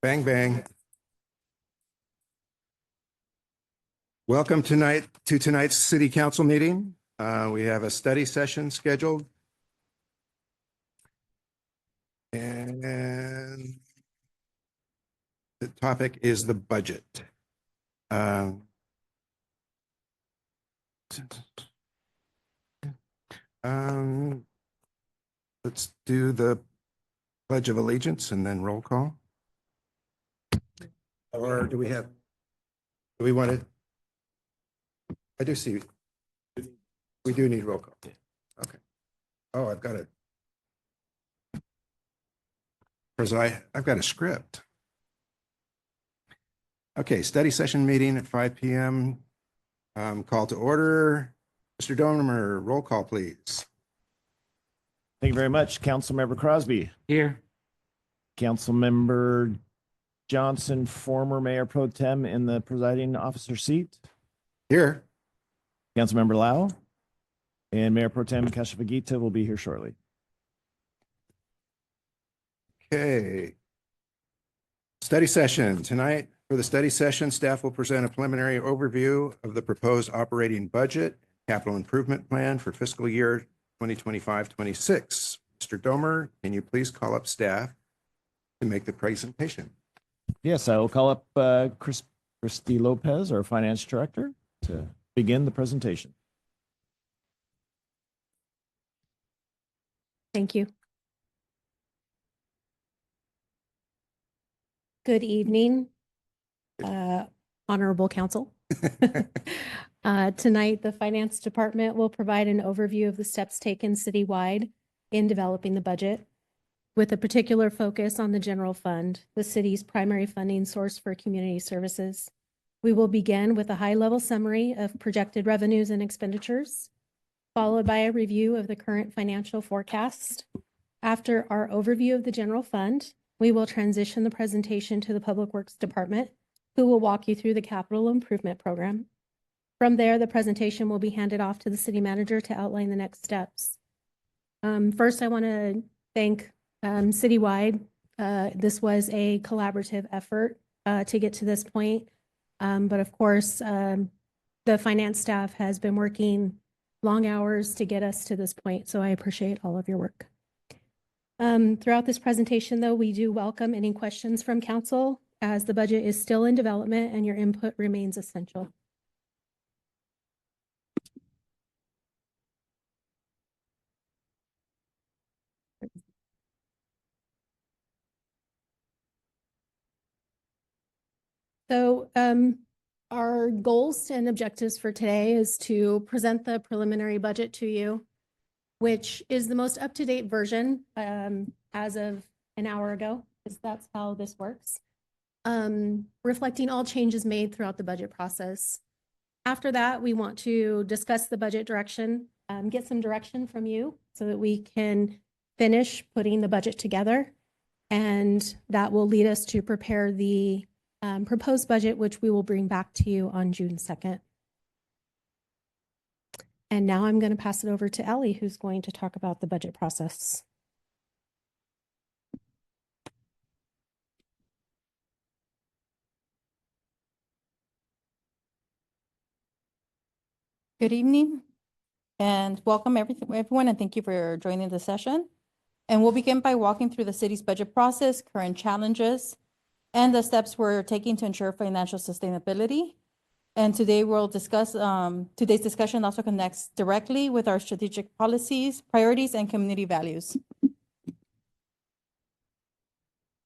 Bang, bang. Welcome to tonight's city council meeting. We have a study session scheduled. And the topic is the budget. Let's do the Pledge of Allegiance and then roll call. Or do we want to? I do see. We do need roll call. Okay. Oh, I've got it. Because I've got a script. Okay, study session meeting at 5 p.m. Call to order. Mr. Domer, roll call, please. Thank you very much. Councilmember Crosby. Here. Councilmember Johnson, former Mayor Pro Tem in the presiding officer seat. Here. Councilmember Lau. And Mayor Pro Tem Kashifagita will be here shortly. Okay. Study session. Tonight, for the study session, staff will present a preliminary overview of the proposed operating budget, capital improvement plan for fiscal year 2025-26. Mr. Domer, can you please call up staff to make the presentation? Yes, I will call up Christy Lopez, our finance director, to begin the presentation. Thank you. Good evening, honorable council. Tonight, the finance department will provide an overview of the steps taken citywide in developing the budget, with a particular focus on the general fund, the city's primary funding source for community services. We will begin with a high-level summary of projected revenues and expenditures, followed by a review of the current financial forecast. After our overview of the general fund, we will transition the presentation to the Public Works Department, who will walk you through the capital improvement program. From there, the presentation will be handed off to the city manager to outline the next steps. First, I want to thank Citywide. This was a collaborative effort to get to this point. But of course, the finance staff has been working long hours to get us to this point. So I appreciate all of your work. Throughout this presentation, though, we do welcome any questions from council, as the budget is still in development and your input remains essential. So our goals and objectives for today is to present the preliminary budget to you, which is the most up-to-date version as of an hour ago, because that's how this works, reflecting all changes made throughout the budget process. After that, we want to discuss the budget direction, get some direction from you so that we can finish putting the budget together. And that will lead us to prepare the proposed budget, which we will bring back to you on June 2nd. And now I'm going to pass it over to Ellie, who's going to talk about the budget process. Good evening and welcome everyone, and thank you for joining the session. And we'll begin by walking through the city's budget process, current challenges, and the steps we're taking to ensure financial sustainability. And today we'll discuss, today's discussion also connects directly with our strategic policies, priorities, and community values.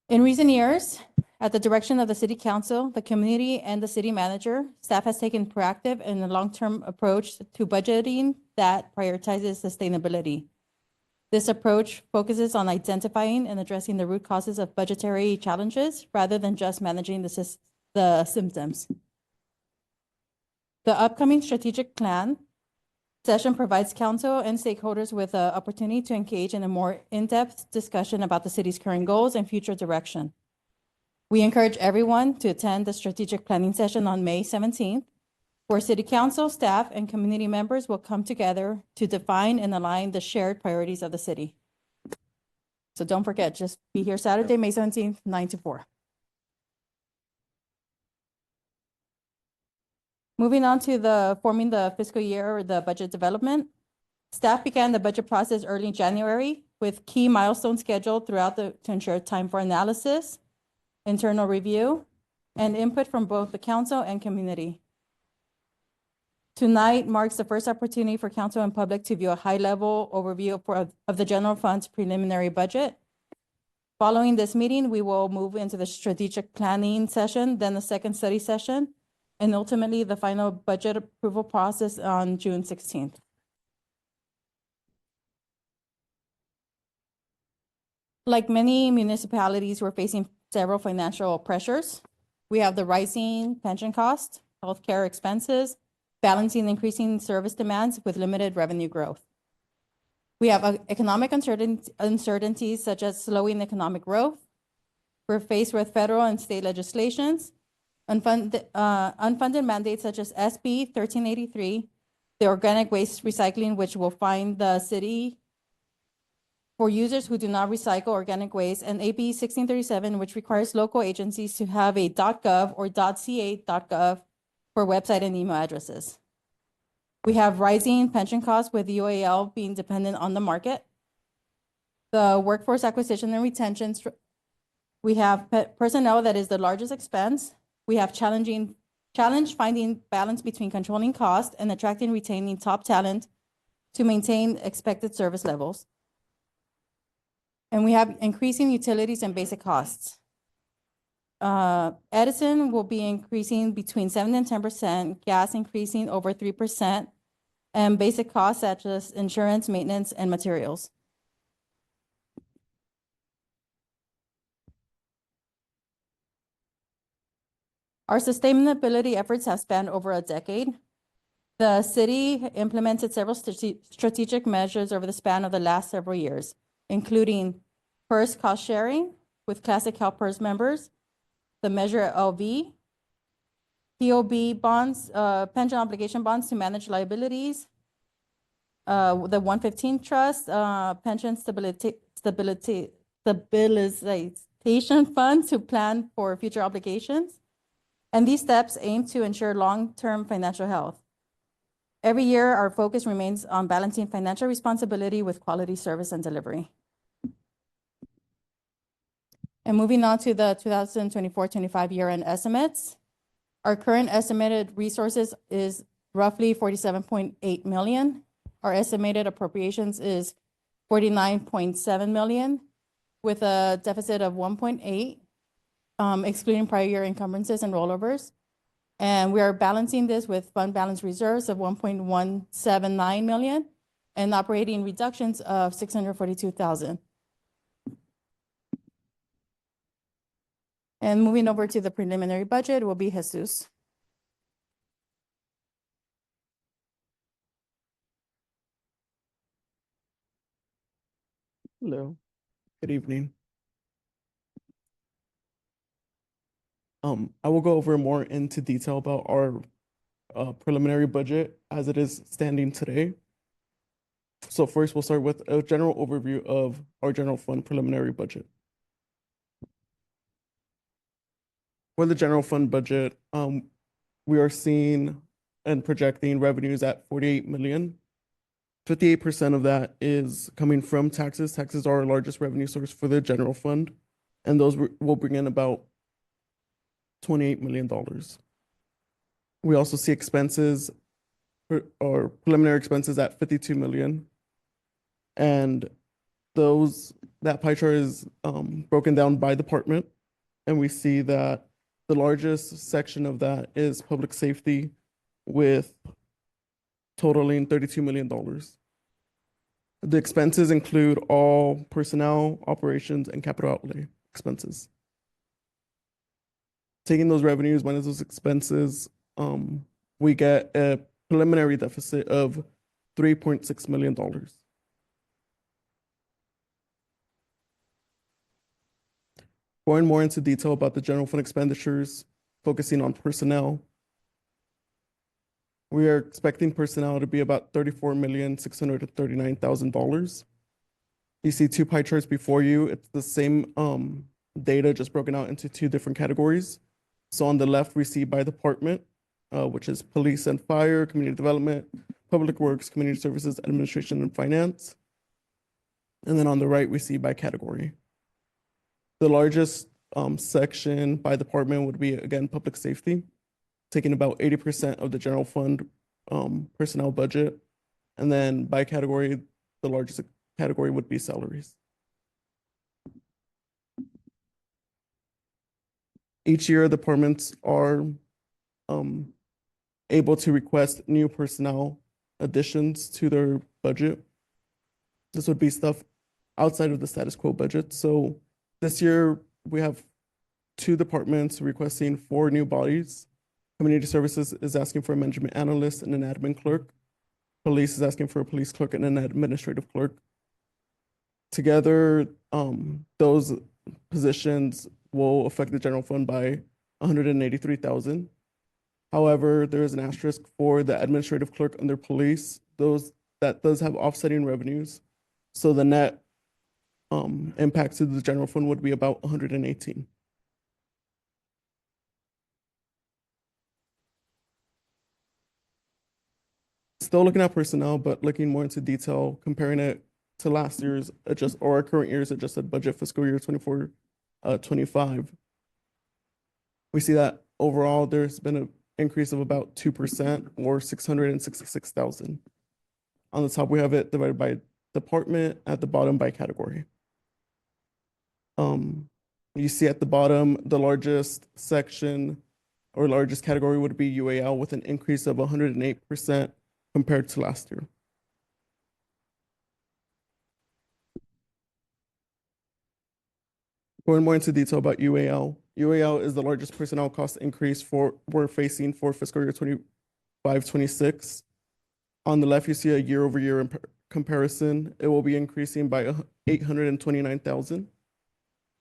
In recent years, at the direction of the City Council, the community, and the city manager, staff has taken proactive and a long-term approach to budgeting that prioritizes sustainability. This approach focuses on identifying and addressing the root causes of budgetary challenges rather than just managing the symptoms. The upcoming strategic plan session provides council and stakeholders with an opportunity to engage in a more in-depth discussion about the city's current goals and future direction. We encourage everyone to attend the strategic planning session on May 17th, where City Council, staff, and community members will come together to define and align the shared priorities of the city. So don't forget, just be here Saturday, May 17th, 9 to 4. Moving on to the forming the fiscal year or the budget development. Staff began the budget process early in January with key milestones scheduled throughout to ensure time for analysis, internal review, and input from both the council and community. Tonight marks the first opportunity for council and public to view a high-level overview of the general fund's preliminary budget. Following this meeting, we will move into the strategic planning session, then the second study session, and ultimately the final budget approval process on June 16th. Like many municipalities, we're facing several financial pressures. We have the rising pension cost, healthcare expenses, balancing increasing service demands with limited revenue growth. We have economic uncertainties such as slowing economic growth. We're faced with federal and state legislations, unfunded mandates such as SB 1383, the organic waste recycling, which will fine the city for users who do not recycle organic waste, and AB 1637, which requires local agencies to have a .gov or .ca.gov for website and email addresses. We have rising pension costs with UAL being dependent on the market. The workforce acquisition and retention. We have personnel that is the largest expense. We have challenge finding balance between controlling cost and attracting, retaining top talent to maintain expected service levels. And we have increasing utilities and basic costs. Edison will be increasing between 7 and 10%, gas increasing over 3%, and basic costs such as insurance, maintenance, and materials. Our sustainability efforts have spanned over a decade. The city implemented several strategic measures over the span of the last several years, including first cost sharing with Classic CalPERS members, the Measure LV, POB bonds, pension obligation bonds to manage liabilities, the 115 Trust, pension stabilization fund to plan for future obligations. And these steps aim to ensure long-term financial health. Every year, our focus remains on balancing financial responsibility with quality service and delivery. And moving on to the 2024-25 year-end estimates. Our current estimated resources is roughly 47.8 million. Our estimated appropriations is 49.7 million with a deficit of 1.8, excluding prior year encumbrances and rollovers. And we are balancing this with fund balance reserves of 1.179 million and operating reductions of 642,000. And moving over to the preliminary budget will be Jesus. Hello, good evening. I will go over more into detail about our preliminary budget as it is standing today. So first, we'll start with a general overview of our general fund preliminary budget. For the general fund budget, we are seeing and projecting revenues at 48 million. 58% of that is coming from taxes. Taxes are our largest revenue source for the general fund, and those will bring in about $28 million. We also see expenses or preliminary expenses at 52 million. And that pie chart is broken down by department. And we see that the largest section of that is public safety with totaling $32 million. The expenses include all personnel, operations, and capital outlay expenses. Taking those revenues minus those expenses, we get a preliminary deficit of $3.6 million. Going more into detail about the general fund expenditures, focusing on personnel, we are expecting personnel to be about $34,639,000. You see two pie charts before you. It's the same data, just broken out into two different categories. So on the left, we see by department, which is police and fire, community development, public works, community services, administration, and finance. And then on the right, we see by category. The largest section by department would be, again, public safety, taking about 80% of the general fund personnel budget. And then by category, the largest category would be salaries. Each year, departments are able to request new personnel additions to their budget. This would be stuff outside of the status quo budget. So this year, we have 2 departments requesting 4 new bodies. Community services is asking for a management analyst and an admin clerk. Police is asking for a police clerk and an administrative clerk. Together, those positions will affect the general fund by $183,000. However, there is an asterisk for the administrative clerk under police. That does have offsetting revenues. So the net impact to the general fund would be about 118. Still looking at personnel, but looking more into detail, comparing it to last year's or our current year's adjusted budget, fiscal year 24-25. We see that overall there's been an increase of about 2% or 666,000. On the top, we have it divided by department, at the bottom by category. You see at the bottom, the largest section or largest category would be UAL with an increase of 108% compared to last year. Going more into detail about UAL. UAL is the largest personnel cost increase we're facing for fiscal year 25-26. On the left, you see a year-over-year comparison. It will be increasing by 829,000.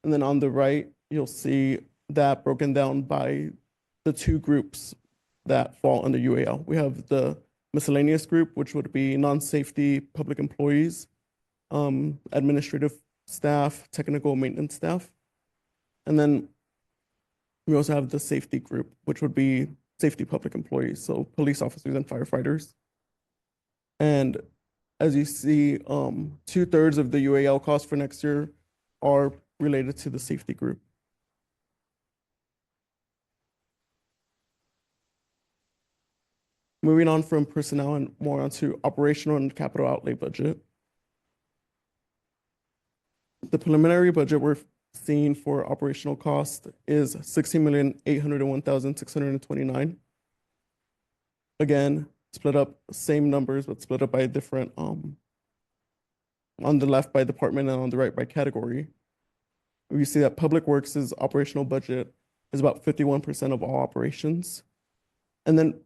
And then on the right, you'll see that broken down by the 2 groups that fall under UAL. We have the miscellaneous group, which would be non-safety public employees, administrative staff, technical maintenance staff. And then we also have the safety group, which would be safety public employees, so police officers and firefighters. And as you see, 2/3 of the UAL costs for next year are related to the safety group. Moving on from personnel and more onto operational and capital outlay budget. The preliminary budget we're seeing for operational cost is $16,801,629. Again, split up, same numbers, but split up by different, on the left by department and on the right by category. We see that public works' operational budget is about 51% of all operations. And then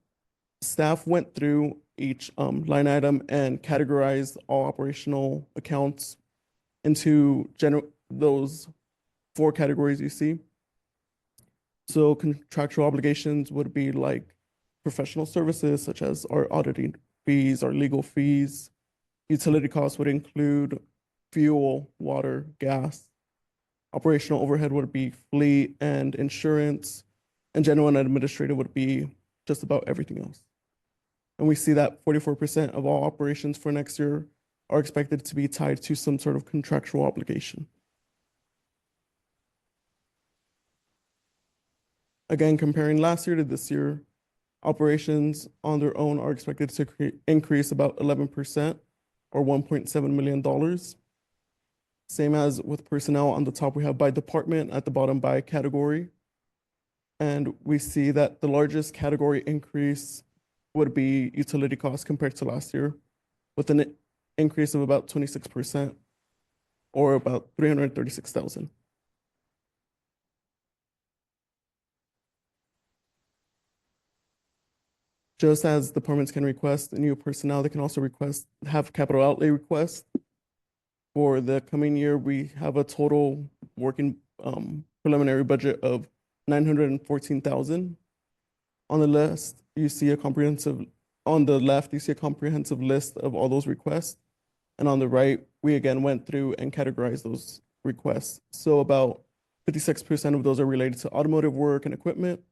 staff went through each line item and categorized all operational accounts into those 4 categories you see. So contractual obligations would be like professional services, such as our auditing fees, our legal fees. Utility costs would include fuel, water, gas. Operational overhead would be fleet and insurance, and general and administrative would be just about everything else. And we see that 44% of all operations for next year are expected to be tied to some sort of contractual obligation. Again, comparing last year to this year, operations on their own are expected to increase about 11% or $1.7 million. Same as with personnel. On the top, we have by department, at the bottom by category. And we see that the largest category increase would be utility costs compared to last year, with an increase of about 26% or about $336,000. Just as departments can request new personnel, they can also have capital outlay requests. For the coming year, we have a total working preliminary budget of $914,000. On the list, on the left, you see a comprehensive list of all those requests. And on the right, we again went through and categorized those requests. So about 56% of those are related to automotive work and equipment.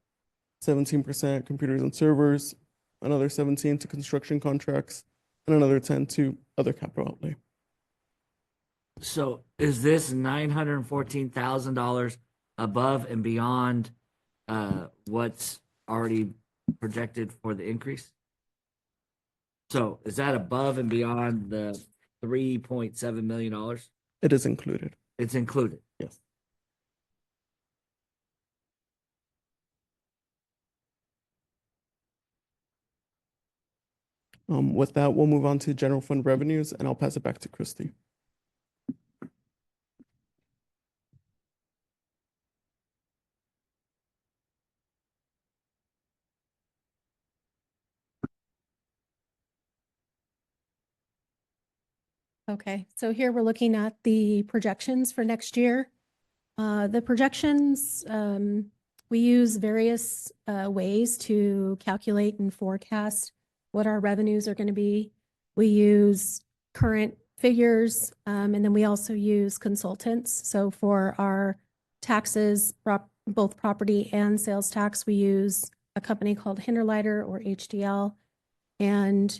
17% computers and servers, another 17 to construction contracts, and another 10 to other capital outlay. So is this $914,000 above and beyond what's already projected for the increase? So is that above and beyond the $3.7 million? It is included. It's included. Yes. With that, we'll move on to general fund revenues, and I'll pass it back to Christy. Okay, so here we're looking at the projections for next year. The projections, we use various ways to calculate and forecast what our revenues are going to be. We use current figures, and then we also use consultants. So for our taxes, both property and sales tax, we use a company called Hinterleiter or HDL. And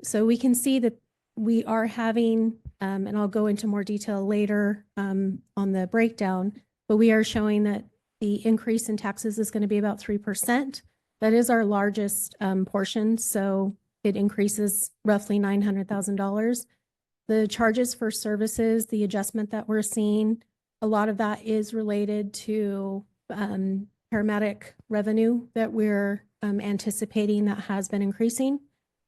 so we can see that we are having, and I'll go into more detail later on the breakdown, but we are showing that the increase in taxes is going to be about 3%. That is our largest portion, so it increases roughly $900,000. The charges for services, the adjustment that we're seeing, a lot of that is related to paramedic revenue that we're anticipating that has been increasing.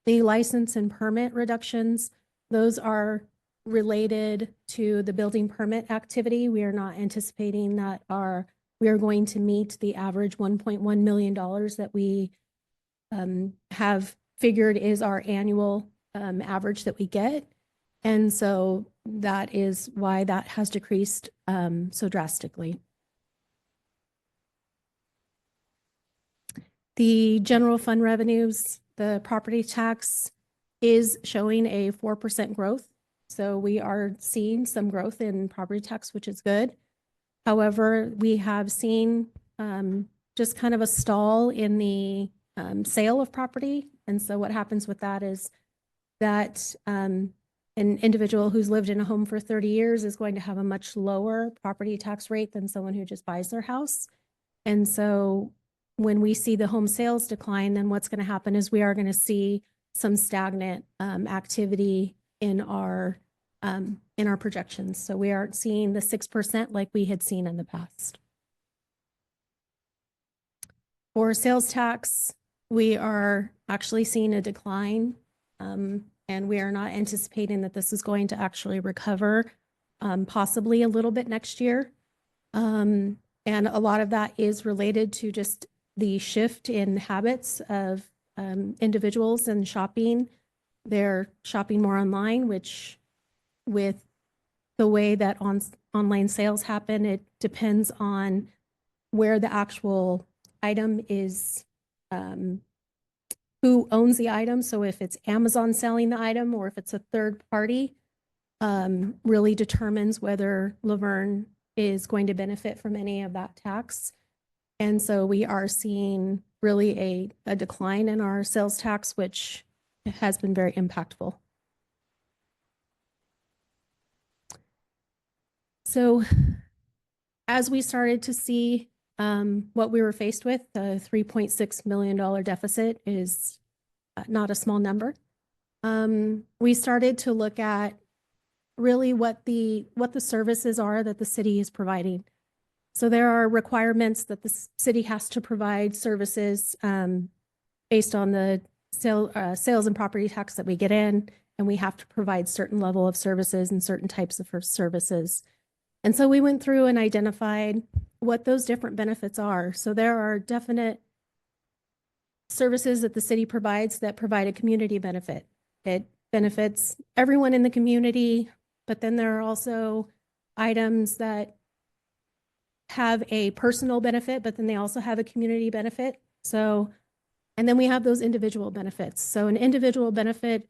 The license and permit reductions, those are related to the building permit activity. We are not anticipating that we are going to meet the average $1.1 million that we have figured is our annual average that we get. And so that is why that has decreased so drastically. The general fund revenues, the property tax is showing a 4% growth. So we are seeing some growth in property tax, which is good. However, we have seen just kind of a stall in the sale of property. And so what happens with that is that an individual who's lived in a home for 30 years is going to have a much lower property tax rate than someone who just buys their house. And so when we see the home sales decline, then what's going to happen is we are going to see some stagnant activity in our projections. So we aren't seeing the 6% like we had seen in the past. For sales tax, we are actually seeing a decline, and we are not anticipating that this is going to actually recover, possibly a little bit next year. And a lot of that is related to just the shift in habits of individuals and shopping. They're shopping more online, which with the way that online sales happen, it depends on where the actual item is, who owns the item. So if it's Amazon selling the item or if it's a third party, really determines whether Laverne is going to benefit from any of that tax. And so we are seeing really a decline in our sales tax, which has been very impactful. So as we started to see what we were faced with, the $3.6 million deficit is not a small number. We started to look at really what the services are that the city is providing. So there are requirements that the city has to provide services based on the sales and property tax that we get in, and we have to provide certain level of services and certain types of services. And so we went through and identified what those different benefits are. So there are definite services that the city provides that provide a community benefit. It benefits everyone in the community, but then there are also items that have a personal benefit, but then they also have a community benefit. So, and then we have those individual benefits. So an individual benefit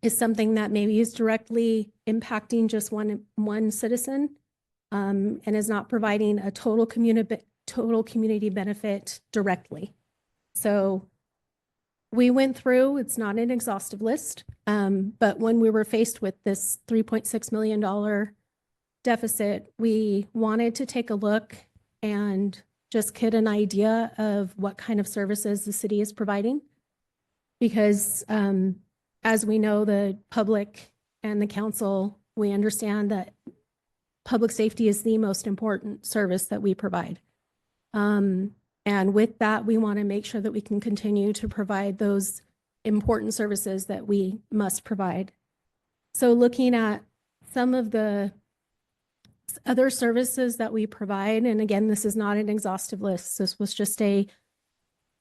is something that maybe is directly impacting just one citizen and is not providing a total total community benefit directly. So we went through, it's not an exhaustive list, but when we were faced with this $3.6 million deficit, we wanted to take a look and just get an idea of what kind of services the city is providing. Because as we know, the public and the council, we understand that public safety is the most important service that we provide. And with that, we want to make sure that we can continue to provide those important services that we must provide. So looking at some of the other services that we provide, and again, this is not an exhaustive list. This was just a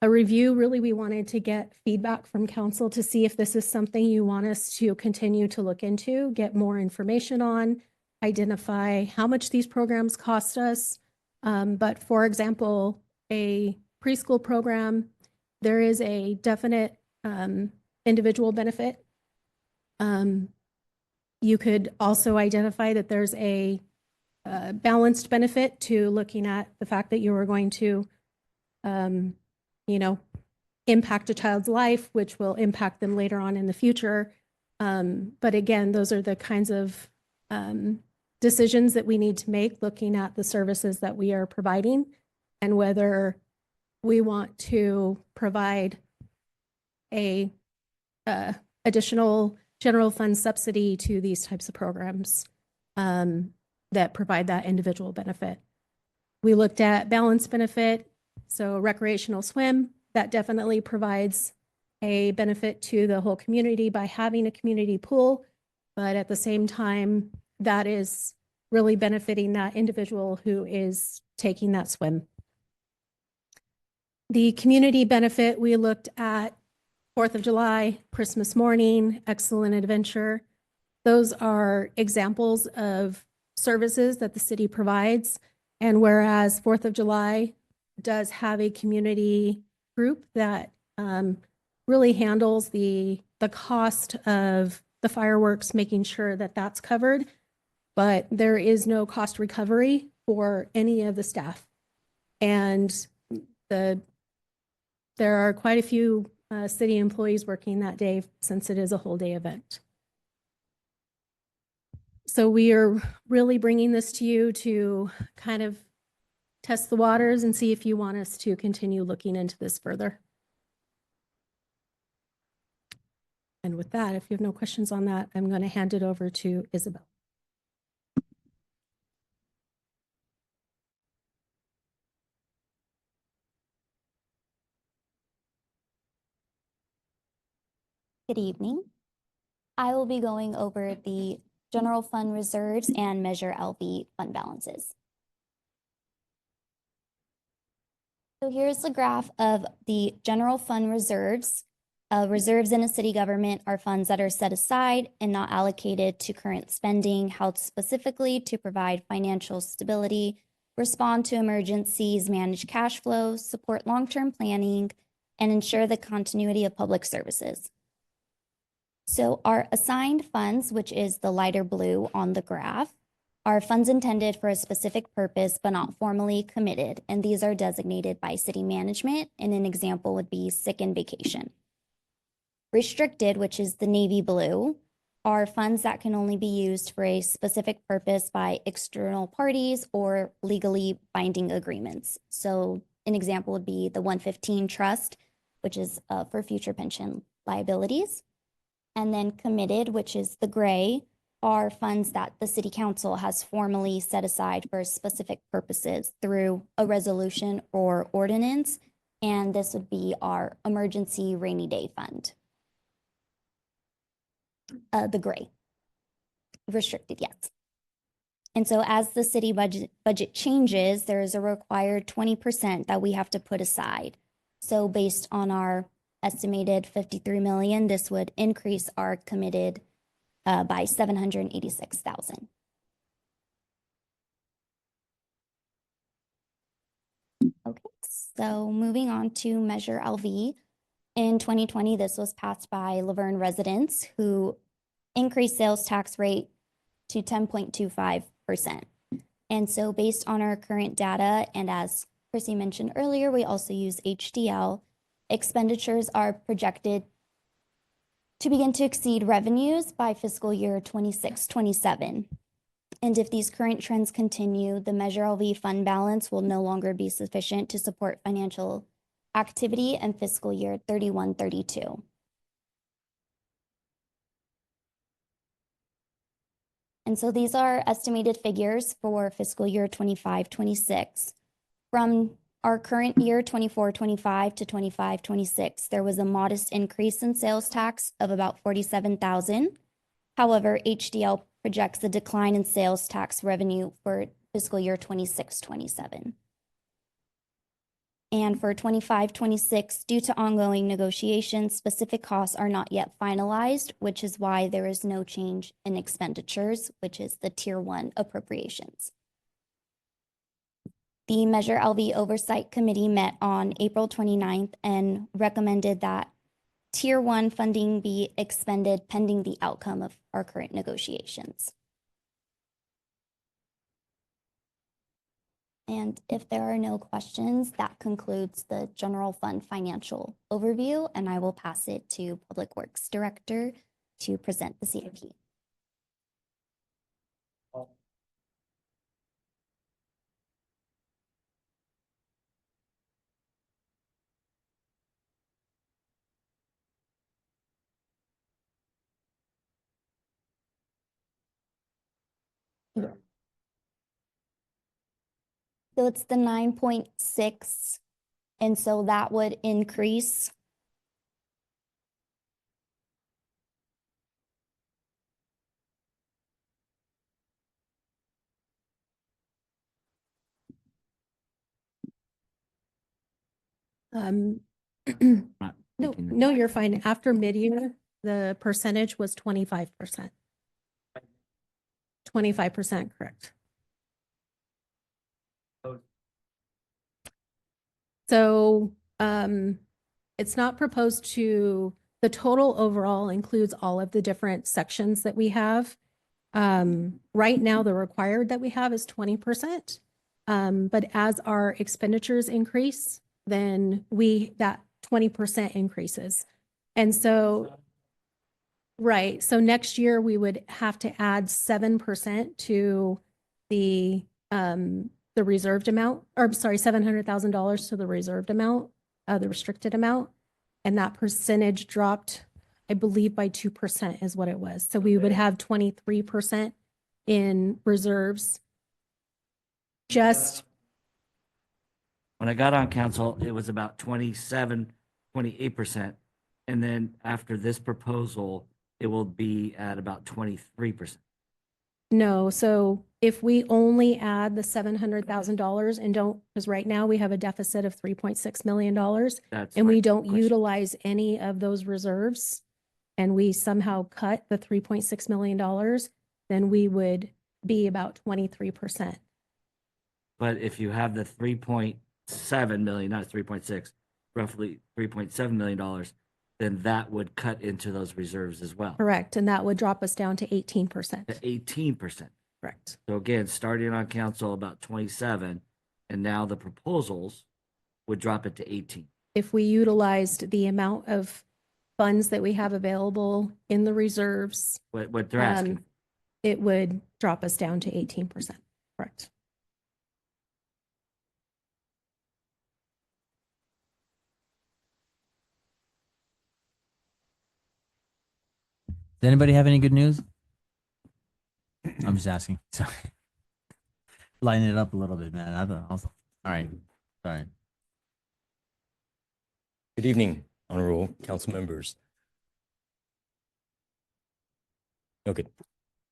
review. Really, we wanted to get feedback from council to see if this is something you want us to continue to look into, get more information on, identify how much these programs cost us. But for example, a preschool program, there is a definite individual benefit. You could also identify that there's a balanced benefit to looking at the fact that you are going to, impact a child's life, which will impact them later on in the future. But again, those are the kinds of decisions that we need to make, looking at the services that we are providing and whether we want to provide a additional general fund subsidy to these types of programs that provide that individual benefit. We looked at balanced benefit, so recreational swim, that definitely provides a benefit to the whole community by having a community pool, but at the same time, that is really benefiting that individual who is taking that swim. The community benefit, we looked at 4th of July, Christmas morning, excellent adventure. Those are examples of services that the city provides. And whereas 4th of July does have a community group that really handles the cost of the fireworks, making sure that that's covered, but there is no cost recovery for any of the staff. And there are quite a few city employees working that day since it is a whole day event. So we are really bringing this to you to kind of test the waters and see if you want us to continue looking into this further. And with that, if you have no questions on that, I'm going to hand it over to Isabel. Good evening. I will be going over the general fund reserves and Measure LV fund balances. So here's the graph of the general fund reserves. Reserves in a city government are funds that are set aside and not allocated to current spending, held specifically to provide financial stability, respond to emergencies, manage cash flows, support long-term planning, and ensure the continuity of public services. So our assigned funds, which is the lighter blue on the graph, are funds intended for a specific purpose but not formally committed, and these are designated by city management, and an example would be sick and vacation. Restricted, which is the navy blue, are funds that can only be used for a specific purpose by external parties or legally binding agreements. So an example would be the 115 trust, which is for future pension liabilities. And then committed, which is the gray, are funds that the city council has formally set aside for specific purposes through a resolution or ordinance. And this would be our emergency rainy day fund. The gray. Restricted, yes. And so as the city budget changes, there is a required 20% that we have to put aside. So based on our estimated 53 million, this would increase our committed by 786,000. Okay, so moving on to Measure LV. In 2020, this was passed by Verne residents who increased sales tax rate to 10.25%. And so based on our current data and as Chrissy mentioned earlier, we also use HDL. Expenditures are projected to begin to exceed revenues by fiscal year 26-27. And if these current trends continue, the Measure LV fund balance will no longer be sufficient to support financial activity in fiscal year 31-32. And so these are estimated figures for fiscal year 25-26. From our current year 24-25 to 25-26, there was a modest increase in sales tax of about $47,000. However, HDL projects a decline in sales tax revenue for fiscal year 26-27. And for 25-26, due to ongoing negotiations, specific costs are not yet finalized, which is why there is no change in expenditures, which is the Tier 1 appropriations. The Measure LV Oversight Committee met on April 29th and recommended that Tier 1 funding be expended pending the outcome of our current negotiations. And if there are no questions, that concludes the general fund financial overview, and I will pass it to Public Works Director to present the CIP. So it's the 9.6, and so that would increase. Um, Not no, thinking that- no, you're fine. After mid-year, the percentage was 25%. 25%, correct. So, it's not proposed to, the total overall includes all of the different sections that we have. Right now, the required that we have is 20%. But as our expenditures increase, then that 20% increases. And so, right, so next year we would have to add 7% to the reserved amount, or I'm sorry, $700,000 to the reserved amount, the restricted amount. And that percentage dropped, I believe, by 2% is what it was. So we would have 23% in reserves. Just, When I got on council, it was about 28%. And then after this proposal, it will be at about 23%. no, so if we only add the $700,000 and don't, because right now we have a deficit of $3.6 million, That's and my we don't question. utilize any of those reserves, and we somehow cut the $3.6 million, then we would be about 23%. But if you have the 3.7 million, not 3.6, roughly $3.7 million, then that would cut into those reserves as well. Correct, and that would drop us down to 18%. To 18%. Correct. So again, starting on council about 27, and now the proposals would drop it to 18. If we utilized the amount of funds that we have available in the reserves, What they're asking. it would drop us down to 18%. Correct. Does anybody have any good news? I'm just asking. Sorry. Lighten it up a little bit, man. I don't know. All right. Sorry. Good evening, honorable council members. Okay,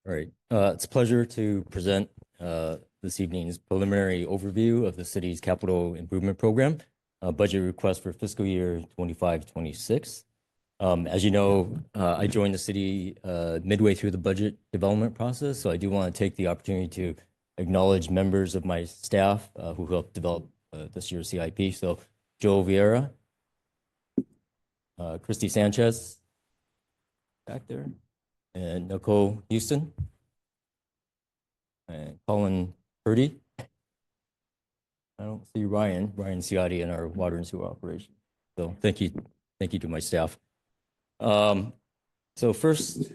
all right. It's a pleasure to present this evening's preliminary overview of the city's capital improvement program, budget request for fiscal year 25-26. As you know, I joined the city midway through the budget development process, so I do want to take the opportunity to acknowledge members of my staff who helped develop this year's CIP. So Joe Vieira, Christy Sanchez back there, and Nicole Houston, and Colin Purdy, I don't see Ryan Ciotti in our water and sewer operation. So thank you to my staff. So first,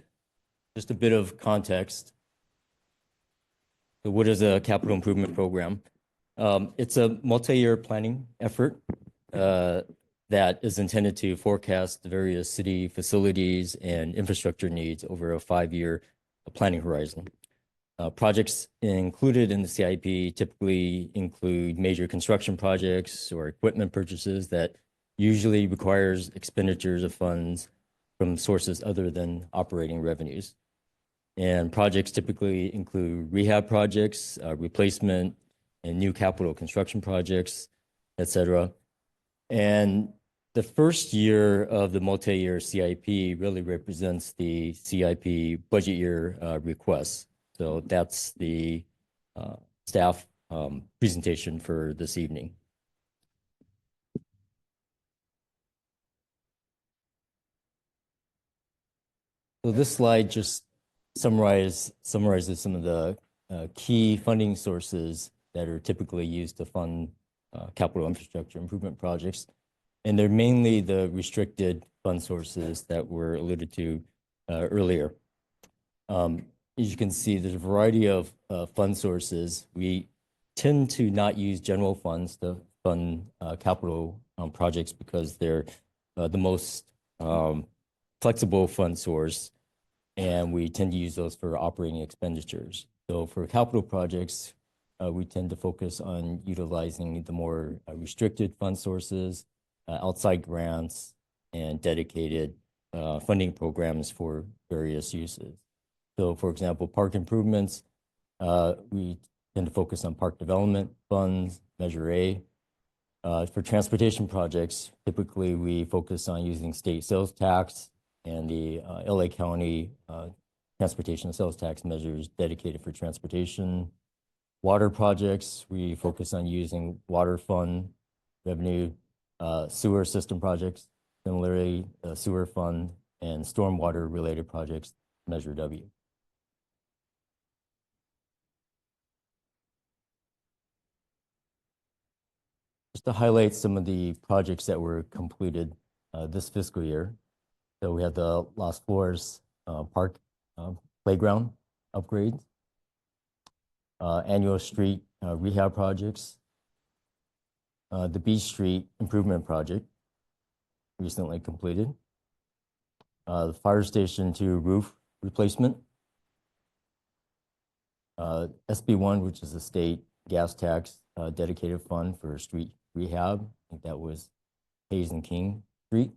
just a bit of context. So what is a capital improvement program? It's a multi-year planning effort that is intended to forecast the various city facilities and infrastructure needs over a 5-year planning horizon. Projects included in the CIP typically include major construction projects or equipment purchases that usually requires expenditures of funds from sources other than operating revenues. And projects typically include rehab projects, replacement, and new capital construction projects, et cetera. And the first year of the multi-year CIP really represents the CIP budget year requests. So that's the staff presentation for this evening. So this slide just summarizes some of the key funding sources that are typically used to fund capital infrastructure improvement projects. And they're mainly the restricted fund sources that were alluded to earlier. As you can see, there's a variety of fund sources. We tend to not use general funds to fund capital projects because they're the most flexible fund source, and we tend to use those for operating expenditures. So for capital projects, we tend to focus on utilizing the more restricted fund sources, outside grants, and dedicated funding programs for various uses. So for example, park improvements, we tend to focus on park development funds, Measure A. For transportation projects, typically we focus on using state sales tax and the LA County transportation sales tax measures dedicated for transportation. Water projects, we focus on using water fund revenue, sewer system projects, similarly sewer fund, and stormwater related projects, Measure W. Just to highlight some of the projects that were completed this fiscal year. So we had the Las Flores Park playground upgrades, annual street rehab projects, the Beach Street improvement project recently completed, the fire station 2 roof replacement, SB1, which is the state gas tax dedicated fund for street rehab. I think that was Hayes and King Street.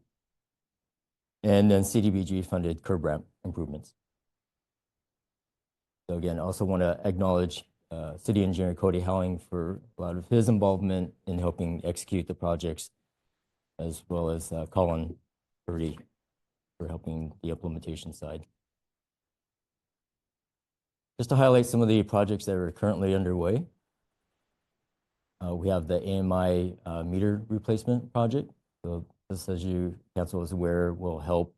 And then CDBG funded curb ramp improvements. So again, I also want to acknowledge City Engineer Cody Howling for a lot of his involvement in helping execute the projects, as well as Colin Purdy for helping the implementation side. Just to highlight some of the projects that are currently underway. We have the AMI meter replacement project. So this, as you council is aware, will help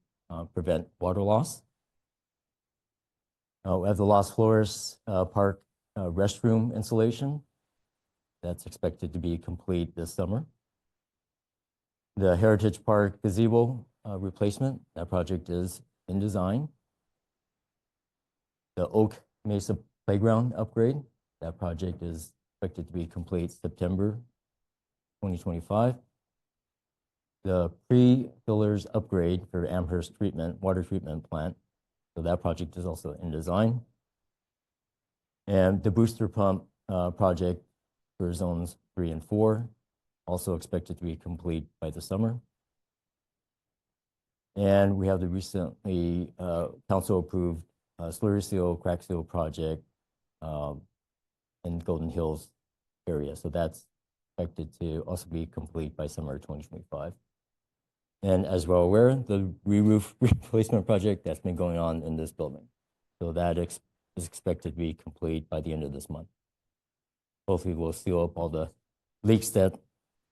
prevent water loss. We have the Las Flores Park restroom installation. That's expected to be complete this summer. The Heritage Park gazebo replacement, that project is in design. The Oak Mesa Playground upgrade, that project is expected to be complete September 2025. The pre-fillers upgrade for Amherst water treatment plant. So that project is also in design. And the booster pump project for zones 3 and 4, also expected to be complete by the summer. And we have the recently council approved slurry seal, crack seal project in Golden Hills area. So that's expected to also be complete by summer 2025. And as we're aware, the re-roof replacement project that's been going on in this building. So that is expected to be complete by the end of this month. Hopefully we'll seal up all the leaks that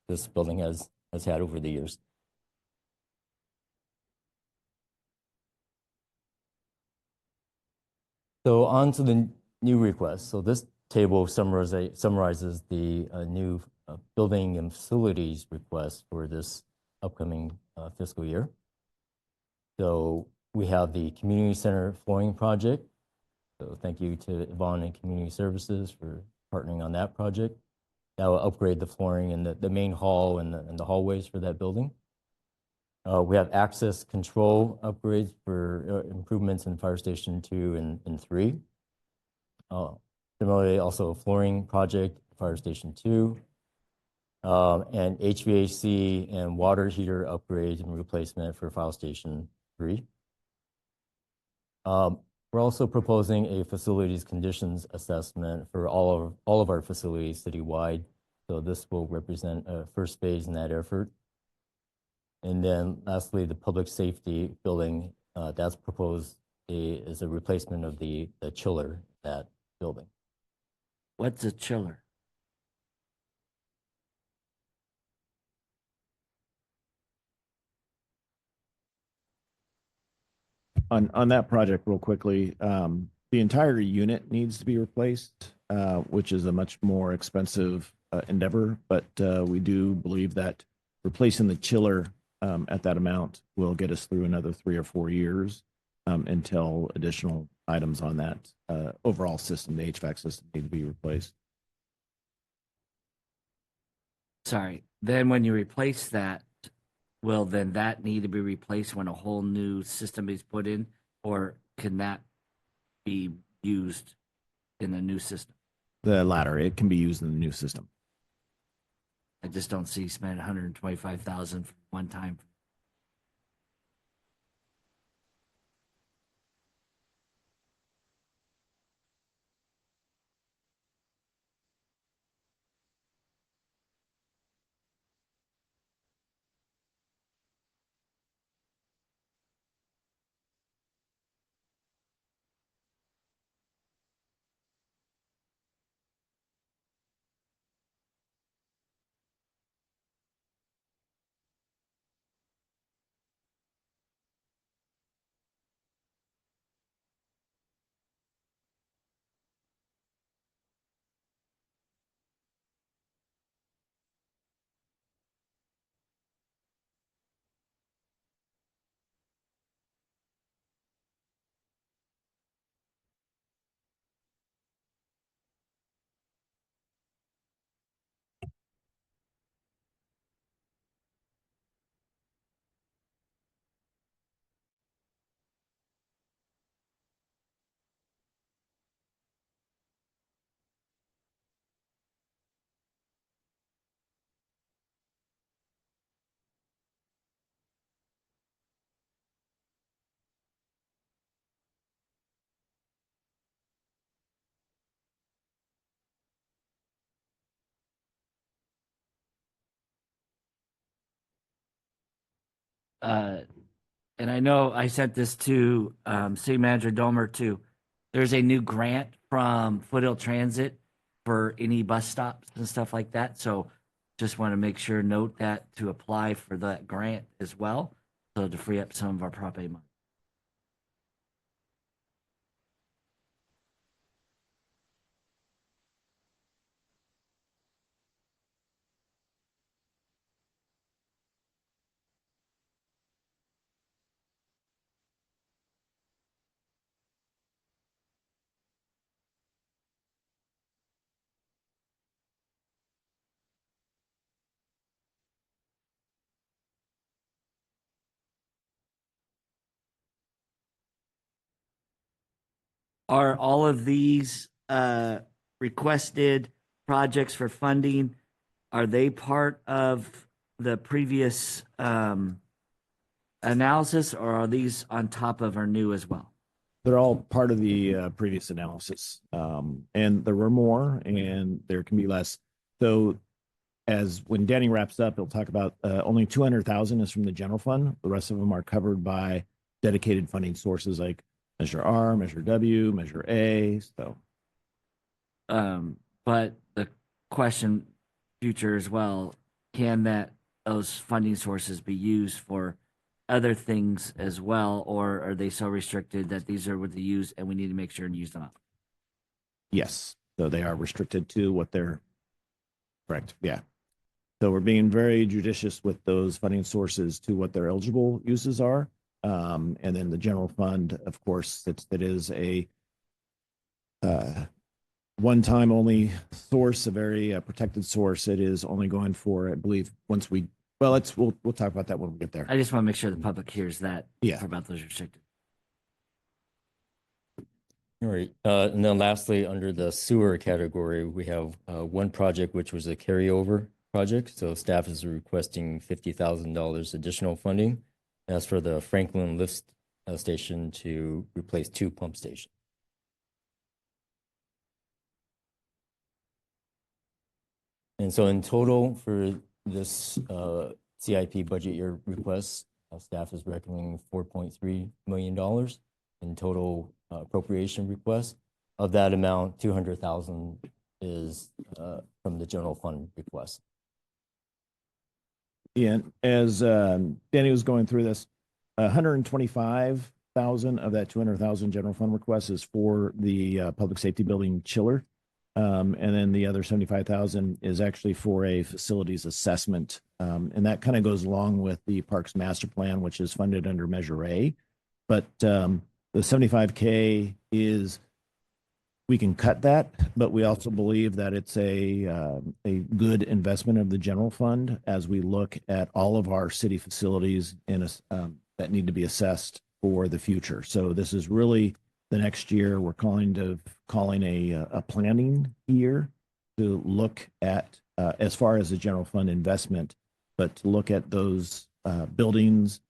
this building has had over the years. So on to the new requests. So this table summarizes the new building and facilities request for this upcoming fiscal year. So we have the community center flooring project. So thank you to Yvonne and Community Services for partnering on that project. That will upgrade the flooring in the main hall and the hallways for that building. We have access control upgrades for improvements in Fire Station 2 and 3. Similarly, also a flooring project, Fire Station 2, and HVAC and water heater upgrades and replacement for Fire Station 3. We're also proposing a facilities conditions assessment for all of our facilities citywide. So this will represent a first phase in that effort. And then lastly, the public safety building, that's proposed is a replacement of the chiller in that building. What's a chiller? On that project, real quickly, the entire unit needs to be replaced, which is a much more expensive endeavor. But we do believe that replacing the chiller at that amount will get us through another 3 or 4 years until additional items on that overall system, the HVAC system, need to be replaced. Sorry. Then when you replace that, will then that need to be replaced when a whole new system is put in, or can that be used in the new system? The latter, it can be used in the new system. I just don't see spending 125,000 for one time. And I know I sent this to City Manager Domer too. There's a new grant from Foothill Transit for any bus stops and stuff like that. So just want to make sure, note that to apply for that grant as well. So to free up some of our Prop A money. Are all of these requested projects for funding, are they part of the previous analysis, or are these on top of our new as well? They're all part of the previous analysis. And there were more and there can be less. So as when Danny wraps up, he'll talk about only 200,000 is from the general fund. The rest of them are covered by dedicated funding sources like Measure R, Measure W, Measure A. So, but the question future as well, can those funding sources be used for other things as well, or are they so restricted that these are what they use and we need to make sure and use them up? yes, so they are restricted to what they're correct. Yeah. So we're being very judicious with those funding sources to what their eligible uses are. And then the general fund, of course, that is a one-time only source, a very protected source. It is only going for, I believe, once we, well, we'll talk about that when we get there. I just want to make sure the public hears that. Yeah. About those restricted. All right. And then lastly, under the sewer category, we have one project which was a carryover project. So staff is requesting $50,000 additional funding. That's for the Franklin lift station to replace 2 pump stations. And so in total for this CIP budget year request, staff is recommending $4.3 million in total appropriation request. Of that amount, 200,000 is from the general fund request. Yeah, as Danny was going through this, 125,000 of that 200,000 general fund request is for the public safety building chiller. And then the other 75,000 is actually for a facilities assessment. And that kind of goes along with the Parks Master Plan, which is funded under Measure A. But the 75K is, we can cut that, but we also believe that it's a good investment of the general fund as we look at all of our city facilities that need to be assessed for the future. So this is really the next year we're calling a planning year to look at as far as the general fund investment, but to look at those buildings,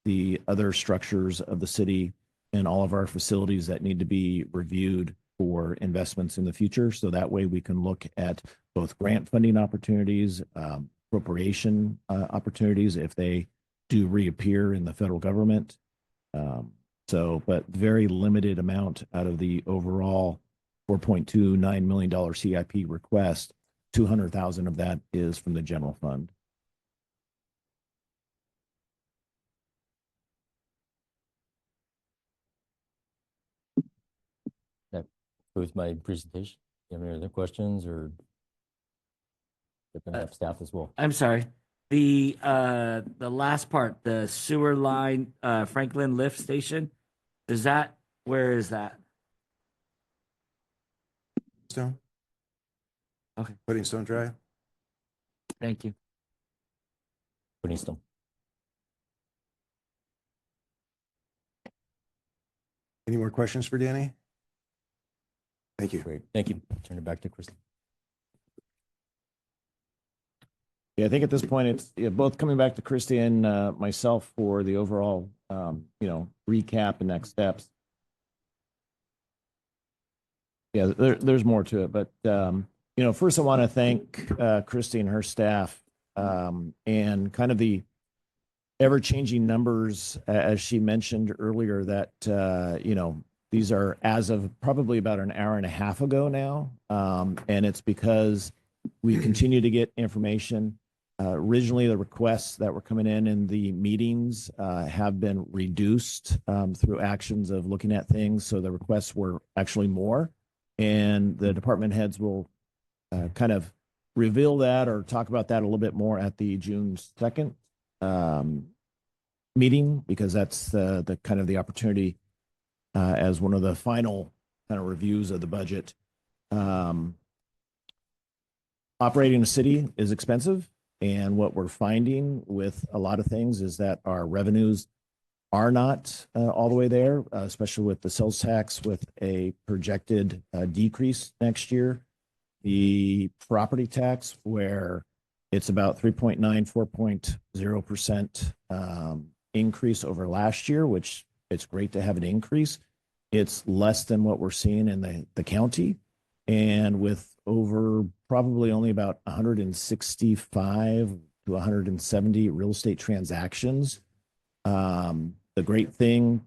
the other structures of the city, and all of our facilities that need to be reviewed for investments in the future. So that way we can look at both grant funding opportunities, appropriation opportunities if they do reappear in the federal government. But very limited amount out of the overall $4.29 million CIP request. 200,000 of that is from the general fund. That concludes my presentation. Do you have any other questions or have staff as well? I'm sorry. The last part, the sewer line, Franklin lift station, where is that? Stone? Okay. Pudding Stone Drive? Thank you. Putting Any more questions for Danny? Thank you. Great. Thank you. Turn it back to Kristen. Yeah, I think at this point it's both coming back to Christy and myself for the overall, recap and next steps. Yeah, there's more to it, but first I want to thank Christy and her staff and kind of the ever-changing numbers, as she mentioned earlier, that these are as of probably about an hour and a half ago now, and it's because we continue to get information. Originally, the requests that were coming in the meetings have been reduced through actions of looking at things. So the requests were actually more, and the department heads will kind of reveal that or talk about that a little bit more at the June 2nd meeting, because that's the kind of the opportunity as one of the final kind of reviews of the budget. Operating a city is expensive. And what we're finding with a lot of things is that our revenues are not all the way there, especially with the sales tax with a projected decrease next year. The property tax, where it's about 3.9, 4.0% increase over last year, which it's great to have an increase. It's less than what we're seeing in the county. And with over probably only about 165 to 170 real estate transactions. The great thing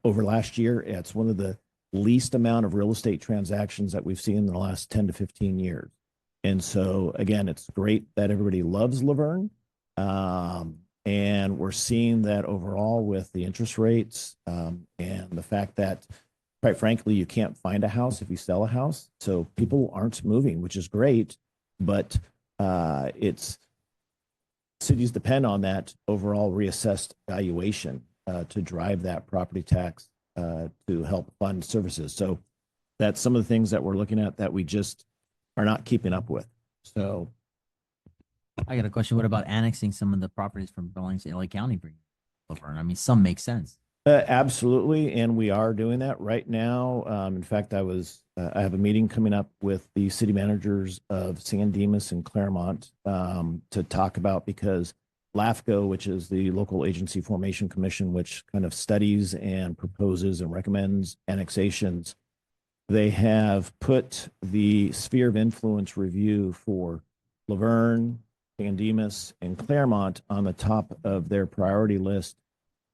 over last year, it's one of the least amount of real estate transactions that we've seen in the last 10 to 15 years. And so, again, it's great that everybody loves Laverne. And we're seeing that overall with the interest rates and the fact that, quite frankly, you can't find a house if you sell a house. So people aren't moving, which is great, but it's cities depend on that overall reassessed valuation to drive that property tax to help fund services. So that's some of the things that we're looking at that we just are not keeping up with. So I got a question. What about annexing some of the properties from belonging to LA County? Laverne? I mean, some make sense. absolutely, and we are doing that right now. In fact, I have a meeting coming up with the city managers of San Dimas and Claremont to talk about, because LAFCO, which is the Local Agency Formation Commission, which kind of studies and proposes and recommends annexations, they have put the sphere of influence review for Laverne, San Dimas, and Claremont on the top of their priority list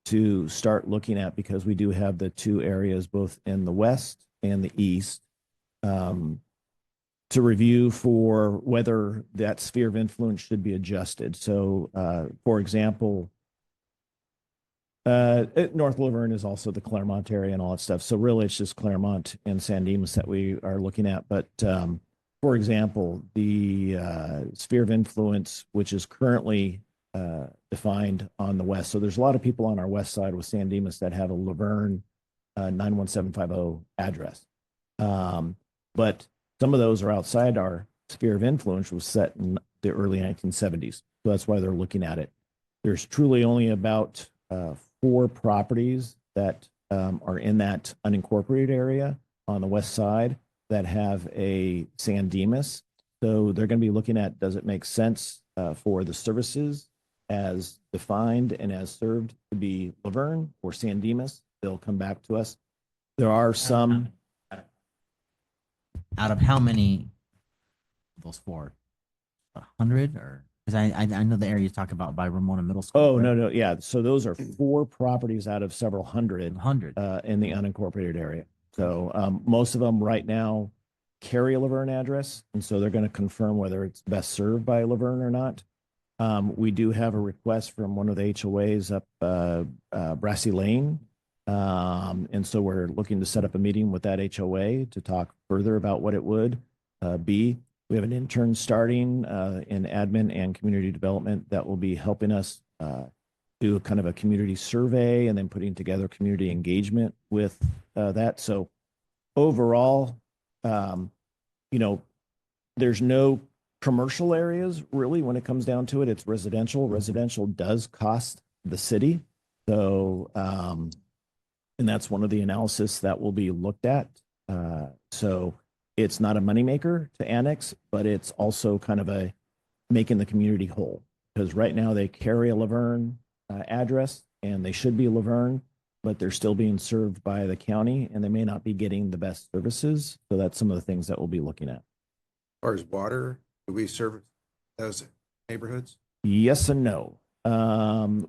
to start looking at, because we do have the two areas both in the west and the east to review for whether that sphere of influence should be adjusted. So, for example, North Laverne is also the Claremont area and all that stuff. So really it's just Claremont and San Dimas that we are looking at. But for example, the sphere of influence, which is currently defined on the west. So there's a lot of people on our west side with San Dimas that have a Laverne 91750 address. But some of those are outside our sphere of influence, was set in the early 1970s. So that's why they're looking at it. There's truly only about 4 properties that are in that unincorporated area on the west side that have a San Dimas. So they're going to be looking at, does it make sense for the services as defined and as served to be Laverne or San Dimas? They'll come back to us. There are some. Out of how many of those 4? 100, or because I know the area you talk about by Ramona Middle School. Oh, right? no. Yeah. So those are 4 properties out of several hundred 100. in the unincorporated area. So most of them right now carry a Laverne address. And so they're going to confirm whether it's best served by Laverne or not. We do have a request from one of the HOAs up Brassy Lane. And so we're looking to set up a meeting with that HOA to talk further about what it would be. We have an intern starting in admin and community development that will be helping us do kind of a community survey and then putting together community engagement with that. So overall, there's no commercial areas really when it comes down to it. It's residential. Residential does cost the city. So, and that's one of the analysis that will be looked at. So it's not a moneymaker to annex, but it's also kind of a making the community whole, because right now they carry a Laverne address and they should be Laverne, but they're still being served by the county and they may not be getting the best services. So that's some of the things that we'll be looking at. As far as water, do we serve those neighborhoods? Yes and no.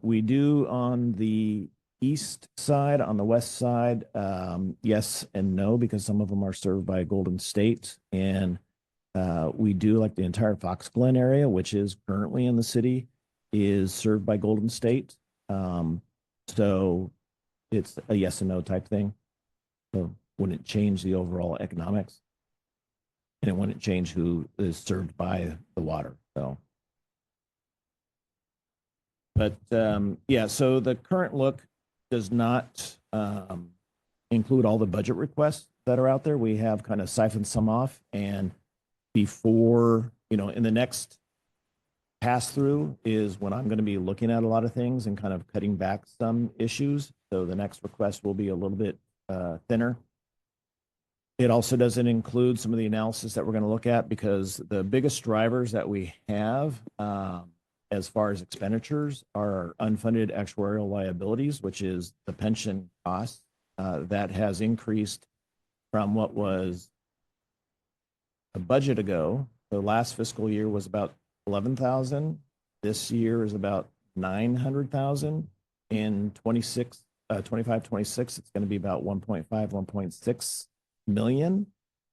We do on the east side, on the west side, yes and no, because some of them are served by Golden State. And we do, like the entire Fox Glen area, which is currently in the city, is served by Golden State. So it's a yes and no type thing. So wouldn't change the overall economics. And it wouldn't change who is served by the water. So, but yeah, so the current look does not include all the budget requests that are out there. We have kind of siphoned some off, and before, in the next pass through is when I'm going to be looking at a lot of things and kind of cutting back some issues. So the next request will be a little bit thinner. It also doesn't include some of the analysis that we're going to look at, because the biggest drivers that we have as far as expenditures are unfunded actuarial liabilities, which is the pension cost that has increased from what was a budget ago. The last fiscal year was about 11,000. This year is about 900,000. In 25, 26, it's going to be about 1.5, 1.6 million.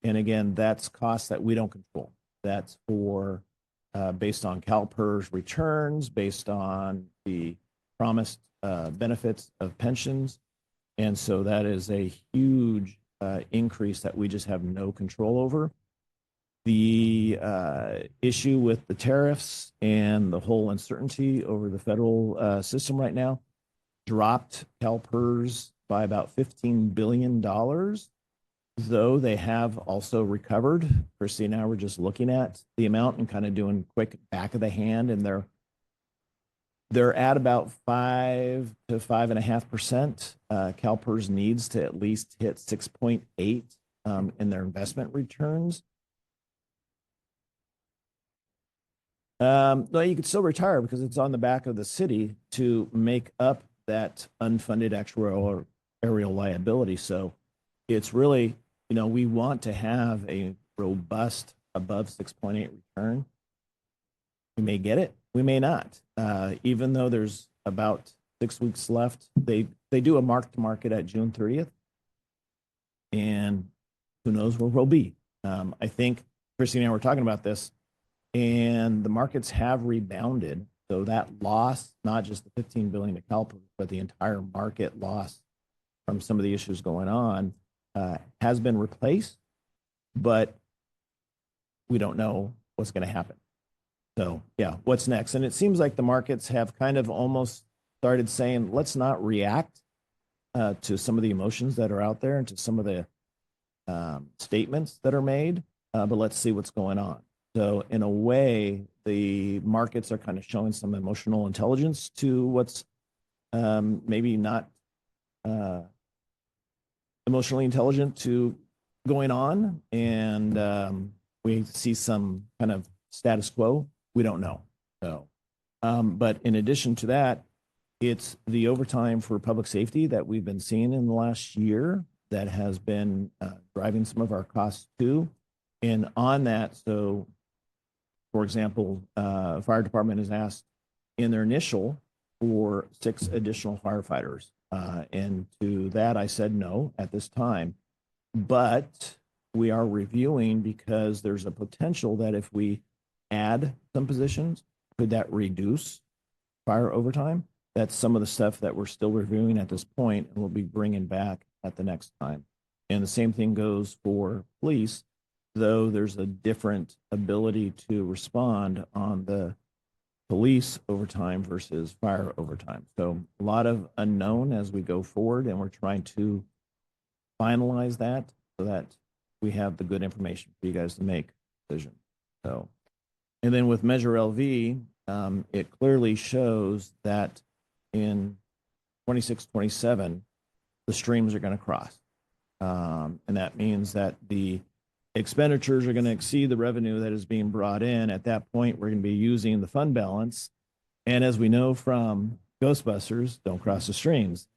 And again, that's costs that we don't control. That's for based on CalPERS returns, based on the promised benefits of pensions. And so that is a huge increase that we just have no control over. The issue with the tariffs and the whole uncertainty over the federal system right now dropped CalPERS by about $15 billion, though they have also recovered. Chrissy and I were just looking at the amount and kind of doing quick back of the hand, and they're at about 5 to 5.5%. CalPERS needs to at least hit 6.8 in their investment returns. No, you could still retire because it's on the back of the city to make up that unfunded actuarial aerial liability. So it's really, we want to have a robust above 6.8 return. We may get it, we may not. Even though there's about 6 weeks left, they do a mark to market at June 30th. And who knows where we'll be. I think Christine and I were talking about this, and the markets have rebounded. So that loss, not just the 15 billion to CalPERS, but the entire market loss from some of the issues going on, has been replaced, but we don't know what's going to happen. So yeah, what's next? And it seems like the markets have kind of almost started saying, let's not react to some of the emotions that are out there and to some of the statements that are made, but let's see what's going on. So in a way, the markets are kind of showing some emotional intelligence to what's maybe not emotionally intelligent to going on. And we see some kind of status quo. We don't know. So, but in addition to that, it's the overtime for public safety that we've been seeing in the last year that has been driving some of our costs too. And on that, so for example, fire department has asked in their initial for 6 additional firefighters. And to that, I said no at this time. But we are reviewing because there's a potential that if we add some positions, could that reduce fire overtime? That's some of the stuff that we're still reviewing at this point, and we'll be bringing back at the next time. And the same thing goes for police, though there's a different ability to respond on the police overtime versus fire overtime. So a lot of unknown as we go forward, and we're trying to finalize that so that we have the good information for you guys to make decisions. So, and then with Measure LV, it clearly shows that in 26, 27, the streams are going to cross. And that means that the expenditures are going to exceed the revenue that is being brought in. At that point, we're going to be using the fund balance. And as we know from Ghostbusters, don't cross the streams.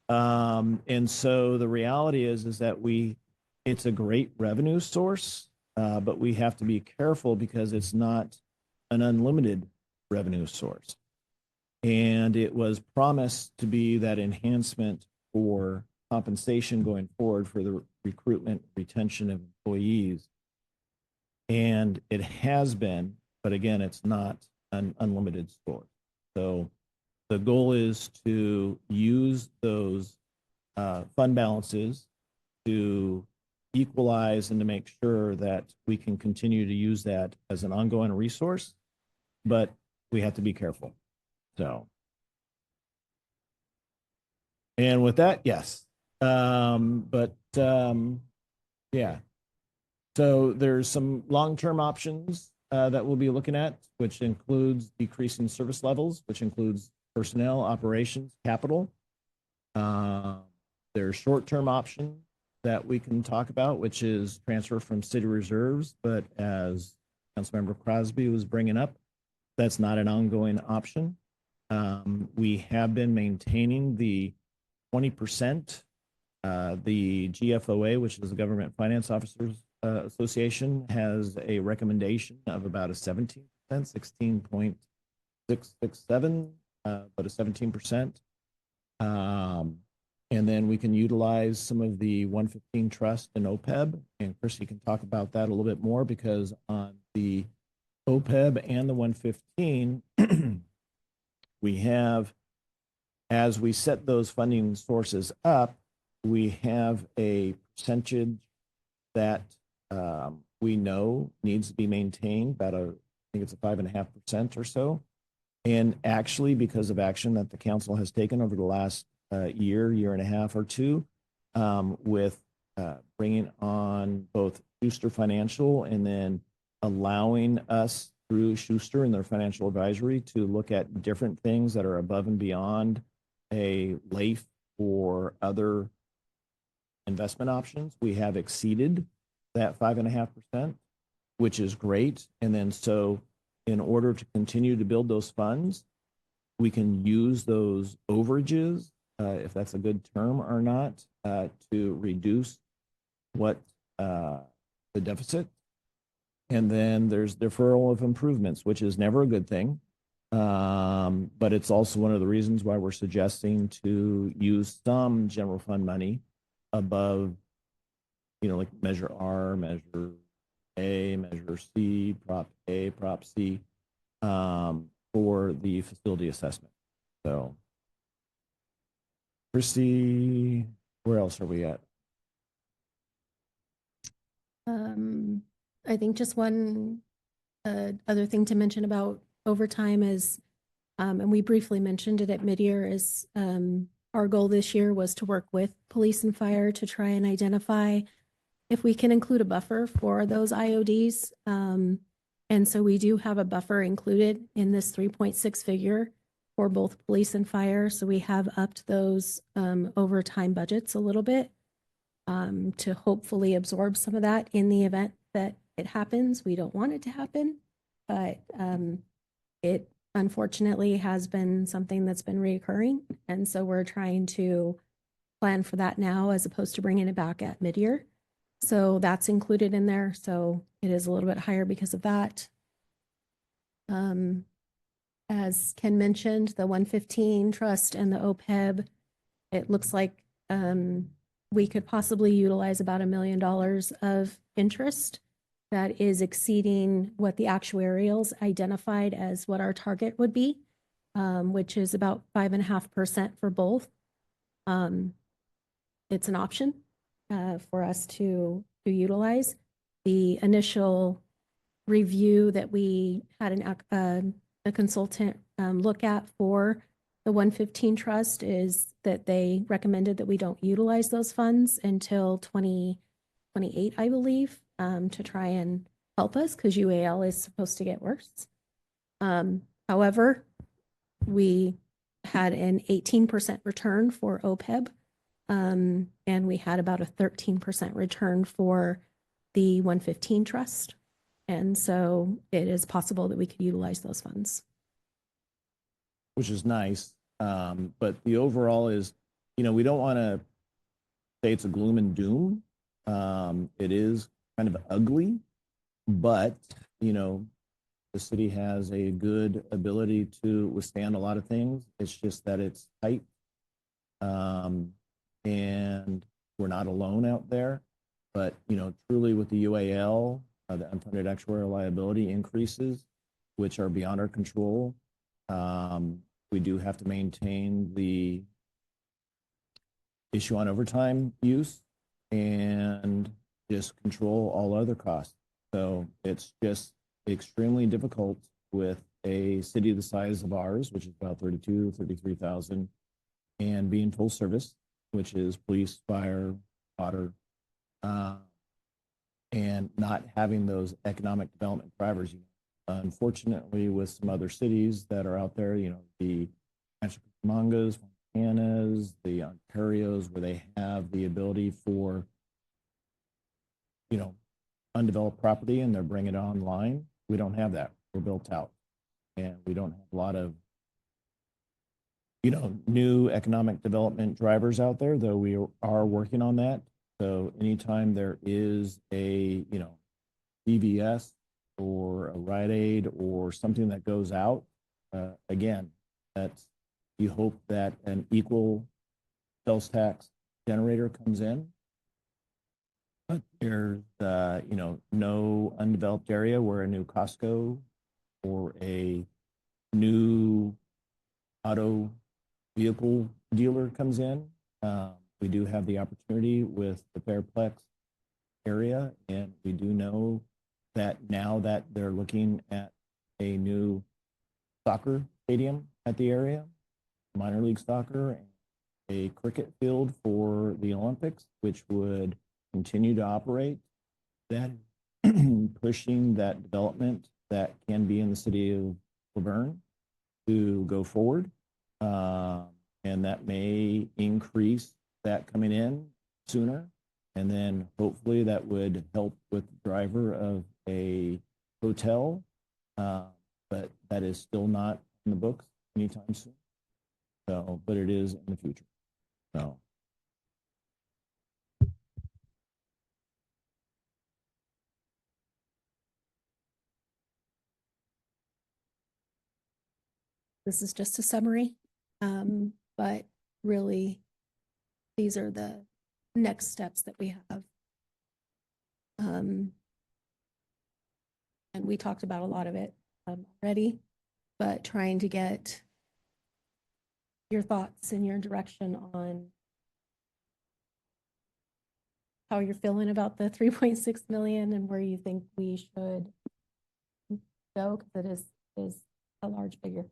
And so the reality is that it's a great revenue source, but we have to be careful because it's not an unlimited revenue source. And it was promised to be that enhancement for compensation going forward for the recruitment, retention of employees. And it has been, but again, it's not an unlimited source. So the goal is to use those fund balances to equalize and to make sure that we can continue to use that as an ongoing resource, but we have to be careful. So, and with that, yes. Yeah. So there's some long-term options that we'll be looking at, which includes decreasing service levels, which includes personnel, operations, capital. There's short-term option that we can talk about, which is transfer from city reserves. But as Councilmember Crosby was bringing up, that's not an ongoing option. We have been maintaining the 20%. The GFOA, which is the Government Finance Officers Association, has a recommendation of about a 17%, 16.667, but a 17%. And then we can utilize some of the 115 trust and OPEB, and Christy can talk about that a little bit more because on the OPEB and the 115, we have, as we set those funding sources up, we have a percentage that we know needs to be maintained, about I think it's a 5.5% or so. And actually, because of action that the council has taken over the last year and a half or two, with bringing on both Schuster Financial and then allowing us through Schuster and their financial advisory to look at different things that are above and beyond a LAIF or other investment options, we have exceeded that 5.5%, which is great. And then so in order to continue to build those funds, we can use those overages, if that's a good term or not, to reduce what the deficit. And then there's deferral of improvements, which is never a good thing. But it's also one of the reasons why we're suggesting to use some general fund money above, like Measure R, Measure A, Measure C, Prop A, Prop C, for the facility assessment. So, Christy, where else are we at? I think just one other thing to mention about overtime is, and we briefly mentioned it at midyear, is our goal this year was to work with police and fire to try and identify if we can include a buffer for those IODs. And so we do have a buffer included in this 3.6 figure for both police and fire. So we have upped those overtime budgets a little bit to hopefully absorb some of that in the event that it happens. We don't want it to happen, but it unfortunately has been something that's been reoccurring. And so we're trying to plan for that now as opposed to bringing it back at midyear. So that's included in there. So it is a little bit higher because of that. As Ken mentioned, the 115 trust and the OPEB, it looks like we could possibly utilize about $1 million of interest that is exceeding what the actuarials identified as what our target would be, which is about 5.5% for both. It's an option for us to utilize. The initial review that we had a consultant look at for the 115 trust is that they recommended that we don't utilize those funds until 2028, I believe, to try and help us because UAL is supposed to get worse. However, we had an 18% return for OPEB, and we had about a 13% return for the 115 trust. And so it is possible that we could utilize those funds. Which is nice. But the overall is, we don't want to say it's a gloom and doom. It is kind of ugly, but, the city has a good ability to withstand a lot of things. It's just that it's tight. And we're not alone out there. But, truly with the UAL, the unfunded actuarial liability increases, which are beyond our control. We do have to maintain the issue on overtime use and just control all other costs. So it's just extremely difficult with a city the size of ours, which is about 33,000, and being full service, which is police, fire, water, and not having those economic development drivers. Unfortunately, with some other cities that are out there, the Mangas, Montanas, the Ontarios, where they have the ability for, undeveloped property and they're bringing it online. We don't have that. We're built out. And we don't have a lot of, new economic development drivers out there, though we are working on that. So anytime there is a, CVS or a Rite Aid or something that goes out, again, that's, you hope that an equal sales tax generator comes in. But there's, no undeveloped area where a new Costco or a new auto vehicle dealer comes in. We do have the opportunity with the Fairplex area. And we do know that now that they're looking at a new soccer stadium at the area, minor league soccer, and a cricket field for the Olympics, which would continue to operate, that pushing that development that can be in the city of Laverne to go forward. And that may increase that coming in sooner. And then hopefully that would help with the driver of a hotel. But that is still not in the books anytime soon. So, but it is in the future. So. This is just a summary, but really, these are the next steps that we have. And we talked about a lot of it already, but trying to get your thoughts and your direction on how you're feeling about the 3.6 million and where you think we should go, because it is a large figure.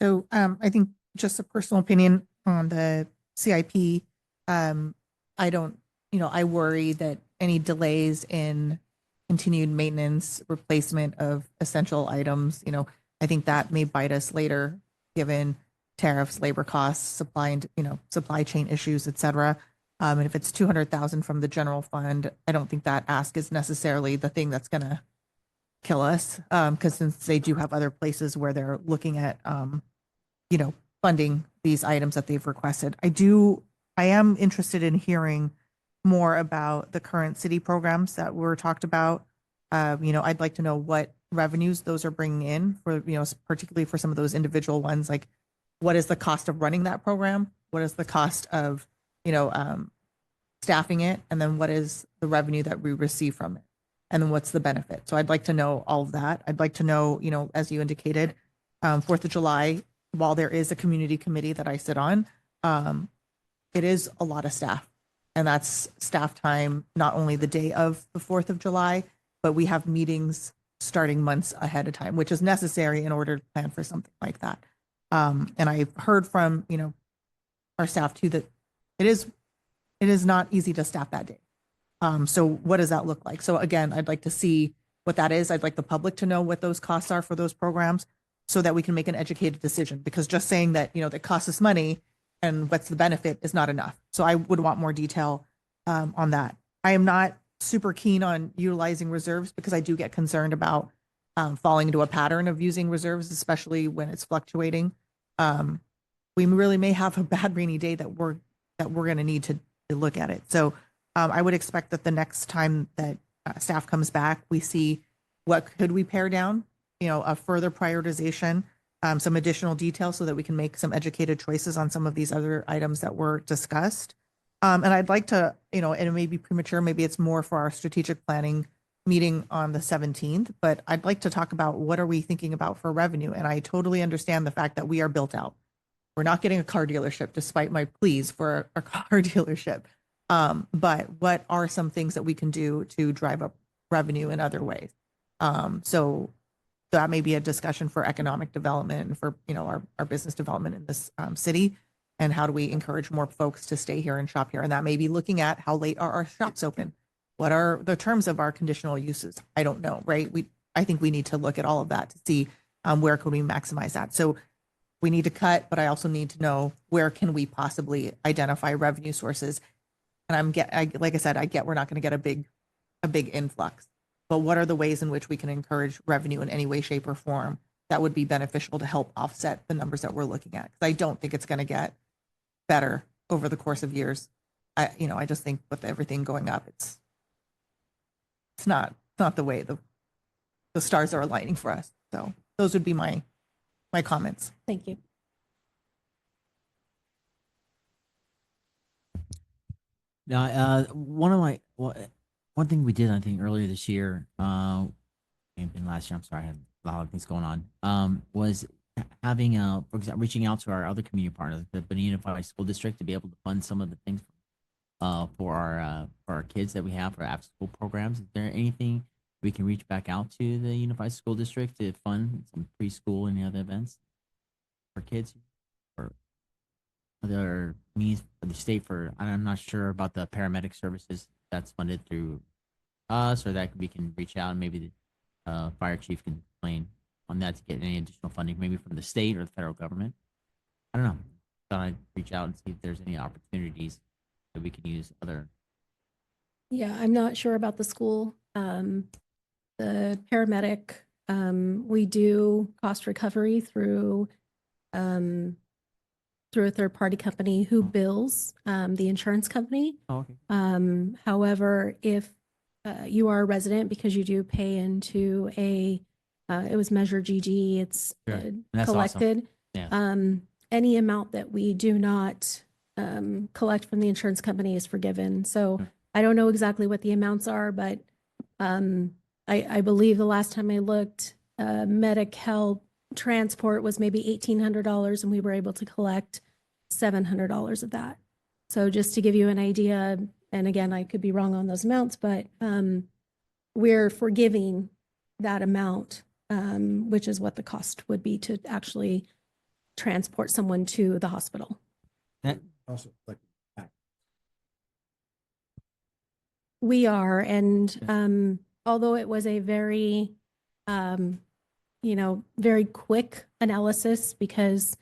So I think just a personal opinion on the CIP. I don't, I worry that any delays in continued maintenance, replacement of essential items, I think that may bite us later, given tariffs, labor costs, supply and, supply chain issues, et cetera. And if it's 200,000 from the general fund, I don't think that ask is necessarily the thing that's going to kill us. Because since they do have other places where they're looking at, funding these items that they've requested. I am interested in hearing more about the current city programs that were talked about. I'd like to know what revenues those are bringing in for, particularly for some of those individual ones, like what is the cost of running that program? What is the cost of, staffing it? And then what is the revenue that we receive from it? And then what's the benefit? So I'd like to know all of that. I'd like to know, as you indicated, 4th of July, while there is a community committee that I sit on, it is a lot of staff. And that's staff time, not only the day of the 4th of July, but we have meetings starting months ahead of time, which is necessary in order to plan for something like that. And I've heard from, our staff too, that it is not easy to staff that day. So what does that look like? So again, I'd like to see what that is. I'd like the public to know what those costs are for those programs so that we can make an educated decision, because just saying that, that costs us money and what's the benefit is not enough. So I would want more detail on that. I am not super keen on utilizing reserves because I do get concerned about falling into a pattern of using reserves, especially when it's fluctuating. We really may have a bad rainy day that we're going to need to look at it. So I would expect that the next time that staff comes back, we see what could we pare down, a further prioritization, some additional details so that we can make some educated choices on some of these other items that were discussed. And I'd like to, and it may be premature, maybe it's more for our strategic planning meeting on the 17th, but I'd like to talk about what are we thinking about for revenue. And I totally understand the fact that we are built out. We're not getting a car dealership despite my pleas for a car dealership. But what are some things that we can do to drive up revenue in other ways? So that may be a discussion for economic development and for, our business development in this city. And how do we encourage more folks to stay here and shop here? And that may be looking at how late are our shops open? What are the terms of our conditional uses? I don't know, right? I think we need to look at all of that to see where can we maximize that. So we need to cut, but I also need to know where can we possibly identify revenue sources. And like I said, I get we're not going to get a big influx, but what are the ways in which we can encourage revenue in any way, shape, or form that would be beneficial to help offset the numbers that we're looking at? Because I don't think it's going to get better over the course of years. I just think with everything going up, it's not the way the stars are aligning for us. So those would be my comments. Thank you. Now, one thing we did, I think, earlier this year, and last year, I'm sorry, I had a lot of things going on, was having for example, reaching out to our other community partners, the Benita Unified School District, to be able to fund some of the things for our kids that we have for after school programs. Is there anything we can reach back out to the Unified School District to fund some preschool and other events for kids, or other means for the state? For I'm not sure about the paramedic services that's funded through us, or that we can reach out and maybe the fire chief can explain on that to get any additional funding, maybe from the state or the federal government. I don't know. Thought I'd reach out and see if there's any opportunities that we can use other. Yeah, I'm not sure about the school. The paramedic, we do cost recovery through a third-party company who bills the insurance company. Oh, okay. However, if you are a resident, because you do pay into it was Measure GG, it's Sure. And that's awesome. collected. Yeah. Any amount that we do not collect from the insurance company is forgiven. So Sure. I don't know exactly what the amounts are, but I believe the last time I looked, Medi-Cal transport was maybe $1,800, and we were able to collect $700 of that. So just to give you an idea, and again, I could be wrong on those amounts, but we're forgiving that amount, which is what the cost would be to actually transport someone to the hospital. That, Also, like, We are, and although it was a very, very quick analysis, because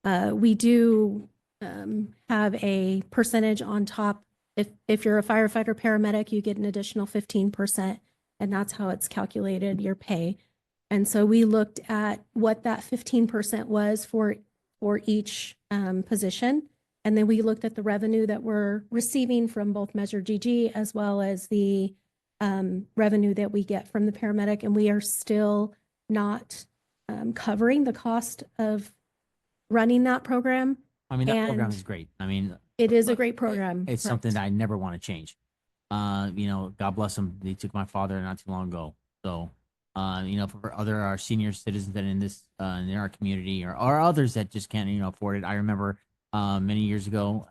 we do have a percentage on top. If you're a firefighter paramedic, you get an additional 15%, and that's how it's calculated, your pay. And so we looked at what that 15% was for each position. And then we looked at the revenue that we're receiving from both Measure GG as well as the revenue that we get from the paramedic. And we are still not covering the cost of running that program. I mean, that program And is great. I mean, it is a great program. it's something that I never want to change. God bless them. They took my father not too long ago. So, for our senior citizens that in our community, or others that just can't, afford it. I remember many years ago,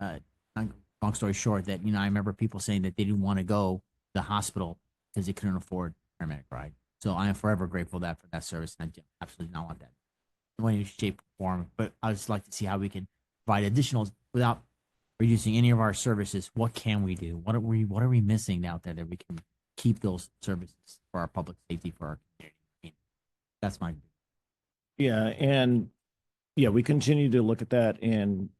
long story short, that, I remember people saying that they didn't want to go to the hospital because they couldn't afford a paramedic ride. So I am forever grateful for that service. And I absolutely not want that in any shape or form. But I just like to see how we can provide additional without reducing any of our services. What can we do? What are we missing out there that we can keep those services for our public safety, for our community? I mean, that's my. Yeah, and we continue to look at that, and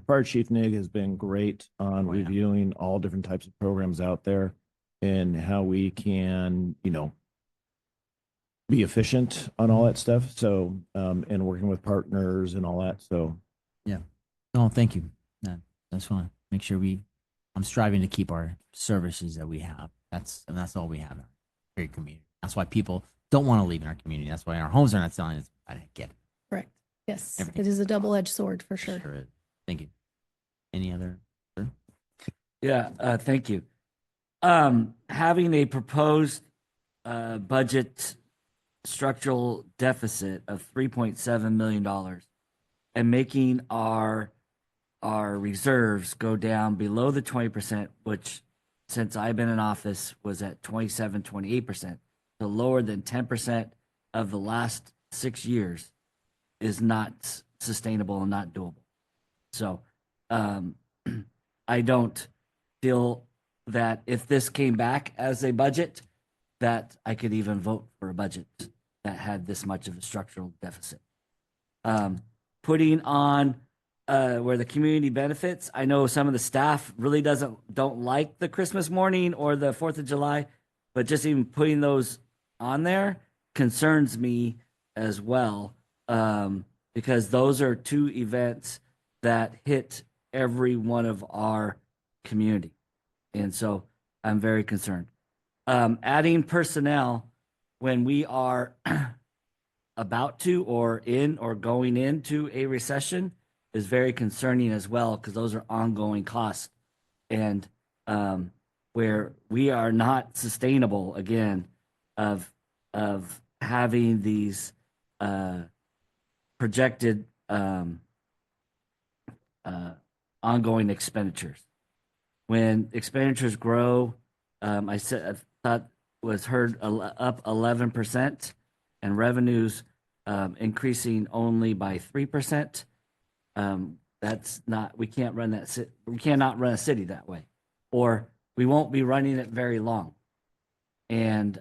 Fire Chief Nig has been great on Oh, yeah. reviewing all different types of programs out there and how we can, be efficient on all that stuff. So, and working with partners and all that. So, Oh, thank you. That's fine. Make sure I'm striving to keep our services that we have. That's all we have in our great community. That's why people don't want to leave in our community. That's why our homes are not selling. I get it. Correct. Yes, Everything. it is a double-edged sword for sure. Sure is. Thank you. Any other? Sir? Yeah, thank you. Having a proposed budget structural deficit of $3.7 million and making our reserves go down below the 20%, which since I've been in office was at 27, 28%, so lower than 10% of the last 6 years, is not sustainable and not doable. So I don't feel that if this came back as a budget, that I could even vote for a budget that had this much of a structural deficit. Putting on where the community benefits, I know some of the staff really don't like the Christmas morning or the 4th of July, but just even putting those on there concerns me as well, because those are two events that hit every one of our community. And so I'm very concerned. Adding personnel when we are about to or in or going into a recession is very concerning as well, because those are ongoing costs, and where we are not sustainable again of having these projected ongoing expenditures. When expenditures grow, I thought was heard up 11%, and revenues increasing only by 3%. That's not, we can't run that, we cannot run a city that way, or we won't be running it very long. And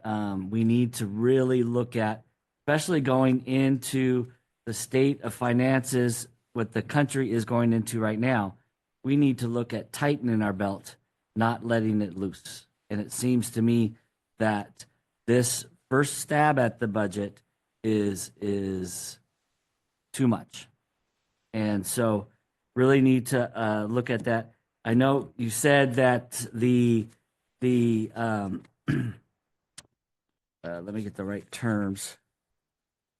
we need to really look at, especially going into the state of finances, what the country is going into right now, we need to look at tightening our belt, not letting it loose. And it seems to me that this first stab at the budget is too much. And so really need to look at that. I know you said that the let me get the right terms.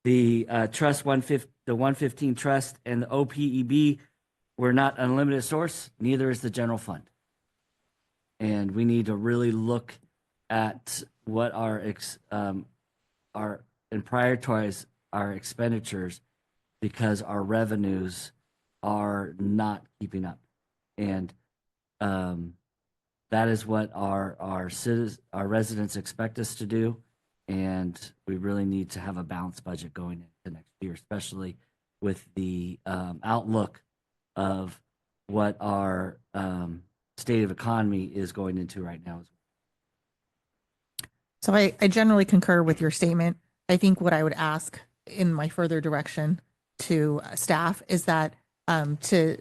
The trust 150, the 115 trust and the OPEB were not unlimited source. Neither is the general fund. And we need to really look at what our and prioritize our expenditures, because our revenues are not keeping up. And that is what our residents expect us to do. And we really need to have a balanced budget going into next year, especially with the outlook of what our state of economy is going into right now. So I generally concur with your statement. I think what I would ask in my further direction to staff is that, to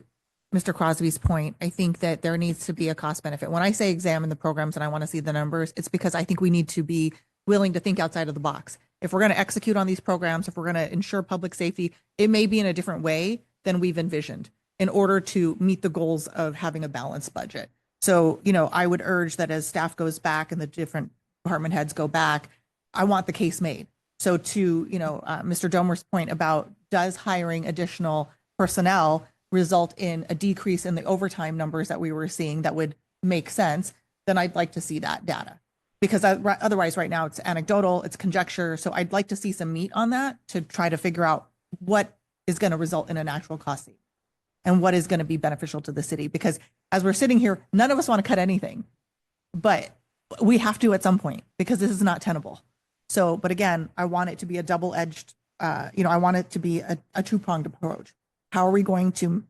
Mr. Crosby's point, I think that there needs to be a cost benefit. When I say examine the programs and I want to see the numbers, it's because I think we need to be willing to think outside of the box. If we're going to execute on these programs, if we're going to ensure public safety, it may be in a different way than we've envisioned in order to meet the goals of having a balanced budget. So, I would urge that as staff goes back and the different department heads go back, I want the case made. So to, Mr. Domer's point about, does hiring additional personnel result in a decrease in the overtime numbers that we were seeing that would make sense, then I'd like to see that data. Because otherwise right now it's anecdotal, it's conjecture. So I'd like to see some meat on that to try to figure out what is going to result in an actual cost saving and what is going to be beneficial to the city. Because as we're sitting here, none of us want to cut anything, but we have to at some point because this is not tenable. So, but again, I want it to be a double-edged, I want it to be a two-pronged approach. How are we going to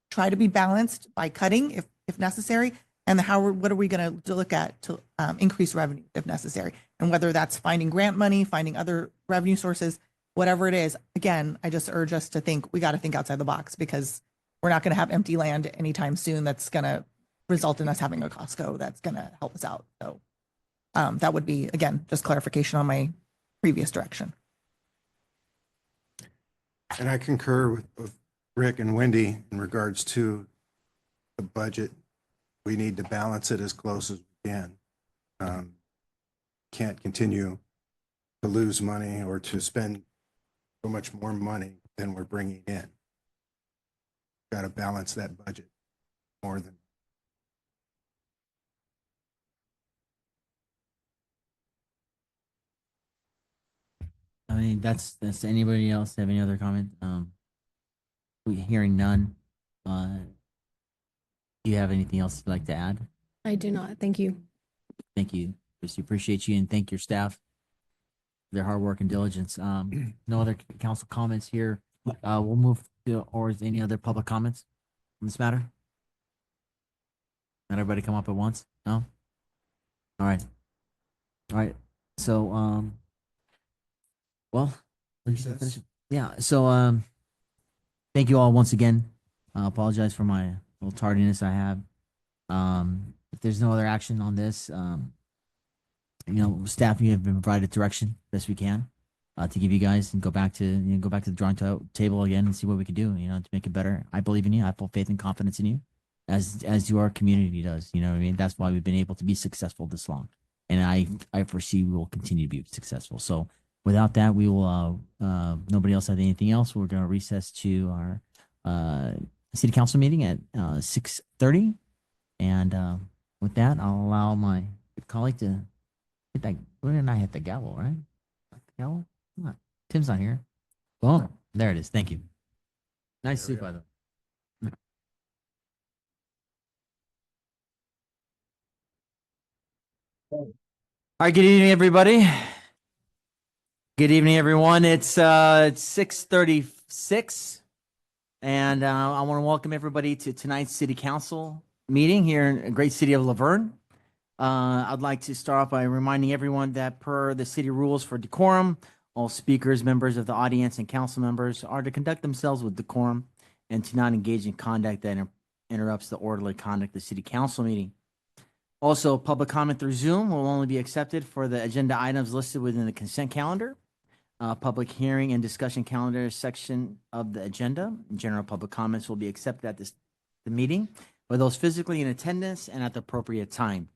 try to be balanced by cutting if necessary? And what are we going to look at to increase revenue if necessary? And whether that's finding grant money, finding other revenue sources, whatever it is, again, I just urge us to think, we got to think outside the box, because we're not going to have empty land anytime soon that's going to result in us having a Costco that's going to help us out. So that would be, again, just clarification on my previous direction. And I concur with Rick and Wendy in regards to the budget. We need to balance it as close as we can. Can't continue to lose money or to spend so much more money than we're bringing in. Got to balance that budget more than. I mean, that's anybody else have any other comment? We hearing none. Do you have anything else you'd like to add? I do not. Thank you. Thank you, Christy. Appreciate you, and thank your staff for their hard work and diligence. No other council comments here. We'll move to, or is any other public comments on this matter? Not everybody come up at once? No? All right. All right. So, well, yeah. So, thank you all once again. I apologize for my little tardiness I have. If there's no other action on this, staff, you have been provided direction best we can to give you guys, and go back to the drawing table again and see what we can do, to make it better. I believe in you. I have full faith and confidence in you, as do our community does. You know what I mean? That's why we've been able to be successful this long, and I foresee we will continue to be successful. So without that, we will. Nobody else have anything else. We're going to recess to our city council meeting at 6:30, and with that, I'll allow my colleague to hit that. We're gonna not hit the gavel, right? The gavel? Come on. Tim's not here. Well, there it is. Thank you. Nice to see you, by the way. All right, good evening, everybody. Good evening, everyone. It's 6:36, and I want to welcome everybody to tonight's City Council meeting here in the great city of Laverne. I'd like to start off by reminding everyone that per the city rules for decorum, all speakers, members of the audience, and council members are to conduct themselves with decorum and to not engage in conduct that interrupts the orderly conduct of the city council meeting. Also, public comment through Zoom will only be accepted for the agenda items listed within the consent calendar, public hearing and discussion calendar section of the agenda. General public comments will be accepted at the meeting by those physically in attendance and at the appropriate time.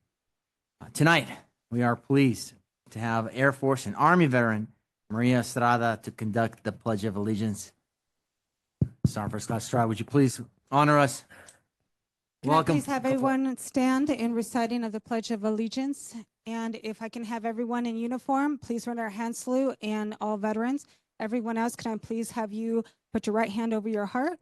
Tonight, we are pleased to have Air Force and Army veteran Maria Estrada to conduct the Pledge of Allegiance. Sergeant First Class Estrada, would you please honor us? Can I Welcome. please have everyone stand in reciting of the Pledge of Allegiance? And if I can have everyone in uniform, please run our hand salute, and all veterans. Everyone else, can I please have you put your right hand over your heart?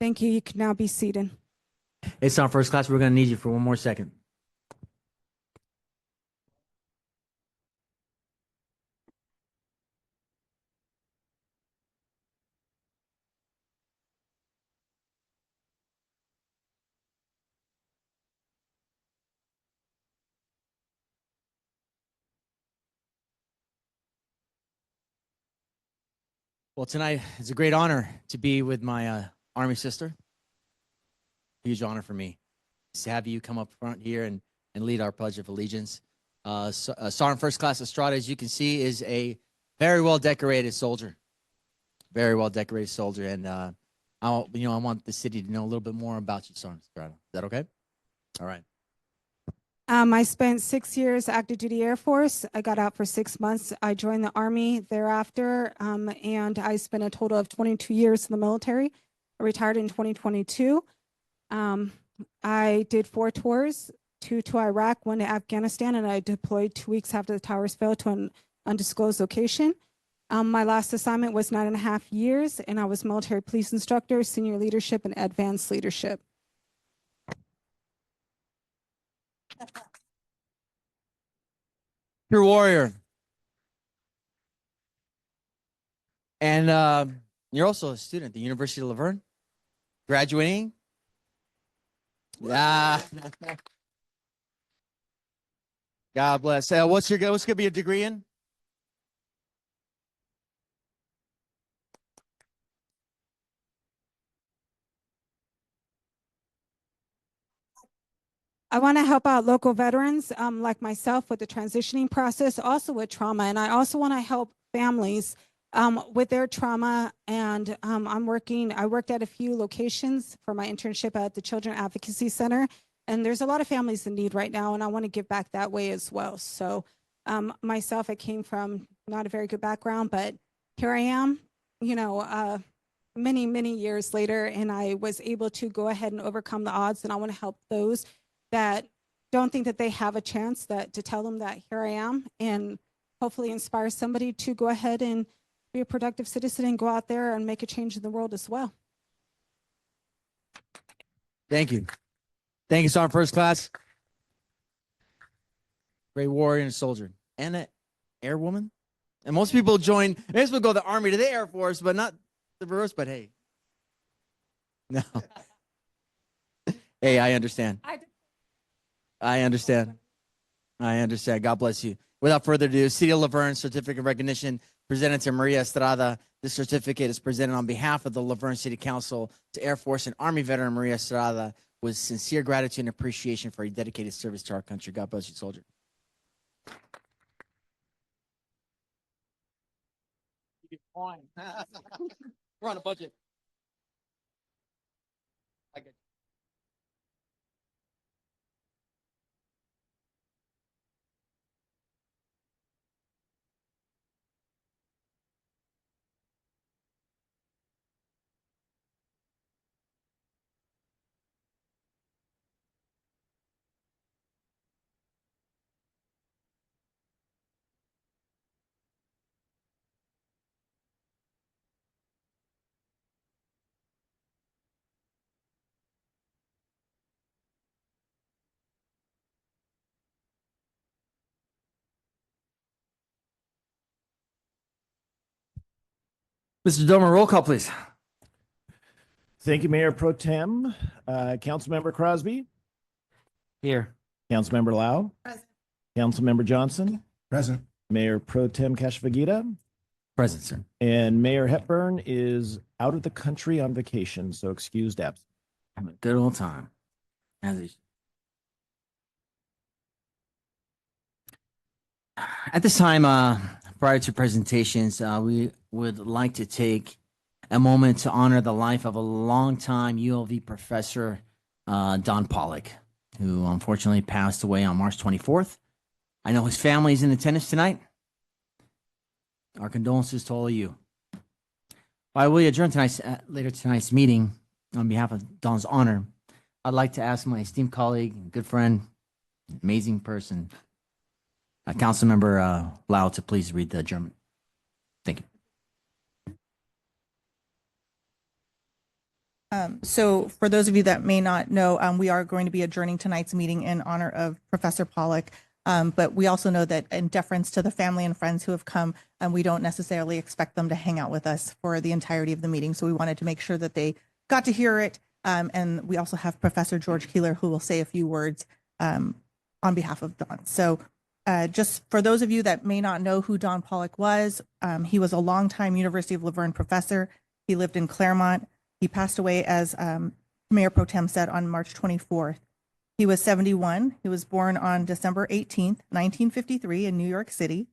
Thank you. You can now be seated. It's our first class. We're going to need you for one more second. Well, tonight it's a great honor to be with my Army sister. Huge honor for me to have you come up front here and lead our Pledge of Allegiance. Sergeant First Class Estrada, as you can see, is a very well decorated soldier. Very well decorated soldier, and I want the city to know a little bit more about you, Sergeant Estrada. Is that okay? All right. I spent 6 years active duty Air Force. I got out for 6 months. I joined the Army thereafter, and I spent a total of 22 years in the military. I retired in 2022. I did 4 tours, 2 to Iraq, 1 to Afghanistan, and I deployed 2 weeks after the towers fell to an undisclosed location. My last assignment was 9.5 years, and I was military police instructor, senior leadership, and advanced leadership. True warrior. And you're also a student at the University of Laverne, graduating. Yeah. God bless. What's going to be a degree in? I want to help out local veterans like myself with the transitioning process, also with trauma. And I also want to help families with their trauma. And I worked at a few locations for my internship at the Children Advocacy Center. And there's a lot of families in need right now, and I want to give back that way as well. So myself, I came from not a very good background, but here I am, many, many years later, and I was able to go ahead and overcome the odds. And I want to help those that don't think that they have a chance, that to tell them that here I am, and hopefully inspire somebody to go ahead and be a productive citizen and go out there and make a change in the world as well. Thank you. Thank you, Sergeant First Class. Great warrior and soldier. And an airwoman. And most people go the Army to the Air Force, but not the reverse, but hey. No. Hey, I understand. I understand. God bless you. Without further ado, City of Laverne Certificate of Recognition presented to Maria Estrada. This certificate is presented on behalf of the Laverne City Council to Air Force and Army veteran Maria Estrada with sincere gratitude and appreciation for your dedicated service to our country. God bless you, soldier. We're on a budget. Mr. Dormer, roll call, please. Thank you, Mayor Pro Tem. Councilmember Crosby, Here. Councilmember Lau, Councilmember Johnson, Present. Mayor Pro Tem Kashfagita, Present, sir. and Mayor Hepburn is out of the country on vacation, so excused absent. Have a good old time. As he- At this time, prior to presentations, we would like to take a moment to honor the life of a longtime ULV professor, Don Pollock, who unfortunately passed away on March 24th. I know his family is in attendance tonight. Our condolences to all of you. While we adjourn later tonight's meeting, on behalf of Don's honor, I'd like to ask my esteemed colleague, and good friend, amazing person, Councilmember Lau, to please read the adjournment. Thank you. So for those of you that may not know, we are going to be adjourning tonight's meeting in honor of Professor Pollock. But we also know that in deference to the family and friends who have come, we don't necessarily expect them to hang out with us for the entirety of the meeting. So we wanted to make sure that they got to hear it. And we also have Professor George Keeler, who will say a few words on behalf of Don. So just for those of you that may not know who Don Pollock was, he was a longtime University of Laverne professor. He lived in Claremont. He passed away, as Mayor Pro Tem said, on March 24th. He was 71. He was born on December 18th, 1953 in New York City.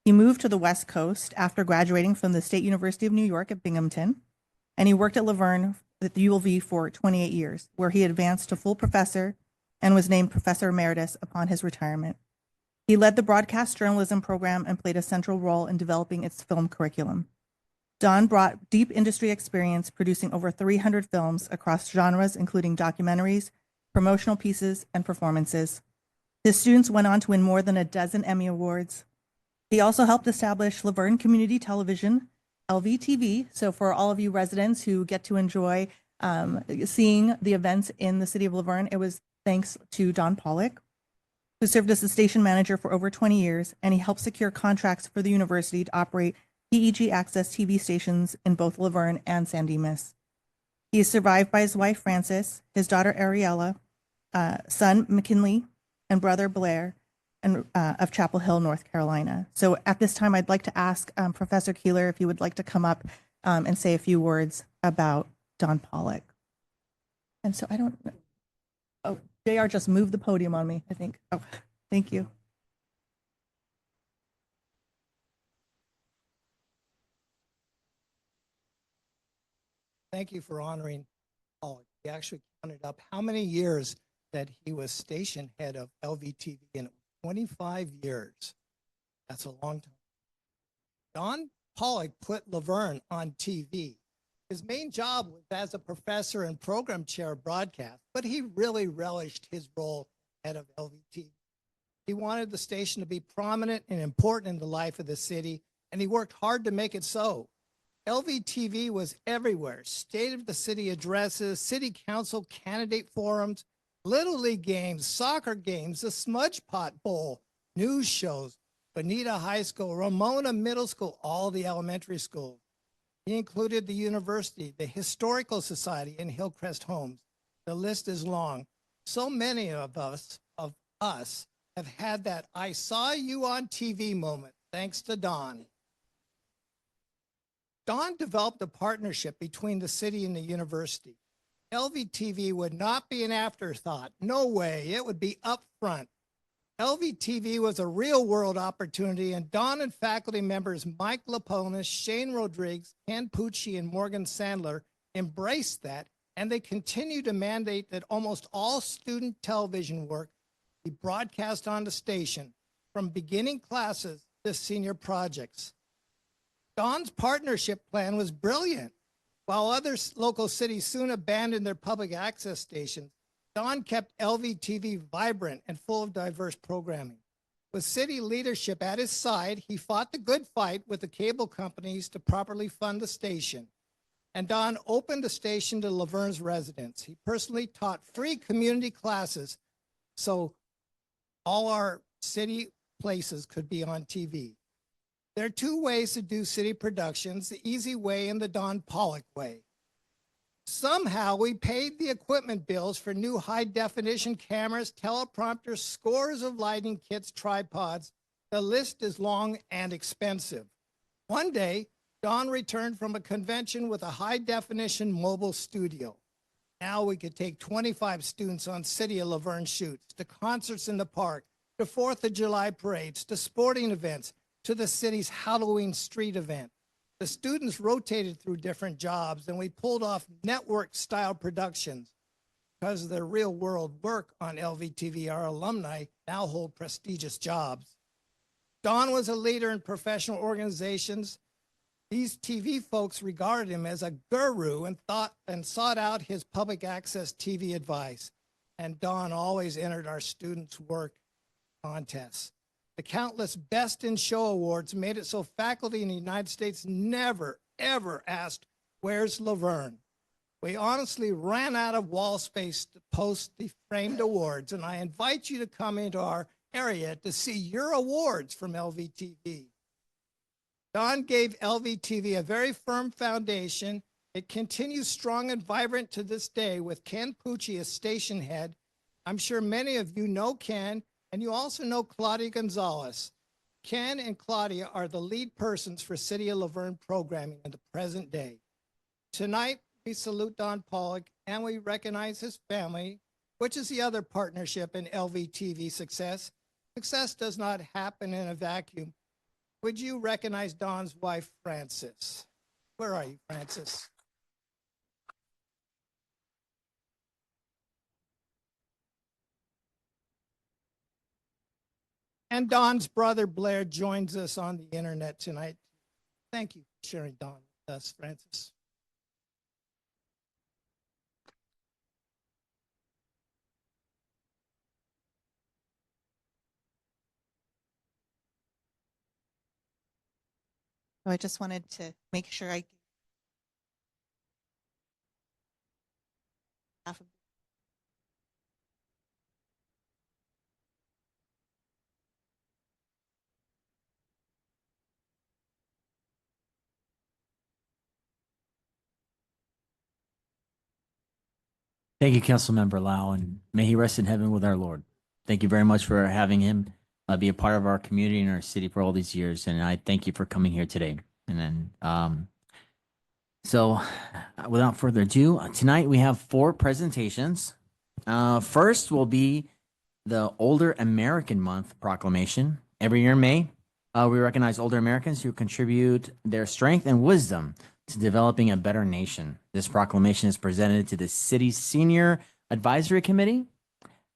He moved to the West Coast after graduating from the State University of New York at Binghamton, and he worked at Laverne at the ULV for 28 years, where he advanced to full professor and was named Professor Emeritus upon his retirement. He led the broadcast journalism program and played a central role in developing its film curriculum. Don brought deep industry experience, producing over 300 films across genres, including documentaries, promotional pieces, and performances. His students went on to win more than a dozen Emmy Awards. He also helped establish Laverne Community Television, LVTV. So for all of you residents who get to enjoy seeing the events in the city of Laverne, it was thanks to Don Pollock, who served as the station manager for over 20 years, and he helped secure contracts for the university to operate PEG access TV stations in both Laverne and San Dimas. He is survived by his wife, Frances, his daughter, Ariella, son, McKinley, and brother, Blair, and of Chapel Hill, North Carolina. So at this time, I'd like to ask Professor Keeler if he would like to come up and say a few words about Don Pollock. And so I don't know. Oh, JR just moved the podium on me, I think. Oh, thank you. Thank you for honoring Pollock. He actually counted up how many years that he was station head of LVTV, and it was 25 years. That's a long time. Don Pollock put Laverne on TV. His main job was as a professor and program chair of broadcast, but he really relished his role head of LVTV. He wanted the station to be prominent and important in the life of the city, and he worked hard to make it so. LVTV was everywhere. State of the city addresses, city council candidate forums, little league games, soccer games, the Smudge Pot Bowl, news shows, Bonita High School, Ramona Middle School, all the elementary schools. He included the university, the Historical Society, and Hillcrest Homes. The list is long. So many of us have had that I saw you on TV moment, thanks to Don. Don developed a partnership between the city and the university. LVTV would not be an afterthought. No way. It would be upfront. LVTV was a real world opportunity, and Don and faculty members Mike Laponis, Shane Rodriguez, Ken Pucci, and Morgan Sandler embraced that, and they continue to mandate that almost all student television work be broadcast on the station, from beginning classes to senior projects. Don's partnership plan was brilliant. While other local cities soon abandoned their public access stations, Don kept LVTV vibrant and full of diverse programming. With city leadership at his side, he fought the good fight with the cable companies to properly fund the station. And Don opened the station to Laverne's residents. He personally taught free community classes so all our city places could be on TV. There are two ways to do city productions, the easy way and the Don Pollock way. Somehow we paid the equipment bills for new high definition cameras, teleprompters, scores of lighting kits, tripods. The list is long and expensive. One day, Don returned from a convention with a high definition mobile studio. Now we could take 25 students on City of Laverne shoots, to concerts in the park, to 4th of July parades, to sporting events, to the city's Halloween street event. The students rotated through different jobs, and we pulled off network-style productions. Because of their real-world work on LVTV, our alumni now hold prestigious jobs. Don was a leader in professional organizations. These TV folks regarded him as a guru and sought out his public access TV advice. And Don always entered our students' work contests. The countless Best in Show awards made it so faculty in the United States never, ever asked, "Where's Laverne?" We honestly ran out of wall space to post the framed awards, and I invite you to come into our area to see your awards from LVTV. Don gave LVTV a very firm foundation. It continues strong and vibrant to this day with Ken Pucci as station head. I'm sure many of you know Ken, and you also know Claudia Gonzalez. Ken and Claudia are the lead persons for City of Laverne programming in the present day. Tonight, we salute Don Pollock and we recognize his family, which is the other partnership in LVTV success. Success does not happen in a vacuum. Would you recognize Don's wife, Frances? Where are you, Frances? And Don's brother, Blair, joins us on the internet tonight. Thank you for sharing Don with us, Frances. I just wanted to make sure I Thank you, Councilmember Lau, and may he rest in heaven with our Lord. Thank you very much for having him be a part of our community and our city for all these years, and I thank you for coming here today. And then, without further ado, tonight we have 4 presentations. First will be the Older American Month proclamation. Every year in May, we recognize older Americans who contribute their strength and wisdom to developing a better nation. This proclamation is presented to the city's Senior Advisory Committee,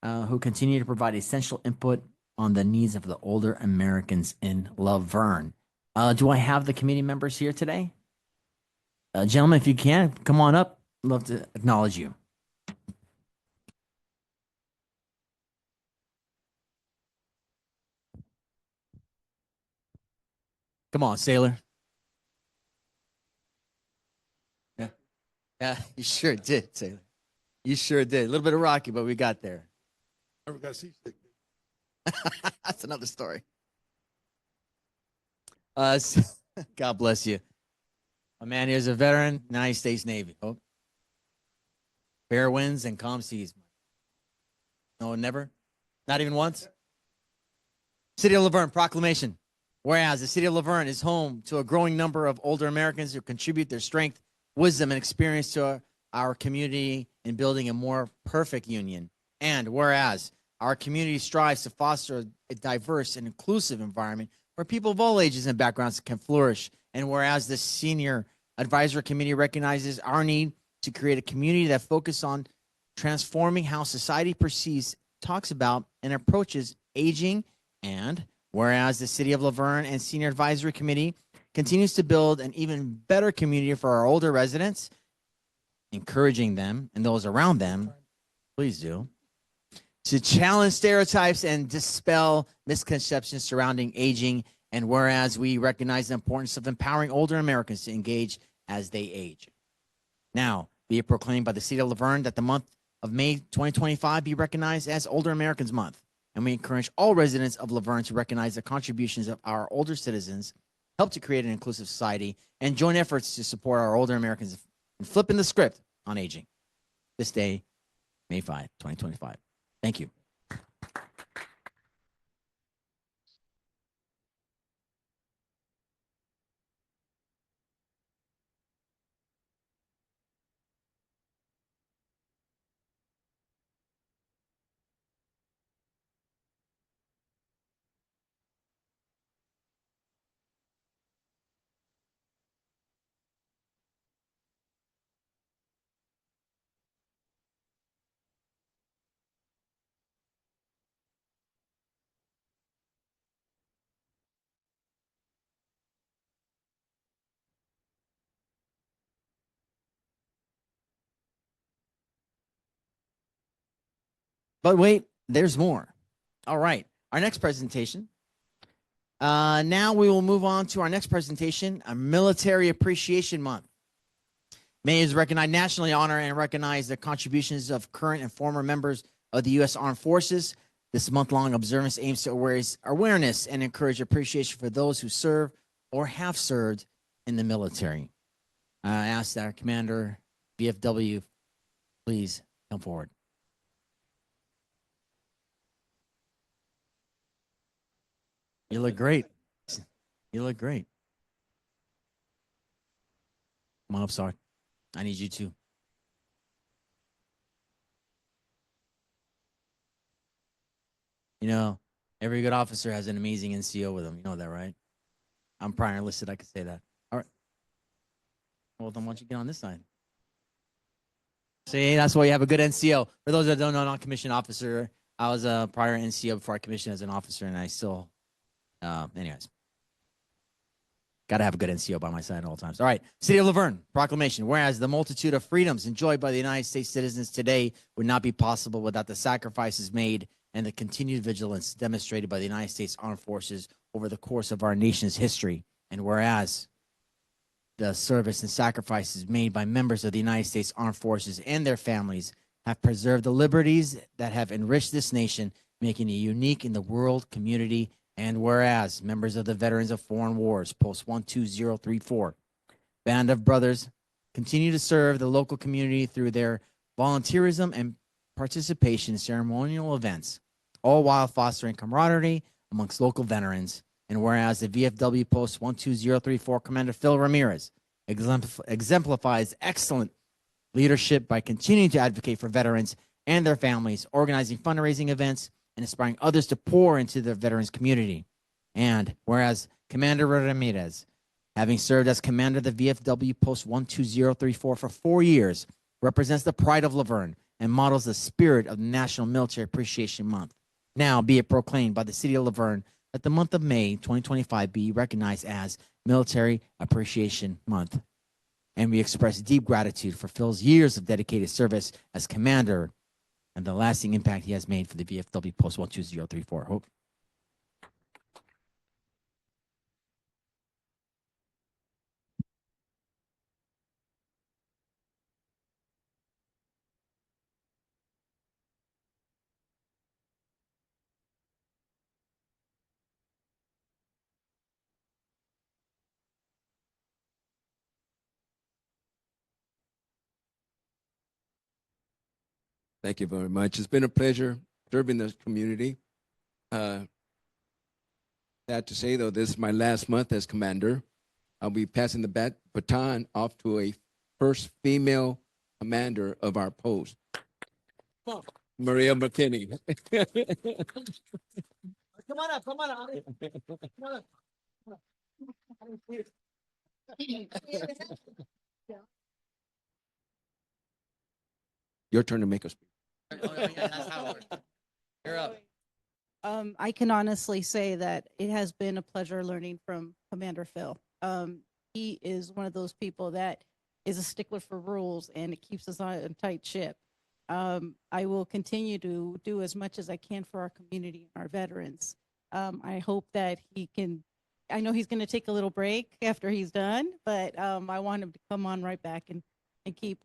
who continue to provide essential input on the needs of the older Americans in Laverne. Do I have the committee members here today? Gentlemen, if you can, come on up. I'd love to acknowledge you. Come on, Sailor. Yeah, you sure did, Taylor. You sure did. A little bit of rocky, but we got there. That's another story. God bless you. A man here's a veteran, United States Navy. Oh. Fair winds and calm seas. No, never? Not even once? City of Laverne proclamation. Whereas the City of Laverne is home to a growing number of older Americans who contribute their strength, wisdom, and experience to our community in building a more perfect union. And whereas our community strives to foster a diverse and inclusive environment where people of all ages and backgrounds can flourish. And whereas the Senior Advisory Committee recognizes our need to create a community that focuses on transforming how society perceives, talks about, and approaches aging. And whereas the City of Laverne and Senior Advisory Committee continues to build an even better community for our older residents, encouraging them and those around them, please do, to challenge stereotypes and dispel misconceptions surrounding aging. And whereas we recognize the importance of empowering older Americans to engage as they age. Now, be it proclaimed by the City of Laverne that the month of May 2025 be recognized as Older Americans Month. And we encourage all residents of Laverne to recognize the contributions of our older citizens help to create an inclusive society, and join efforts to support our older Americans in flipping the script on aging. This day, May 5, 2025. Thank you. But wait, there's more. All right, our next presentation. Now we will move on to our next presentation, a Military Appreciation Month. May is recognized nationally, honor and recognize the contributions of current and former members of the U.S. Armed Forces. This month-long observance aims to raise awareness and encourage appreciation for those who serve or have served in the military. I ask our Commander, VFW, please come forward. You look great. You look great. Come on up, Sarge. I need you too. You know, every good officer has an amazing NCO with them. You know that, right? I'm prior enlisted. I could say that. All right. Well, then why don't you get on this side? See, that's why you have a good NCO. For those that don't know, non-commissioned officer, I was a prior NCO before I commissioned as an officer, and I still, anyways. Got to have a good NCO by my side at all times. All right. City of Laverne, proclamation. Whereas the multitude of freedoms enjoyed by the United States citizens today would not be possible without the sacrifices made and the continued vigilance demonstrated by the United States Armed Forces over the course of our nation's history. And whereas the service and sacrifices made by members of the United States Armed Forces and their families have preserved the liberties that have enriched this nation, making it unique in the world community. And whereas members of the Veterans of Foreign Wars, Post 12034, Band of Brothers, continue to serve the local community through their volunteerism and participation in ceremonial events, all while fostering camaraderie amongst local veterans. And whereas the VFW Post 12034 Commander Phil Ramirez exemplifies excellent leadership by continuing to advocate for veterans and their families, organizing fundraising events, and inspiring others to pour into the veterans community. And whereas Commander Ramirez, having served as commander of the VFW Post 12034 for 4 years, represents the pride of Laverne and models the spirit of the National Military Appreciation Month. Now be it proclaimed by the City of Laverne that the month of May 2025 be recognized as Military Appreciation Month. And we express deep gratitude for Phil's years of dedicated service as commander and the lasting impact he has made for the VFW Post 12034. Hope. Thank you very much. It's been a pleasure serving this community. Sad to say, though, this is my last month as commander. I'll be passing the baton off to a first female commander of our post, Maria McKinney. Come on up, come on up. Come on up. Your turn to make us. You're up. I can honestly say that it has been a pleasure learning from Commander Phil. He is one of those people that is a stickler for rules and it keeps us on a tight ship. I will continue to do as much as I can for our community and our veterans. I hope that he can, I know he's going to take a little break after he's done, but I want him to come on right back and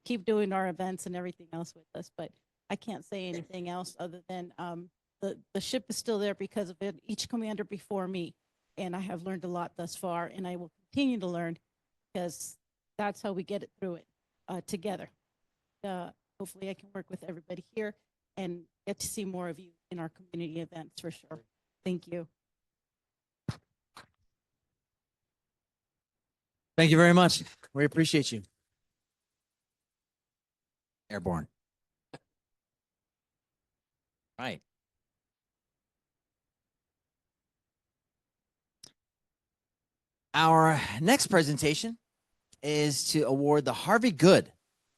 keep doing our events and everything else with us. But I can't say anything else other than the ship is still there because of it. Each commander before me and I have learned a lot thus far, and I will continue to learn because that's how we get it through it together. Hopefully, I can work with everybody here and get to see more of you in our community events for sure. Thank you. Thank you very much. We appreciate you. Airborne. Right. Our next presentation is to award the Harvey Good,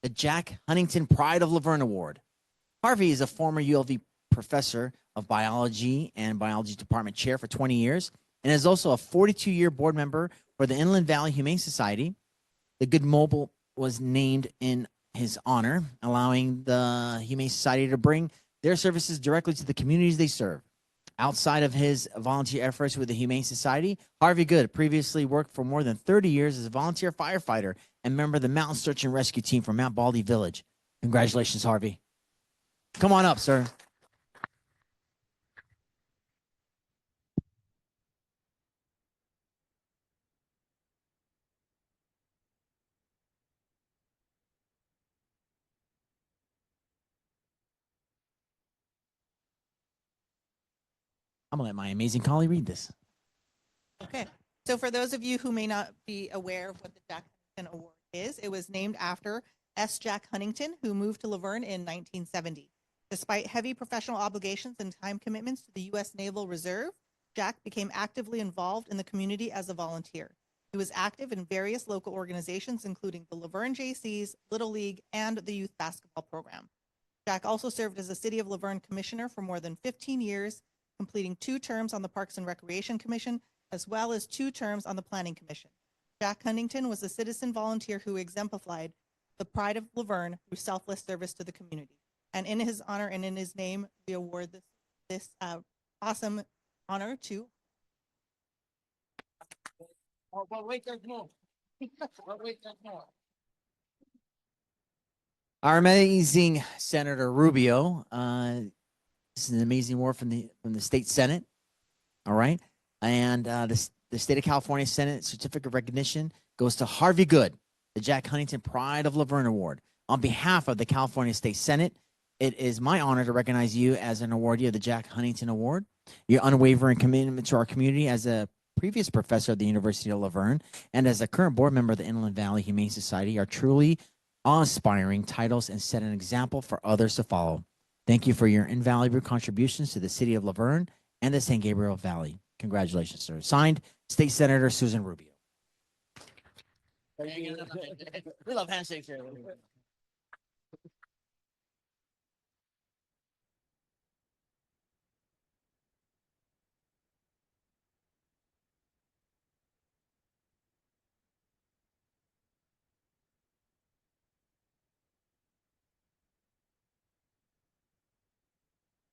the Jack Huntington Pride of Laverne Award. Harvey is a former ULV professor of biology and biology department chair for 20 years and is also a 42-year board member for the Inland Valley Humane Society. The Good Mobile was named in his honor, allowing the Humane Society to bring their services directly to the communities they serve. Outside of his volunteer efforts with the Humane Society, Harvey Good previously worked for more than 30 years as a volunteer firefighter and member of the Mountain Search and Rescue Team from Mount Baldy Village. Congratulations, Harvey. Come on up, sir. I'm gonna let my amazing colleague read this. Okay, so for those of you who may not be aware of what the Jack Huntington Award is, it was named after S. Jack Huntington, who moved to Laverne in 1970. Despite heavy professional obligations and time commitments to the U.S. Naval Reserve, Jack became actively involved in the community as a volunteer. He was active in various local organizations, including the Laverne Jaycees, Little League, and the Youth Basketball Program. Jack also served as a City of Laverne Commissioner for more than 15 years, completing 2 terms on the Parks and Recreation Commission, as well as 2 terms on the Planning Commission. Jack Huntington was a citizen volunteer who exemplified the pride of Laverne through selfless service to the community. And in his honor and in his name, we award this awesome honor to. Oh, but wait, there's more. Wait, there's more. Our amazing Senator Rubio. This is an amazing award from the state Senate. All right, and the state of California Senate certificate of recognition goes to Harvey Good, the Jack Huntington Pride of Laverne Award. On behalf of the California State Senate, it is my honor to recognize you as an awardee of the Jack Huntington Award. Your unwavering commitment to our community as a previous professor at the University of Laverne and as a current board member of the Inland Valley Humane Society are truly awe-inspiring titles and set an example for others to follow. Thank you for your invaluable contributions to the city of Laverne and the San Gabriel Valley. Congratulations, sir. Signed, State Senator Susan Rubio. We love handshakes here.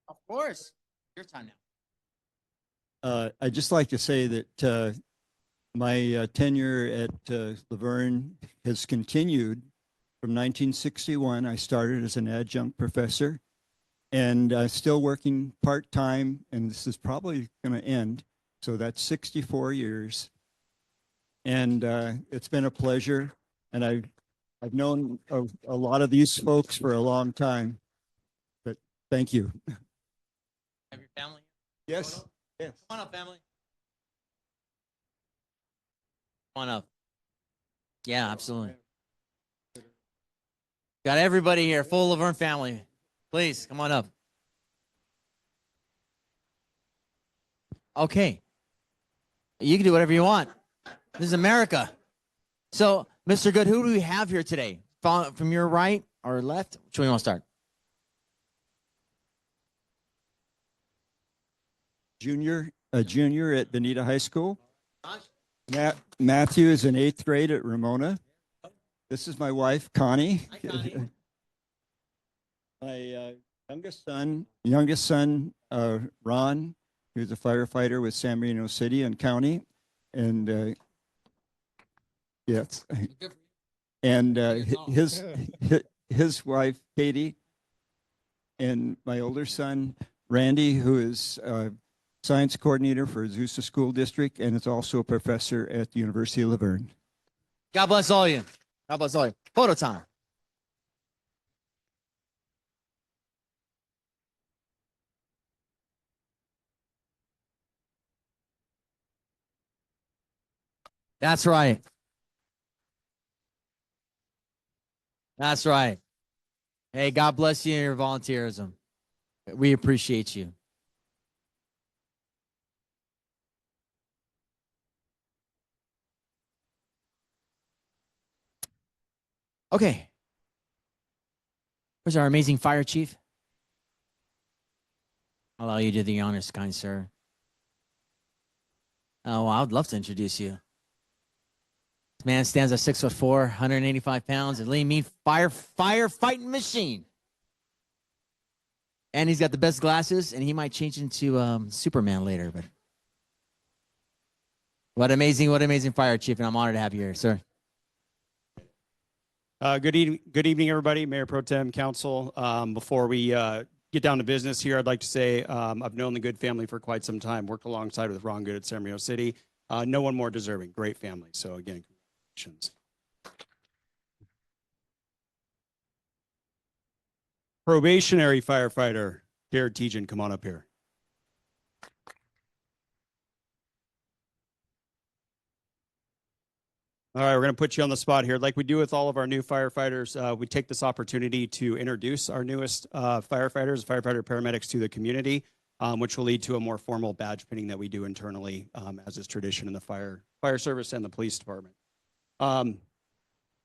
Of course. Your time now. I'd just like to say that my tenure at Laverne has continued from 1961. I started as an adjunct professor and still working part-time, and this is probably going to end. So that's 64 years. And it's been a pleasure. And I've known a lot of these folks for a long time, but thank you. Have your family? Yes. Yes. Come on up, family. Come on up. Yeah, absolutely. Got everybody here, full Laverne family. Please, come on up. Okay. You can do whatever you want. This is America. So, Mr. Good, who do we have here today? From your right or left? Which one you want to start? A junior at Benita High School. Matthew is in 8th grade at Ramona. This is my wife, Connie. Hi, Connie. My youngest son, Ron, who's a firefighter with San Marino City and County, and yes, and his wife, Katie, and my older son, Randy, who is science coordinator for Azusa School District, and is also a professor at the University of Laverne. God bless all you. God bless all you. Photo time. That's right. That's right. Hey, God bless you and your volunteerism. We appreciate you. Okay. Where's our amazing fire chief? I'll allow you to do the honors, kind sir. Oh, well, I would love to introduce you. This man stands at 6'4", 185 pounds, a lean, mean firefighting machine. And he's got the best glasses, and he might change into Superman later. But what amazing fire chief, and I'm honored to have you here, sir. Good evening, everybody. Mayor Pro Tem, Council. Before we get down to business here, I'd like to say I've known the Good family for quite some time. Worked alongside with Ron Good at San Marino City. No one more deserving. Great family. So again, congratulations. Probationary firefighter Jared Tejan, come on up here. All right, we're going to put you on the spot here. Like we do with all of our new firefighters, we take this opportunity to introduce our newest firefighters, firefighter paramedics to the community, which will lead to a more formal badge pinning that we do internally, as is tradition in the fire service and the police department.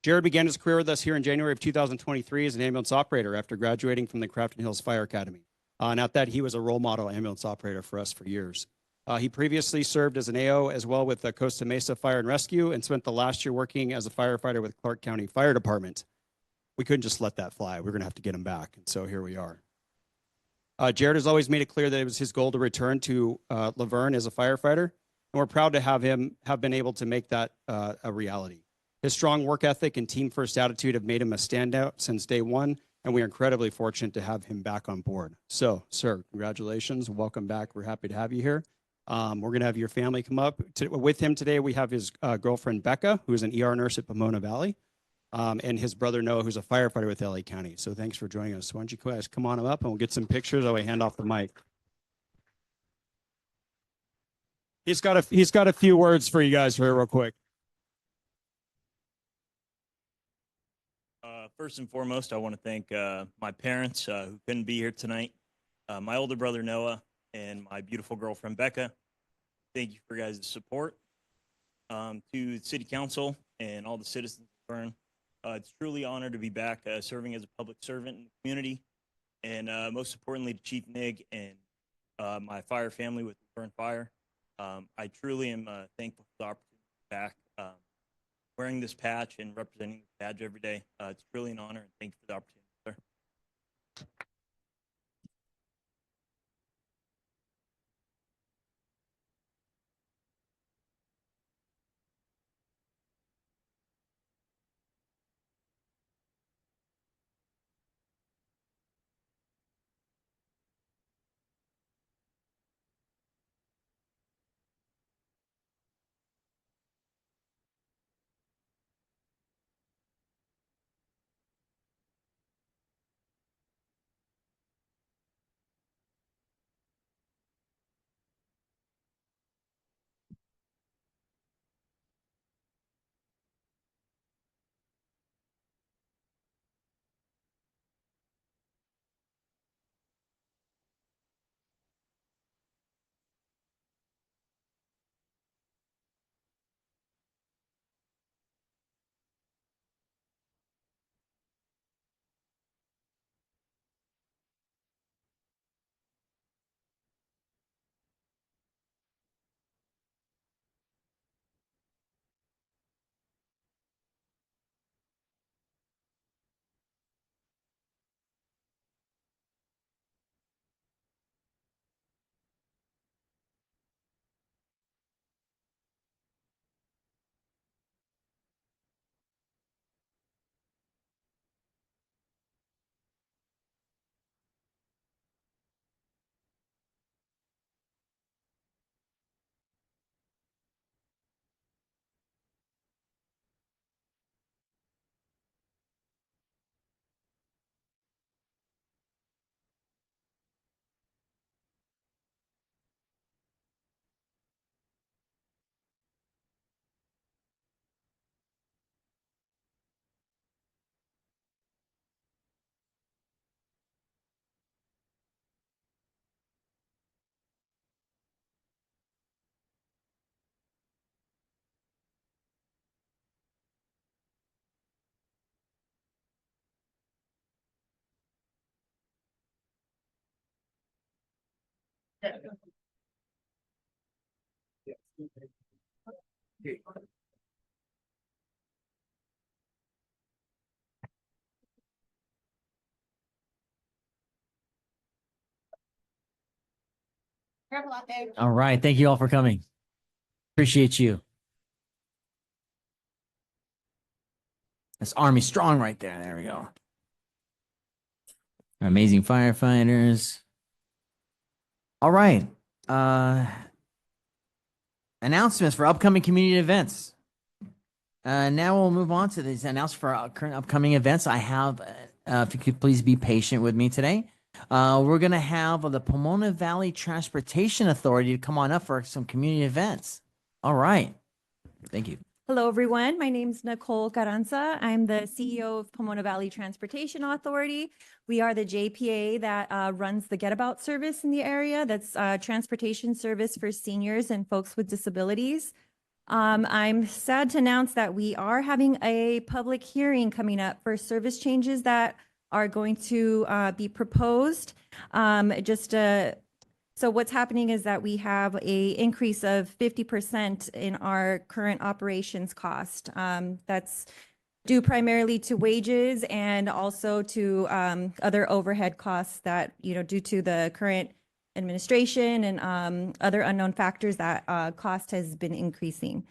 Jared began his career with us here in January of 2023 as an ambulance operator after graduating from the Crafton Hills Fire Academy. And at that, he was a role model ambulance operator for us for years. He previously served as an AO as well with the Costa Mesa Fire and Rescue and spent the last year working as a firefighter with Clark County Fire Department. We couldn't just let that fly. We're going to have to get him back. And so here we are. Jared has always made it clear that it was his goal to return to Laverne as a firefighter. And we're proud to have been able to make that a reality. His strong work ethic and team first attitude have made him a standout since day one. And we are incredibly fortunate to have him back on board. So, sir, congratulations. Welcome back. We're happy to have you here. We're going to have your family come up. With him today, we have his girlfriend, Becca, who is an ER nurse at Pomona Valley, and his brother, Noah, who's a firefighter with LA County. So thanks for joining us. Why don't you guys come on up and we'll get some pictures while we hand off the mic. He's got a few words for you guys here real quick. First and foremost, I want to thank my parents who couldn't be here tonight, my older brother, Noah, and my beautiful girlfriend, Becca. Thank you for guys' support. To the City Council and all the citizens of Verne, it's truly an honor to be back serving as a public servant in the community. And most importantly, to Chief Nig and my fire family with Verne Fire. I truly am thankful for the opportunity to be back wearing this patch and representing this badge every day. It's truly an honor, and thank you for the opportunity, sir. All right. Thank you all for coming. Appreciate you. That's Army Strong right there. There we go. Amazing firefighters. All right. Announcements for upcoming community events. Now we'll move on to these announcements for our current upcoming events. I have, if you could please be patient with me today. We're going to have the Pomona Valley Transportation Authority to come on up for some community events. All right. Thank you. Hello, everyone. My name is Nicole Carranza. I'm the CEO of Pomona Valley Transportation Authority. We are the JPA that runs the Get About service in the area. That's transportation service for seniors and folks with disabilities. I'm sad to announce that we are having a public hearing coming up for service changes that are going to be proposed. So what's happening is that we have a increase of 50% in our current operations cost. That's due primarily to wages and also to other overhead costs that, due to the current administration and other unknown factors that cost has been increasing.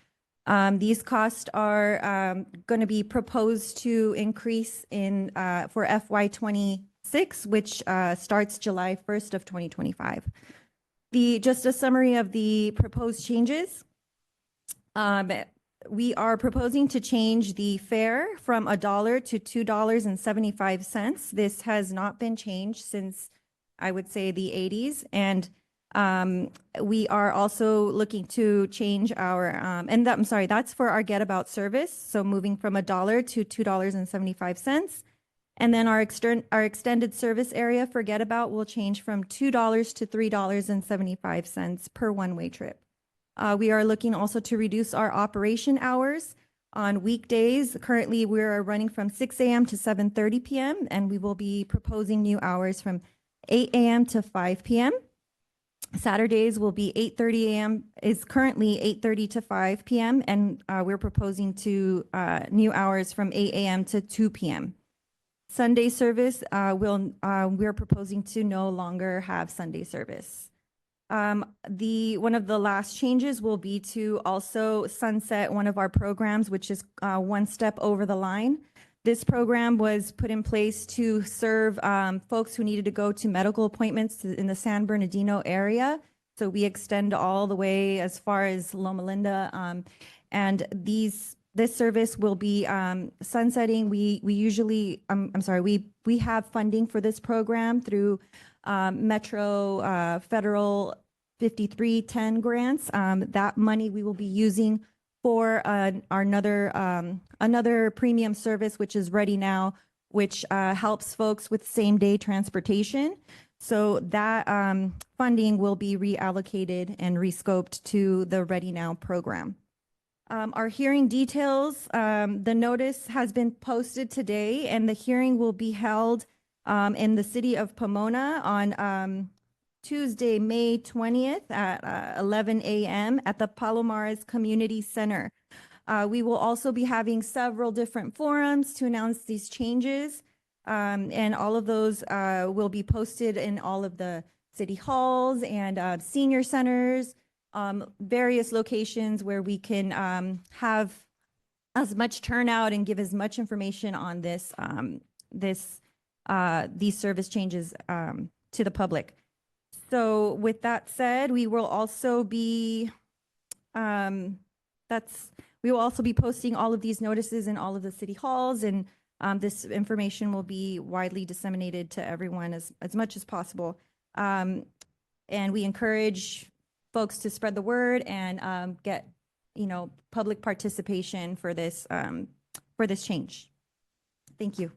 These costs are going to be proposed to increase in for FY26, which starts July 1st of 2025. Just a summary of the proposed changes. We are proposing to change the fare from $1 to $2.75. This has not been changed since, I would say, the 80s. And we are also looking to change our, that's for our Get About service. So moving from $1 to $2.75. And then our extended service area for Get About will change from $2 to $3.75 per one-way trip. We are looking also to reduce our operation hours on weekdays. Currently, we're running from 6 a.m. to 7:30 p.m., and we will be proposing new hours from 8 a.m. to 5 p.m. Saturdays will be 8:30 a.m. is currently 8:30 to 5 p.m., and we're proposing to new hours from 8 a.m. to 2 p.m. Sunday service, we're proposing to no longer have Sunday service. One of the last changes will be to also sunset one of our programs, which is One Step Over the Line. This program was put in place to serve folks who needed to go to medical appointments in the San Bernardino area. So we extend all the way as far as Loma Linda, and this service will be sunsetting. We usually, we have funding for this program through Metro Federal 5310 grants. That money we will be using for another premium service, which is Ready Now, which helps folks with same-day transportation. So that funding will be reallocated and rescoped to the Ready Now program. Our hearing details, the notice has been posted today, and the hearing will be held in the city of Pomona on Tuesday, May 20th at 11 a.m. at the Palomares Community Center. We will also be having several different forums to announce these changes, and all of those will be posted in all of the city halls and senior centers, various locations where we can have as much turnout and give as much information on these service changes to the public. So with that said, we will also be posting all of these notices in all of the city halls, and this information will be widely disseminated to everyone as much as possible. And we encourage folks to spread the word and get, public participation for this change. Thank you.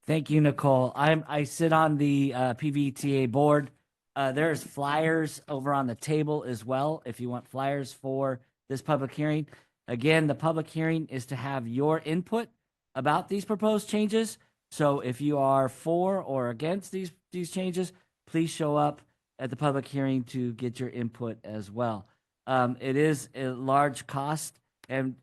Thank you, Nicole. I sit on the PVTA board. There's flyers over on the table as well if you want flyers for this public hearing. Again, the public hearing is to have your input about these proposed changes. So if you are for or against these changes, please show up at the public hearing to get your input as well. It is a large cost and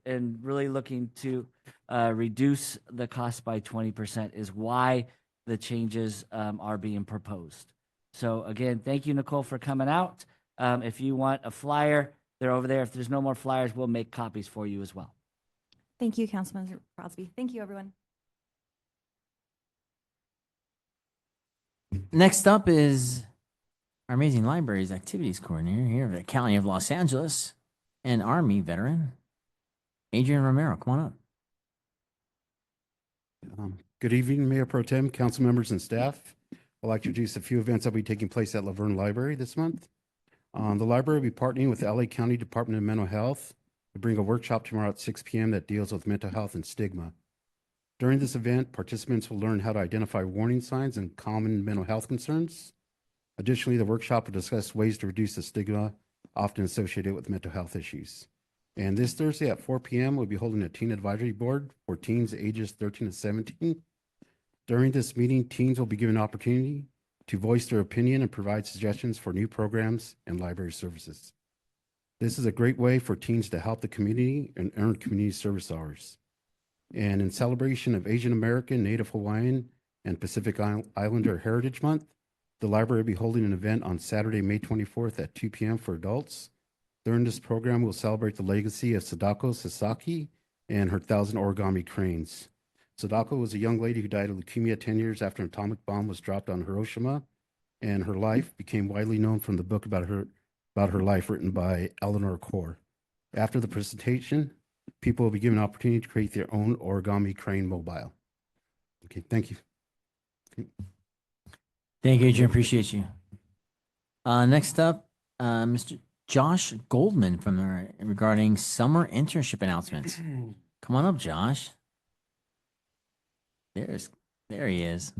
really looking to reduce the cost by 20% is why the changes are being proposed. So again, thank you, Nicole, for coming out. If you want a flyer, they're over there. If there's no more flyers, we'll make copies for you as well. Thank you, Councilman Crosby. Thank you, everyone. Next up is our amazing libraries activities coordinator here at the County of Los Angeles and Army veteran, Adrian Romero. Come on up. Good evening, Mayor Pro Tem, council members, and staff. I'd like to introduce a few events that will be taking place at Laverne Library this month. The library will be partnering with the LA County Department of Mental Health to bring a workshop tomorrow at 6 p.m. that deals with mental health and stigma. During this event, participants will learn how to identify warning signs and common mental health concerns. Additionally, the workshop will discuss ways to reduce the stigma often associated with mental health issues. And this Thursday at 4 p.m., we'll be holding a teen advisory board for teens ages 13 to 17. During this meeting, teens will be given an opportunity to voice their opinion and provide suggestions for new programs and library services. This is a great way for teens to help the community and earn community service hours. And in celebration of Asian American, Native Hawaiian, and Pacific Islander Heritage Month, the library will be holding an event on Saturday, May 24th at 2 p.m. for adults. During this program, we'll celebrate the legacy of Sadako Sasaki and her 1,000 origami cranes. Sadako was a young lady who died of leukemia 10 years after an atomic bomb was dropped on Hiroshima, and her life became widely known from the book about her life written by Eleanor Core. After the presentation, people will be given an opportunity to create their own origami crane mobile. Okay, thank you. Okay. Thank you, Adrian. Appreciate you. Next up, Mr. Josh Goldman regarding summer internship announcements. Come on up, Josh. There he is.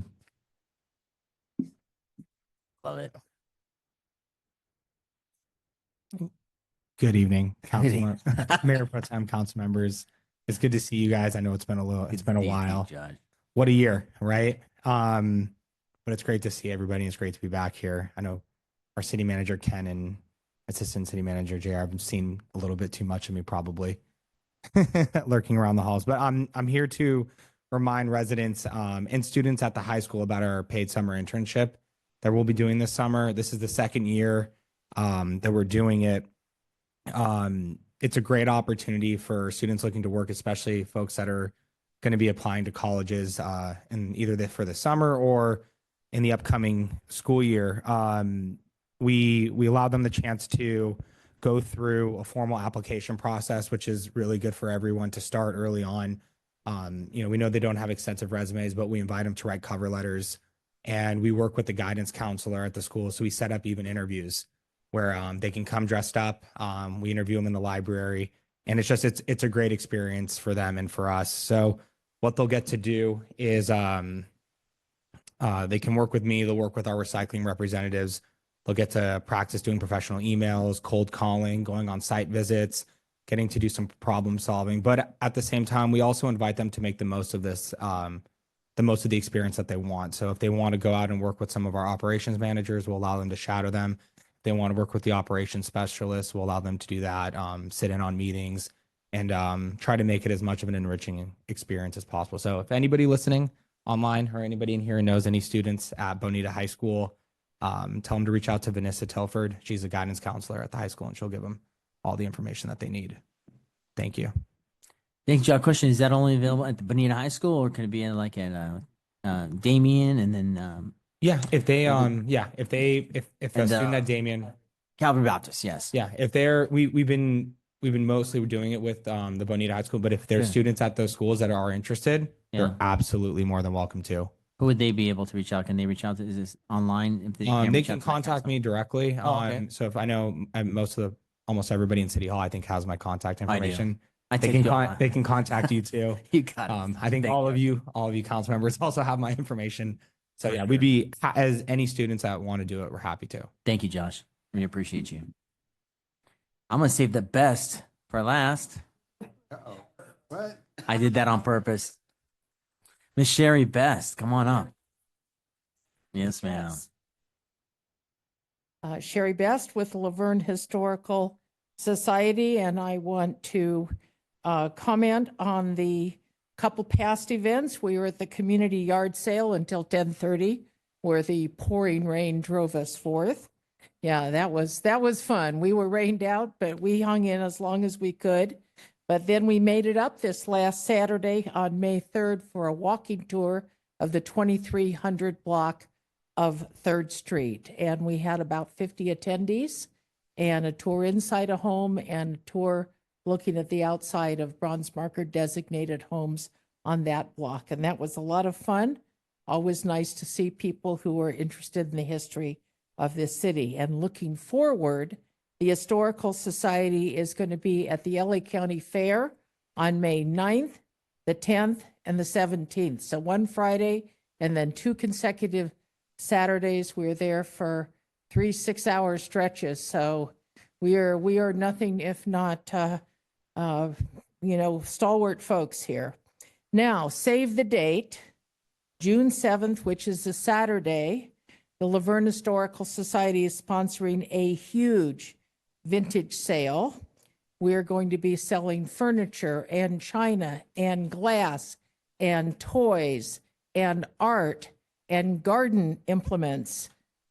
Love it. Good evening, Councilman, Mayor Pro Tem, council members. It's good to see you guys. I know it's been a while. What a year, right? But it's great to see everybody. It's great to be back here. I know our city manager, Ken, and assistant city manager, JR, have seen a little bit too much of me probably lurking around the halls, but I'm here to remind residents and students at the high school about our paid summer internship that we'll be doing this summer. This is the second year that we're doing it. It's a great opportunity for students looking to work, especially folks that are going to be applying to colleges in either for the summer or in the upcoming school year. We allow them the chance to go through a formal application process, which is really good for everyone to start early on. We know they don't have extensive resumes, but we invite them to write cover letters, and we work with the guidance counselor at the school. So we set up even interviews where they can come dressed up. We interview them in the library, and it's a great experience for them and for us. So what they'll get to do is they can work with me. They'll work with our recycling representatives. They'll get to practice doing professional emails, cold calling, going on site visits, getting to do some problem solving. But at the same time, we also invite them to make the most of this, the most of the experience that they want. So if they want to go out and work with some of our operations managers, we'll allow them to shadow them. If they want to work with the operations specialists, we'll allow them to do that, sit in on meetings, and try to make it as much of an enriching experience as possible. So if anybody listening online or anybody in here knows any students at Bonita High School, tell them to reach out to Vanessa Telford. She's a guidance counselor at the high school, and she'll give them all the information that they need. Thank you. Thank you, John. Question: is that only available at the Bonita High School, or can it be in like at Damien and then? Yeah, if a student at Damien, Calvin Baptist, yes. Yeah, if they're we've been mostly doing it with the Bonita High School, but if there's students at those schools that are interested, they're absolutely more than welcome to. Who would they be able to reach out? Can they reach out to? Is this online? If They can contact me directly. Okay. So if I know almost everybody in City Hall, I think, has my contact I do. information. I They take can contact you too. You got it. I think all of you council members also have my information. So yeah, we'd be, as any students that want to do it, we're happy to. Thank you, Josh. We appreciate you. I'm gonna save the best for last. What? I did that on purpose. Miss Sherry Best, come on up. Yes, ma'am. Sherry Best with the Laverne Historical Society, and I want to comment on the couple past events. We were at the community yard sale until 10:30, where the pouring rain drove us forth. Yeah, that was fun. We were rained out, but we hung in as long as we could. But then we made it up this last Saturday on May 3rd for a walking tour of the 2300 block of 3rd Street. And we had about 50 attendees and a tour inside a home and a tour looking at the outside of bronze marker designated homes on that block. And that was a lot of fun. Always nice to see people who are interested in the history of this city. And looking forward, the Historical Society is going to be at the LA County Fair on May 9th, the 10th, and the 17th. So one Friday and then 2 consecutive Saturdays. We're there for 3 6-hour stretches. So we are nothing if not, stalwart folks here. Now, save the date, June 7th, which is a Saturday. The Laverne Historical Society is sponsoring a huge vintage sale. We're going to be selling furniture and china and glass and toys and art and garden implements.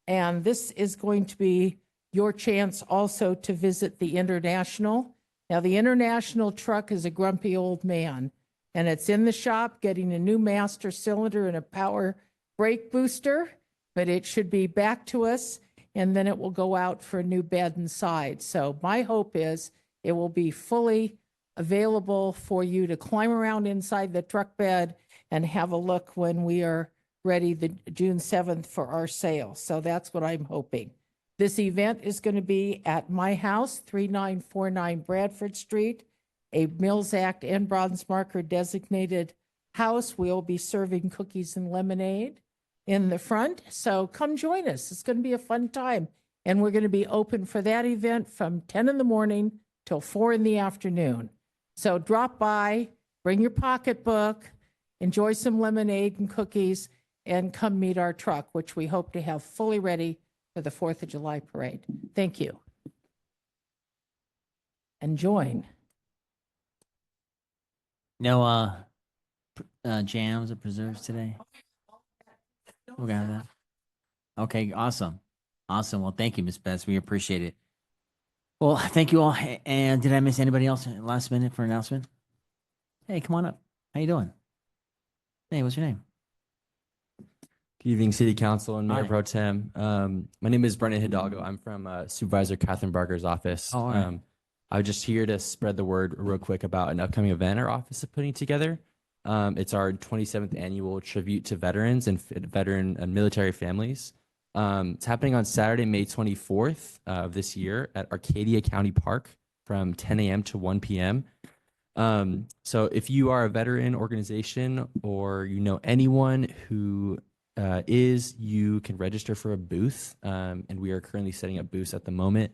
And this is going to be your chance also to visit the International. Now, the International truck is a grumpy old man, and it's in the shop getting a new master cylinder and a power brake booster, but it should be back to us, and then it will go out for a new bed inside. So my hope is it will be fully available for you to climb around inside the truck bed and have a look when we are ready the June 7th for our sale. So that's what I'm hoping. This event is going to be at my house, 3949 Bradford Street, a Mills Act and bronze marker designated house. We'll be serving cookies and lemonade in the front. So come join us. It's going to be a fun time. And we're going to be open for that event from 10 in the morning till 4 in the afternoon. So drop by, bring your pocketbook, enjoy some lemonade and cookies, and come meet our truck, which we hope to have fully ready for the 4th of July parade. Thank you. And join. No jams or preserves today? We're gonna have that. Okay, awesome. Awesome. Well, thank you, Ms. Best. We appreciate it. Well, thank you all. And did I miss anybody else last minute for announcement? Hey, come on up. How you doing? Hey, what's your name? Good evening, City Council and Mayor Hi. Pro Tem. My name is Brennan Hidalgo. I'm from Supervisor Catherine Barker's office. Oh, all right. I'm just here to spread the word real quick about an upcoming event our office is putting together. It's our 27th annual tribute to veterans and veteran and military families. It's happening on Saturday, May 24th of this year at Arcadia County Park from 10 a.m. to 1 p.m. So if you are a veteran organization or you know anyone who you can register for a booth, and we are currently setting up booths at the moment.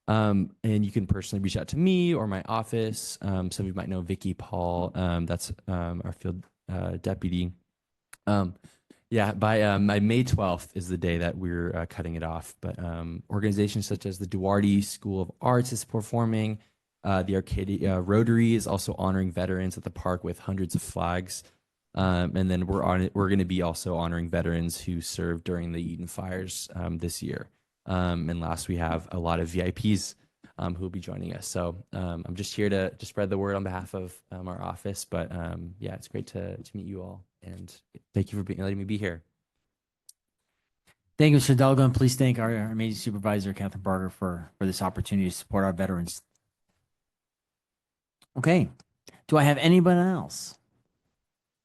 And you can personally reach out to me or my office. Some of you might know Vicky Paul. That's our field deputy. By May 12th is the day that we're cutting it off. But organizations such as the Duarte School of Arts is performing. The Arcadia Rotary is also honoring veterans at the park with hundreds of flags. And then we're going to be also honoring veterans who served during the Eden fires this year. And last, we have a lot of VIPs who will be joining us. So I'm just here to spread the word on behalf of our office. But yeah, it's great to meet you all. And thank you for letting me be here. Thank you, Mr. Hidalgo, and please thank our amazing supervisor, Catherine Barker, for this opportunity to support our veterans. Okay. Do I have anybody else?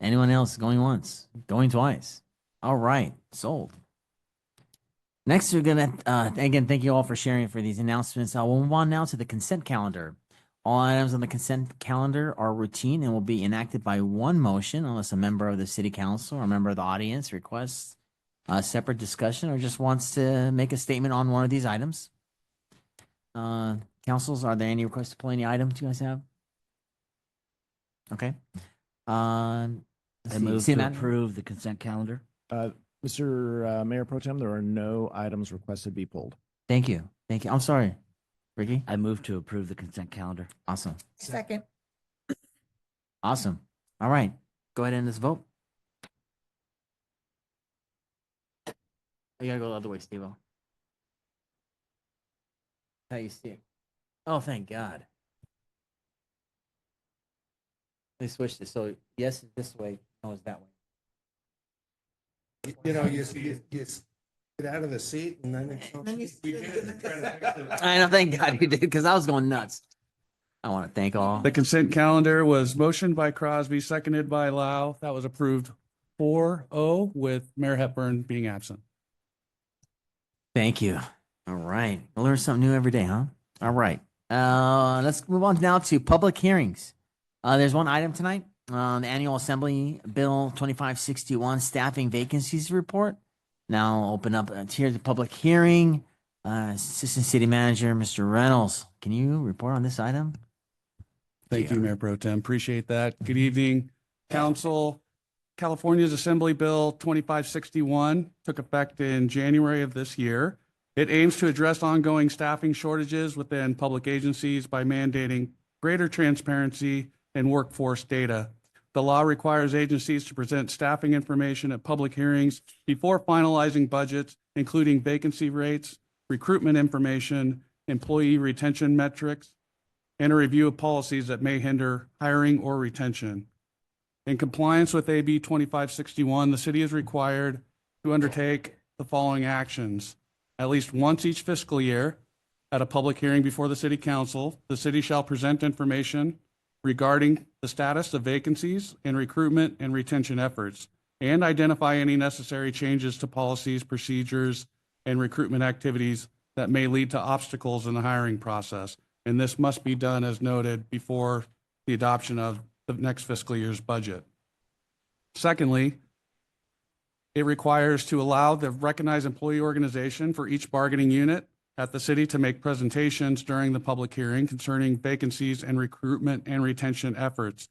Anyone else going once, going twice? All right, sold. Next, we're gonna again thank you all for sharing for these announcements. We'll move on now to the consent calendar. All items on the consent calendar are routine and will be enacted by one motion unless a member of the city council or a member of the audience requests a separate discussion or just wants to make a statement on one of these items. Councils, are there any requests to pull any items you guys have? Okay. I move to approve the consent calendar. Mr. Mayor Pro Tem, there are no items requested be pulled. Thank you. Thank you. I'm sorry, Ricky. I move to approve the consent calendar. Awesome. Second. Awesome. All right. Go ahead and let's vote. You gotta go the other way, Steve-O. How you see it? Oh, thank God. They switched it. So yes is this way, no is that way. You know, you get out of the seat and then. I know, thank God you did, because I was going nuts. I want to thank all. The consent calendar was motioned by Crosby, seconded by Lau. That was approved 4-0 with Mayor Hepburn being absent. Thank you. All right. We'll learn something new every day, huh? All right. Let's move on now to public hearings. There's one item tonight on the Annual Assembly Bill 2561 Staffing Vacancies Report. Now I'll open up here the public hearing. Assistant City Manager, Mr. Reynolds, can you report on this item? Thank you, Mayor Pro Tem. Appreciate that. Good evening, Council. California's Assembly Bill 2561 took effect in January of this year. It aims to address ongoing staffing shortages within public agencies by mandating greater transparency and workforce data. The law requires agencies to present staffing information at public hearings before finalizing budgets, including vacancy rates, recruitment information, employee retention metrics, and a review of policies that may hinder hiring or retention. In compliance with AB 2561, the city is required to undertake the following actions. At least once each fiscal year, at a public hearing before the City Council, the city shall present information regarding the status of vacancies and recruitment and retention efforts, and identify any necessary changes to policies, procedures, and recruitment activities that may lead to obstacles in the hiring process. And this must be done as noted before the adoption of the next fiscal year's budget. Secondly, it requires to allow the recognized employee organization for each bargaining unit at the city to make presentations during the public hearing concerning vacancies and recruitment and retention efforts.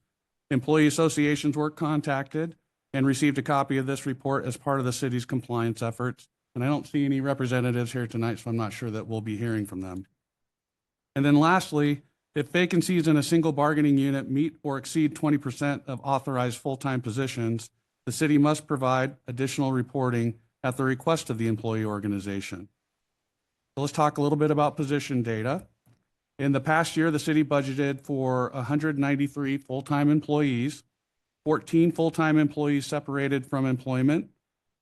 Employee associations were contacted and received a copy of this report as part of the city's compliance efforts. And I don't see any representatives here tonight, so I'm not sure that we'll be hearing from them. And then lastly, if vacancies in a single bargaining unit meet or exceed 20% of authorized full-time positions, the city must provide additional reporting at the request of the employee organization. So let's talk a little bit about position data. In the past year, the city budgeted for 193 full-time employees, 14 full-time employees separated from employment,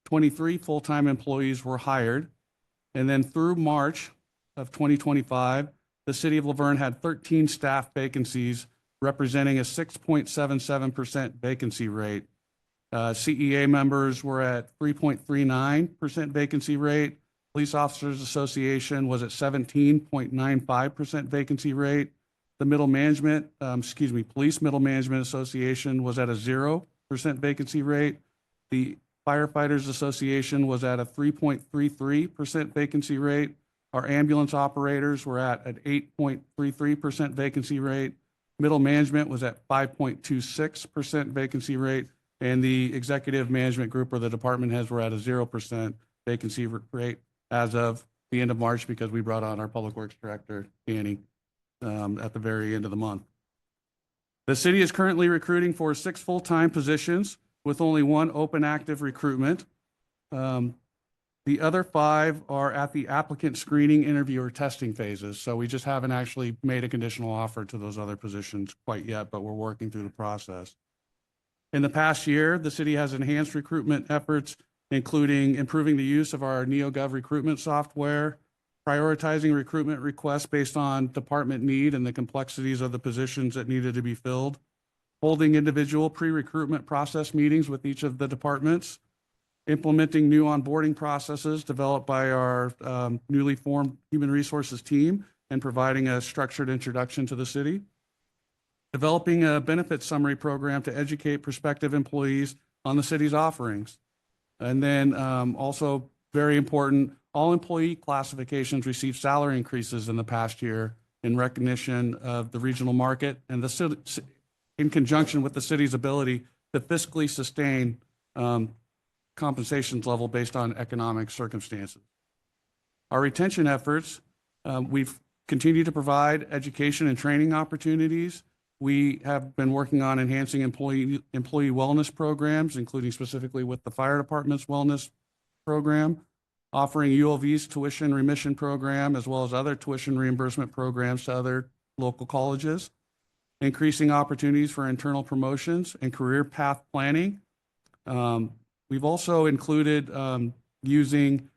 23 full-time employees were hired, and then through March of 2025, the city of Laverne had 13 staff vacancies, representing a 6.77% vacancy rate. CEA members were at 3.39% vacancy rate. Police Officers Association was at 17.95% vacancy rate. The Police Middle Management Association was at a 0% vacancy rate. The Firefighters Association was at a 3.33% vacancy rate. Our ambulance operators were at an 8.33% vacancy rate. Middle management was at 5.26% vacancy rate. And the executive management group or the department heads were at a 0% vacancy rate as of the end of March, because we brought on our public works director, Danny, at the very end of the month. The city is currently recruiting for 6 full-time positions with only 1 open active recruitment. The other 5 are at the applicant screening, interview, or testing phases. So we just haven't actually made a conditional offer to those other positions quite yet, but we're working through the process. In the past year, the city has enhanced recruitment efforts, including improving the use of our NeoGov recruitment software, prioritizing recruitment requests based on department need and the complexities of the positions that needed to be filled, holding individual pre-recruitment process meetings with each of the departments, implementing new onboarding processes developed by our newly formed human resources team, and providing a structured introduction to the city, developing a benefits summary program to educate prospective employees on the city's offerings. And then also very important, all employee classifications received salary increases in the past year in recognition of the regional market and the city, in conjunction with the city's ability to fiscally sustain compensations level based on economic circumstances. Our retention efforts, we've continued to provide education and training opportunities. We have been working on enhancing employee wellness programs, including specifically with the fire department's wellness program, offering ULV's tuition remission program, as well as other tuition reimbursement programs to other local colleges, increasing opportunities for internal promotions and career path planning. We've also included using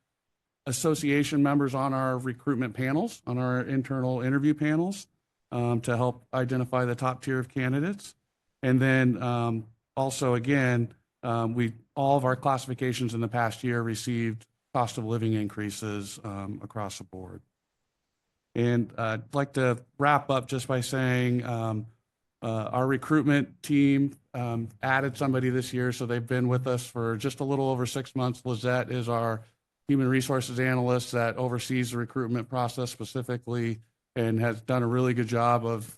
association members on our recruitment panels, on our internal interview panels, to help identify the top tier of candidates. And then also, again, all of our classifications in the past year received cost of living increases across the board. And I'd like to wrap up just by saying our recruitment team added somebody this year, so they've been with us for just a little over 6 months. Lizette is our human resources analyst that oversees the recruitment process specifically and has done a really good job of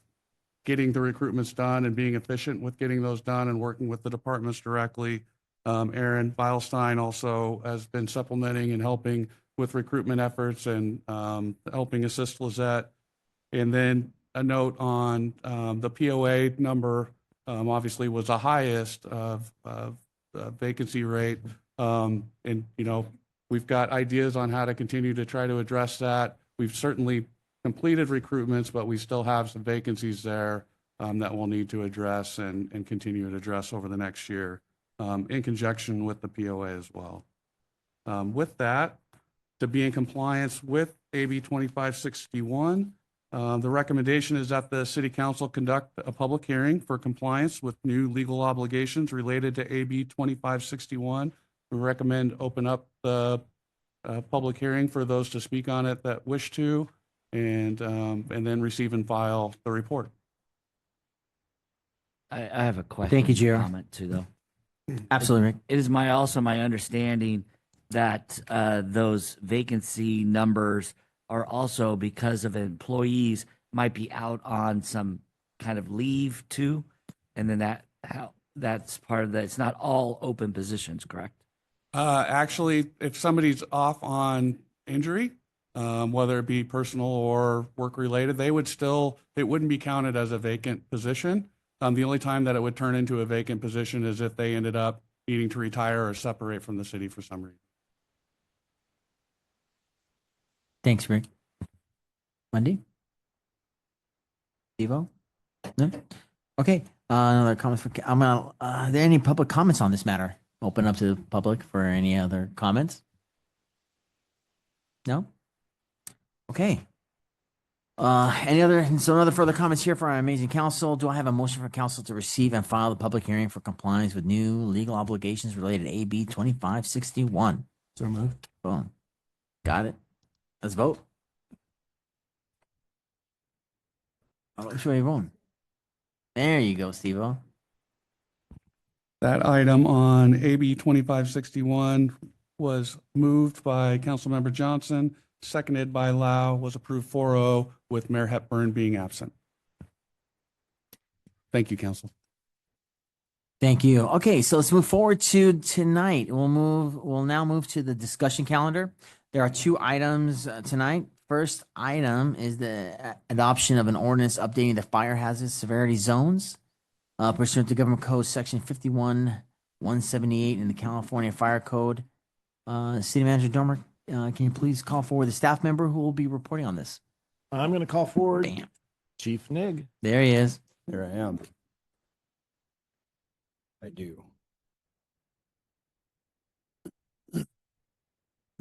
getting the recruitments done and being efficient with getting those done and working with the departments directly. Aaron Beilstein also has been supplementing and helping with recruitment efforts and helping assist Lizette. And then a note on the POA number, obviously was the highest of vacancy rate. And, you know, we've got ideas on how to continue to try to address that. We've certainly completed recruitments, but we still have some vacancies there that we'll need to address and continue to address over the next year in conjunction with the POA as well. With that, to be in compliance with AB 2561, the recommendation is that the City Council conduct a public hearing for compliance with new legal obligations related to AB 2561. We recommend open up the public hearing for those to speak on it that wish to, and then receive and file the report. I have a question. Thank you, Jared. Comment too, though. Absolutely, Rick. It is also my understanding that those vacancy numbers are also because of employees might be out on some kind of leave too, and then that's part of that. It's not all open positions, correct? Actually, if somebody's off on injury, whether it be personal or work related, it wouldn't be counted as a vacant position. The only time that it would turn into a vacant position is if they ended up needing to retire or separate from the city for some reason. Thanks, Rick. Wendy? Devo? No? Okay. Another comments for, are there any public comments on this matter? Open up to the public for any other comments? No? Okay. Another further comments here for our amazing council. Do I have a motion for council to receive and file the public hearing for compliance with new legal obligations related to AB 2561? So moved. Boom. Got it. Let's vote. Which way are you going? There you go, Steve-O. That item on AB 2561 was moved by Councilmember Johnson, seconded by Lau, was approved 4-0 with Mayor Hepburn being absent. Thank you, Council. Thank you. Okay, so let's move forward to tonight. We'll now move to the discussion calendar. There are 2 items tonight. First item is the adoption of an ordinance updating the fire hazard severity zones pursuant to Government Code Section 51178 in the California Fire Code. City Manager Dormer, can you please call forward the staff member who will be reporting on this? I'm going to call forward Chief Nig. There he is. There I am. I do.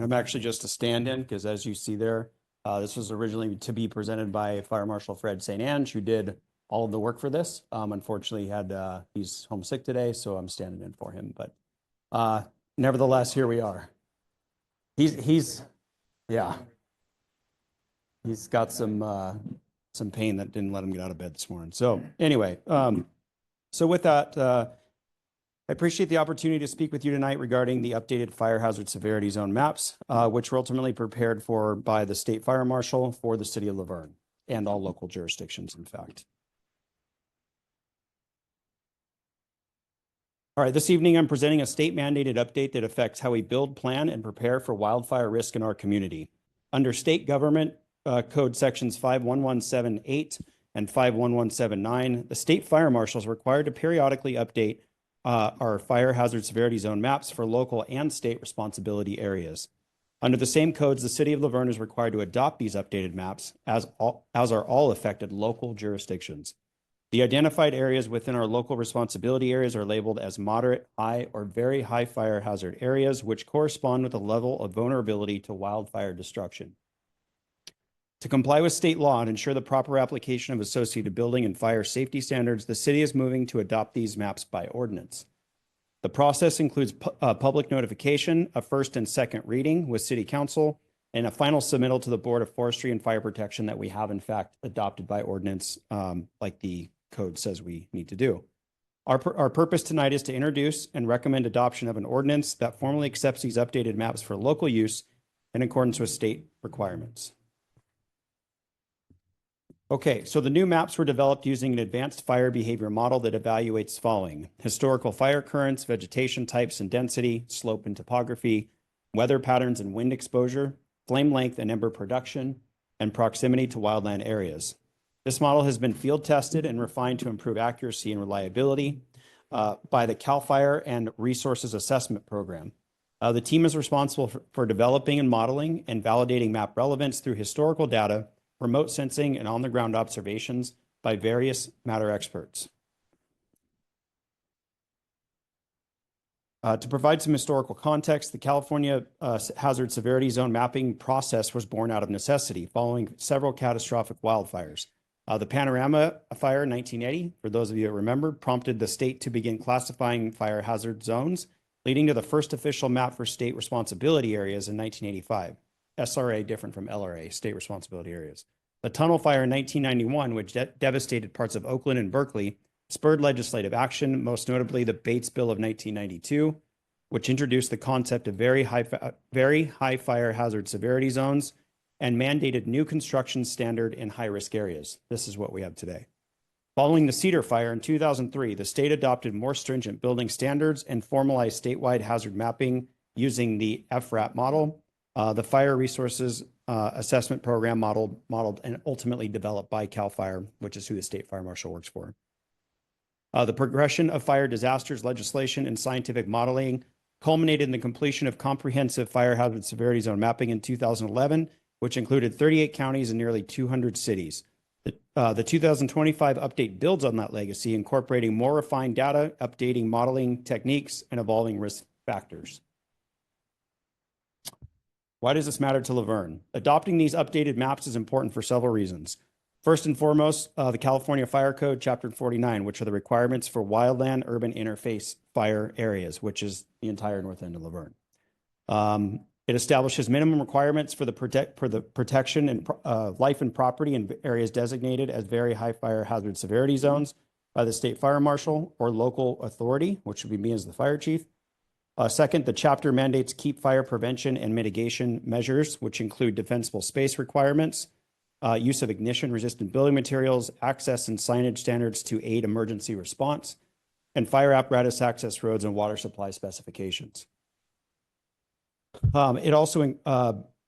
I'm actually just a stand-in because, as you see there, this was originally to be presented by Fire Marshal Fred St. Ange, who did all of the work for this. Unfortunately, he's homesick today, so I'm standing in for him. But nevertheless, here we are. He's got some pain that didn't let him get out of bed this morning. So anyway, so with that, I appreciate the opportunity to speak with you tonight regarding the updated fire hazard severity zone maps, which were ultimately prepared for by the state fire marshal for the city of Laverne and all local jurisdictions, in fact. All right, this evening I'm presenting a state mandated update that affects how we build, plan, and prepare for wildfire risk in our community. Under state government code sections 51178 and 51179, the state fire marshal is required to periodically update our fire hazard severity zone maps for local and state responsibility areas. Under the same codes, the city of Laverne is required to adopt these updated maps, as are all affected local jurisdictions. The identified areas within our local responsibility areas are labeled as moderate, high, or very high fire hazard areas, which correspond with the level of vulnerability to wildfire destruction. To comply with state law and ensure the proper application of associated building and fire safety standards, the city is moving to adopt these maps by ordinance. The process includes public notification, a first and second reading with City Council, and a final submittal to the Board of Forestry and Fire Protection that we have in fact adopted by ordinance, like the code says we need to do. Our purpose tonight is to introduce and recommend adoption of an ordinance that formally accepts these updated maps for local use in accordance with state requirements. Okay, so the new maps were developed using an advanced fire behavior model that evaluates the following: historical fire currents, vegetation types and density, slope and topography, weather patterns and wind exposure, flame length and ember production, and proximity to wildland areas. This model has been field tested and refined to improve accuracy and reliability by the CAL FIRE and Resources Assessment Program. The team is responsible for developing and modeling and validating map relevance through historical data, remote sensing, and on-the-ground observations by various matter experts. To provide some historical context, the California Hazard Severity Zone mapping process was born out of necessity following several catastrophic wildfires. The Panorama Fire in 1980, for those of you that remember, prompted the state to begin classifying fire hazard zones, leading to the first official map for state responsibility areas in 1985. SRA different from LRA, state responsibility areas. The Tunnel Fire in 1991, which devastated parts of Oakland and Berkeley, spurred legislative action, most notably the Bates Bill of 1992, which introduced the concept of very high fire hazard severity zones and mandated new construction standard in high-risk areas. This is what we have today. Following the Cedar Fire in 2003, the state adopted more stringent building standards and formalized statewide hazard mapping using the FRAP model, the Fire Resources Assessment Program modeled and ultimately developed by CAL FIRE, which is who the state fire marshal works for. The progression of fire disasters legislation and scientific modeling culminated in the completion of comprehensive fire hazard severity zone mapping in 2011, which included 38 counties and nearly 200 cities. The 2025 update builds on that legacy, incorporating more refined data, updating modeling techniques, and evolving risk factors. Why does this matter to Laverne? Adopting these updated maps is important for several reasons. First and foremost, the California Fire Code, Chapter 49, which are the requirements for wildland-urban interface fire areas, which is the entire north end of Laverne. It establishes minimum requirements for the protection and life and property in areas designated as very high fire hazard severity zones by the state fire marshal or local authority, which would be me as the fire chief. Second, the chapter mandates keep fire prevention and mitigation measures, which include defensible space requirements, use of ignition-resistant building materials, access and signage standards to aid emergency response, and fire apparatus access roads and water supply specifications. It also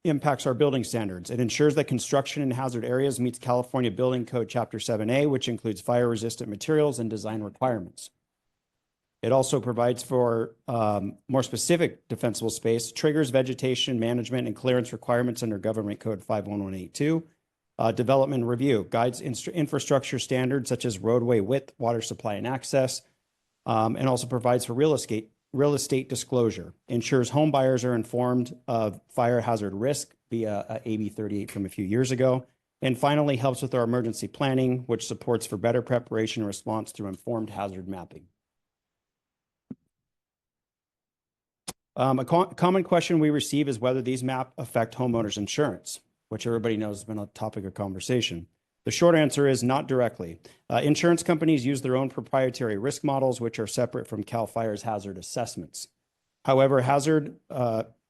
impacts our building standards. It ensures that construction in hazard areas meets California Building Code Chapter 7A, which includes fire-resistant materials and design requirements. It also provides for more specific defensible space, triggers vegetation management and clearance requirements under Government Code 51182, development review, guides infrastructure standards such as roadway width, water supply and access, and also provides for real estate disclosure, ensures home buyers are informed of fire hazard risk via AB 38 from a few years ago, and finally helps with our emergency planning, which supports for better preparation and response through informed hazard mapping. A common question we receive is whether these maps affect homeowners insurance, which everybody knows has been a topic of conversation. The short answer is not directly. Insurance companies use their own proprietary risk models, which are separate from CAL FIRE's hazard assessments. However, hazard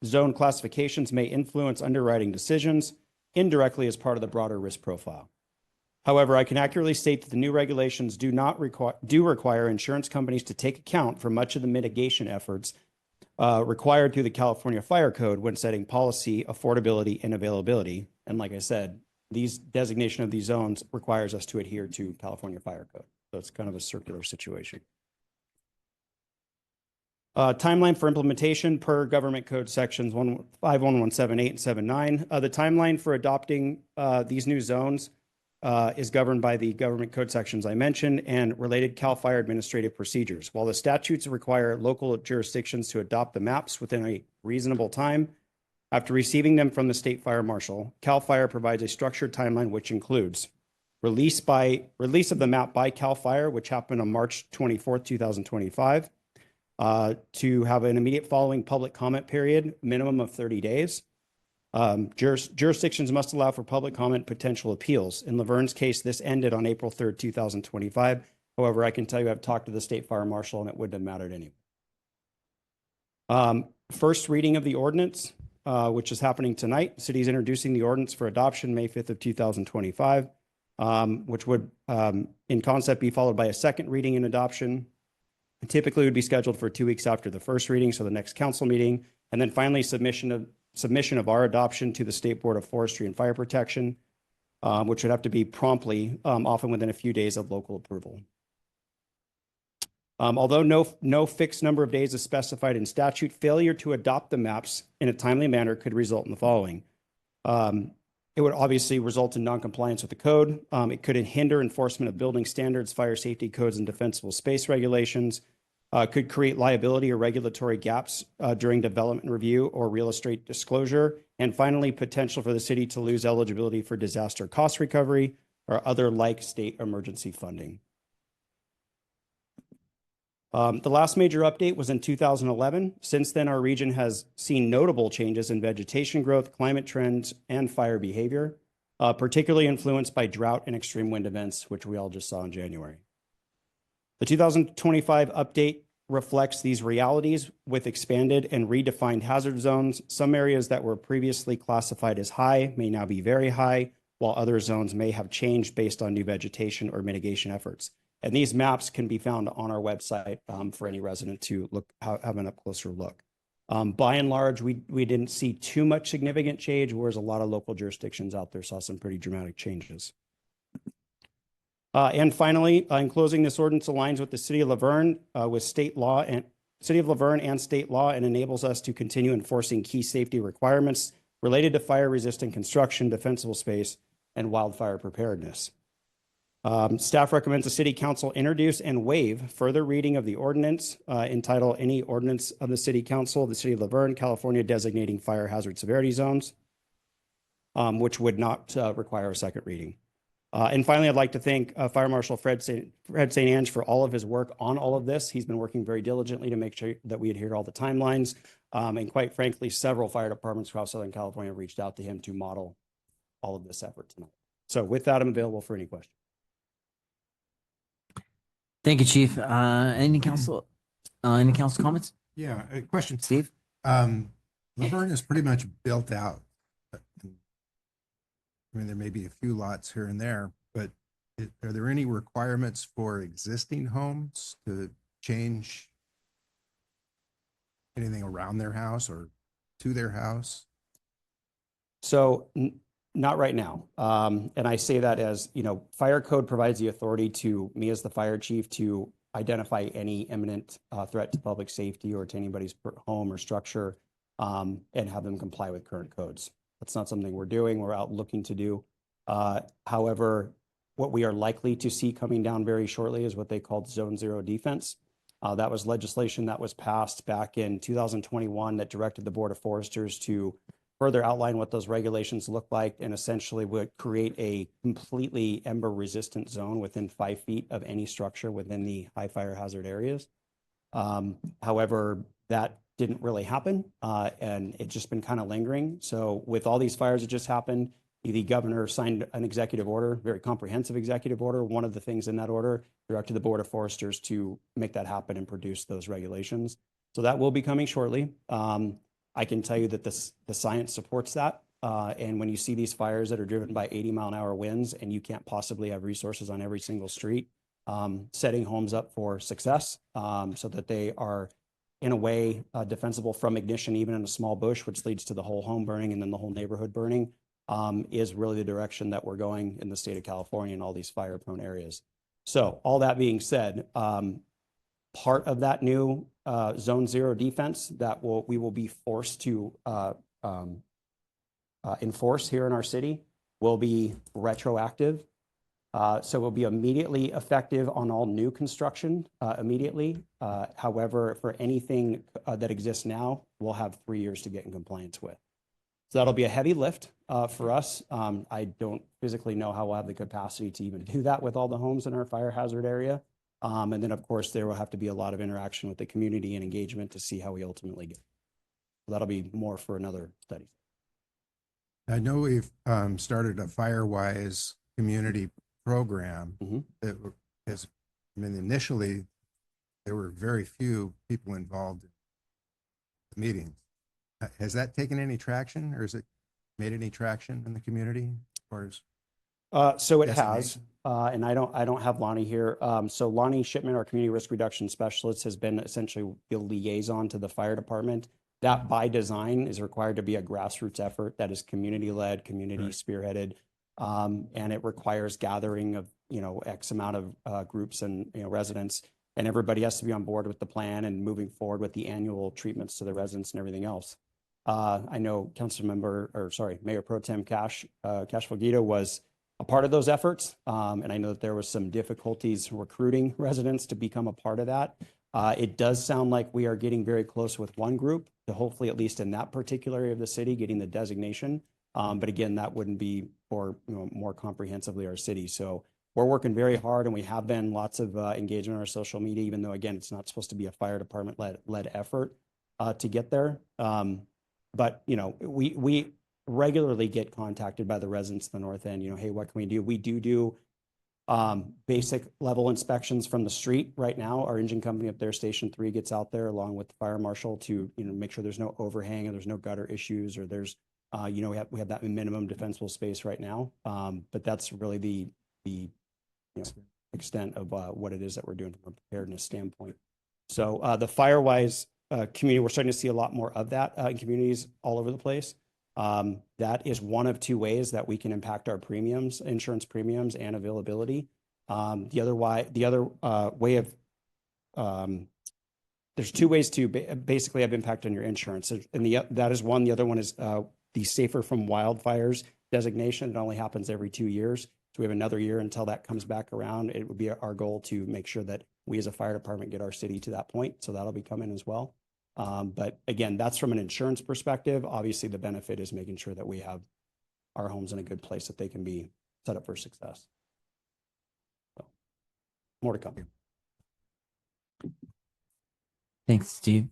zone classifications may influence underwriting decisions indirectly as part of the broader risk profile. However, I can accurately state that the new regulations do require insurance companies to take account for much of the mitigation efforts required through the California Fire Code when setting policy, affordability, and availability. And like I said, these designation of these zones requires us to adhere to California Fire Code. So it's kind of a circular situation. Timeline for implementation per government code sections 51178 and 79. The timeline for adopting these new zones is governed by the government code sections I mentioned and related CAL FIRE administrative procedures. While the statutes require local jurisdictions to adopt the maps within a reasonable time, after receiving them from the state fire marshal, CAL FIRE provides a structured timeline which includes release of the map by CAL FIRE, which happened on March 24th, 2025. To have an immediate following public comment period, minimum of 30 days. Jurisdictions must allow for public comment potential appeals. In Laverne's case, this ended on April 3rd, 2025. However, I can tell you I've talked to the state fire marshal and it wouldn't have mattered anyway. First reading of the ordinance, which is happening tonight. The city is introducing the ordinance for adoption May 5th of 2025, which would in concept be followed by a second reading and adoption. Typically would be scheduled for 2 weeks after the first reading, so the next council meeting, and then finally submission of our adoption to the State Board of Forestry and Fire Protection, which would have to be promptly, often within a few days of local approval. Although no fixed number of days is specified in statute, failure to adopt the maps in a timely manner could result in the following. It would obviously result in noncompliance with the code. It could hinder enforcement of building standards, fire safety codes, and defensible space regulations. Could create liability or regulatory gaps during development review or real estate disclosure. And finally, potential for the city to lose eligibility for disaster cost recovery or other like state emergency funding. The last major update was in 2011. Since then, our region has seen notable changes in vegetation growth, climate trends, and fire behavior, particularly influenced by drought and extreme wind events, which we all just saw in January. The 2025 update reflects these realities with expanded and redefined hazard zones. Some areas that were previously classified as high may now be very high, while other zones may have changed based on new vegetation or mitigation efforts. And these maps can be found on our website for any resident to have an up closer look. By and large, we didn't see too much significant change, whereas a lot of local jurisdictions out there saw some pretty dramatic changes. And finally, in closing, this ordinance aligns with the City of Laverne with state law and City of Laverne and state law, and enables us to continue enforcing key safety requirements related to fire-resistant construction, defensible space, and wildfire preparedness. Staff recommends the City Council introduce and waive further reading of the ordinance entitled Any Ordinance of the City Council of the City of Laverne, California designating fire hazard severity zones, which would not require a second reading. And finally, I'd like to thank Fire Marshal Fred St. Ange for all of his work on all of this. He's been working very diligently to make sure that we adhere to all the timelines. And quite frankly, several fire departments across Southern California reached out to him to model all of this effort tonight. So with that, I'm available for any questions. Thank you, Chief. Any council comments? Yeah, a question. Steve? Laverne is pretty much built out. I mean, there may be a few lots here and there, but are there any requirements for existing homes to change anything around their house or to their house? So not right now. And I say that as, fire code provides the authority to me as the fire chief to identify any imminent threat to public safety or to anybody's home or structure and have them comply with current codes. That's not something we're doing. We're out looking to do. However, what we are likely to see coming down very shortly is what they called Zone Zero defense. That was legislation that was passed back in 2021 that directed the Board of Foresters to further outline what those regulations look like and essentially would create a completely ember resistant zone within 5 feet of any structure within the high fire hazard areas. However, that didn't really happen and it's just been kind of lingering. So with all these fires that just happened, the governor signed an executive order, very comprehensive executive order. One of the things in that order directed the Board of Foresters to make that happen and produce those regulations. So that will be coming shortly. I can tell you that the science supports that. And when you see these fires that are driven by 80-mile-an-hour winds and you can't possibly have resources on every single street, setting homes up for success so that they are in a way defensible from ignition, even in a small bush, which leads to the whole home burning and then the whole neighborhood burning, is really the direction that we're going in the state of California in all these fire-prone areas. So all that being said, part of that new Zone 0 defense that we will be forced to enforce here in our city will be retroactive. So it will be immediately effective on all new construction immediately. However, for anything that exists now, we'll have 3 years to get in compliance with. So that'll be a heavy lift for us. I don't physically know how we'll have the capacity to even do that with all the homes in our fire hazard area. And then, of course, there will have to be a lot of interaction with the community and engagement to see how we ultimately get. So that'll be more for another study. I know we've started a Firewise community program that has, I mean, initially there were very few people involved in the meetings. Has that taken any traction, or has it made any traction in the community as far as? So it has, and I don't have Lonnie here. So Lonnie Shipman, our community risk reduction specialist, has been essentially the liaison to the fire department. That by design is required to be a grassroots effort that is community-led, community spearheaded, and it requires gathering of, X amount of groups and, residents, and everybody has to be on board with the plan and moving forward with the annual treatments to the residents and everything else. I know Mayor Pro Tem Cash Fogito was a part of those efforts. And I know that there was some difficulties recruiting residents to become a part of that. It does sound like we are getting very close with one group to hopefully, at least in that particular area of the city, getting the designation. But again, that wouldn't be for more comprehensively our city. So we're working very hard, and we have been lots of engagement on our social media, even though, again, it's not supposed to be a fire department led effort to get there. But, we regularly get contacted by the residents of the North End, hey, what can we do? We do basic level inspections from the street right now. Our engine company up there, Station 3, gets out there along with the fire marshal to, make sure there's no overhang or there's no gutter issues, or there's, we have that minimum defensible space right now. But that's really the extent of what it is that we're doing from a preparedness standpoint. So the Firewise community, we're starting to see a lot more of that in communities all over the place. That is one of two ways that we can impact our premiums, insurance premiums, and availability. The other way of there's two ways to basically have impact on your insurance, and that is one. The other one is the Safer from Wildfires designation. It only happens every 2 years, so we have another year until that comes back around. It would be our goal to make sure that we as a fire department get our city to that point, so that'll be coming as well. But again, that's from an insurance perspective. Obviously, the benefit is making sure that we have our homes in a good place that they can be set up for success. So, more to come. Thanks, Steve.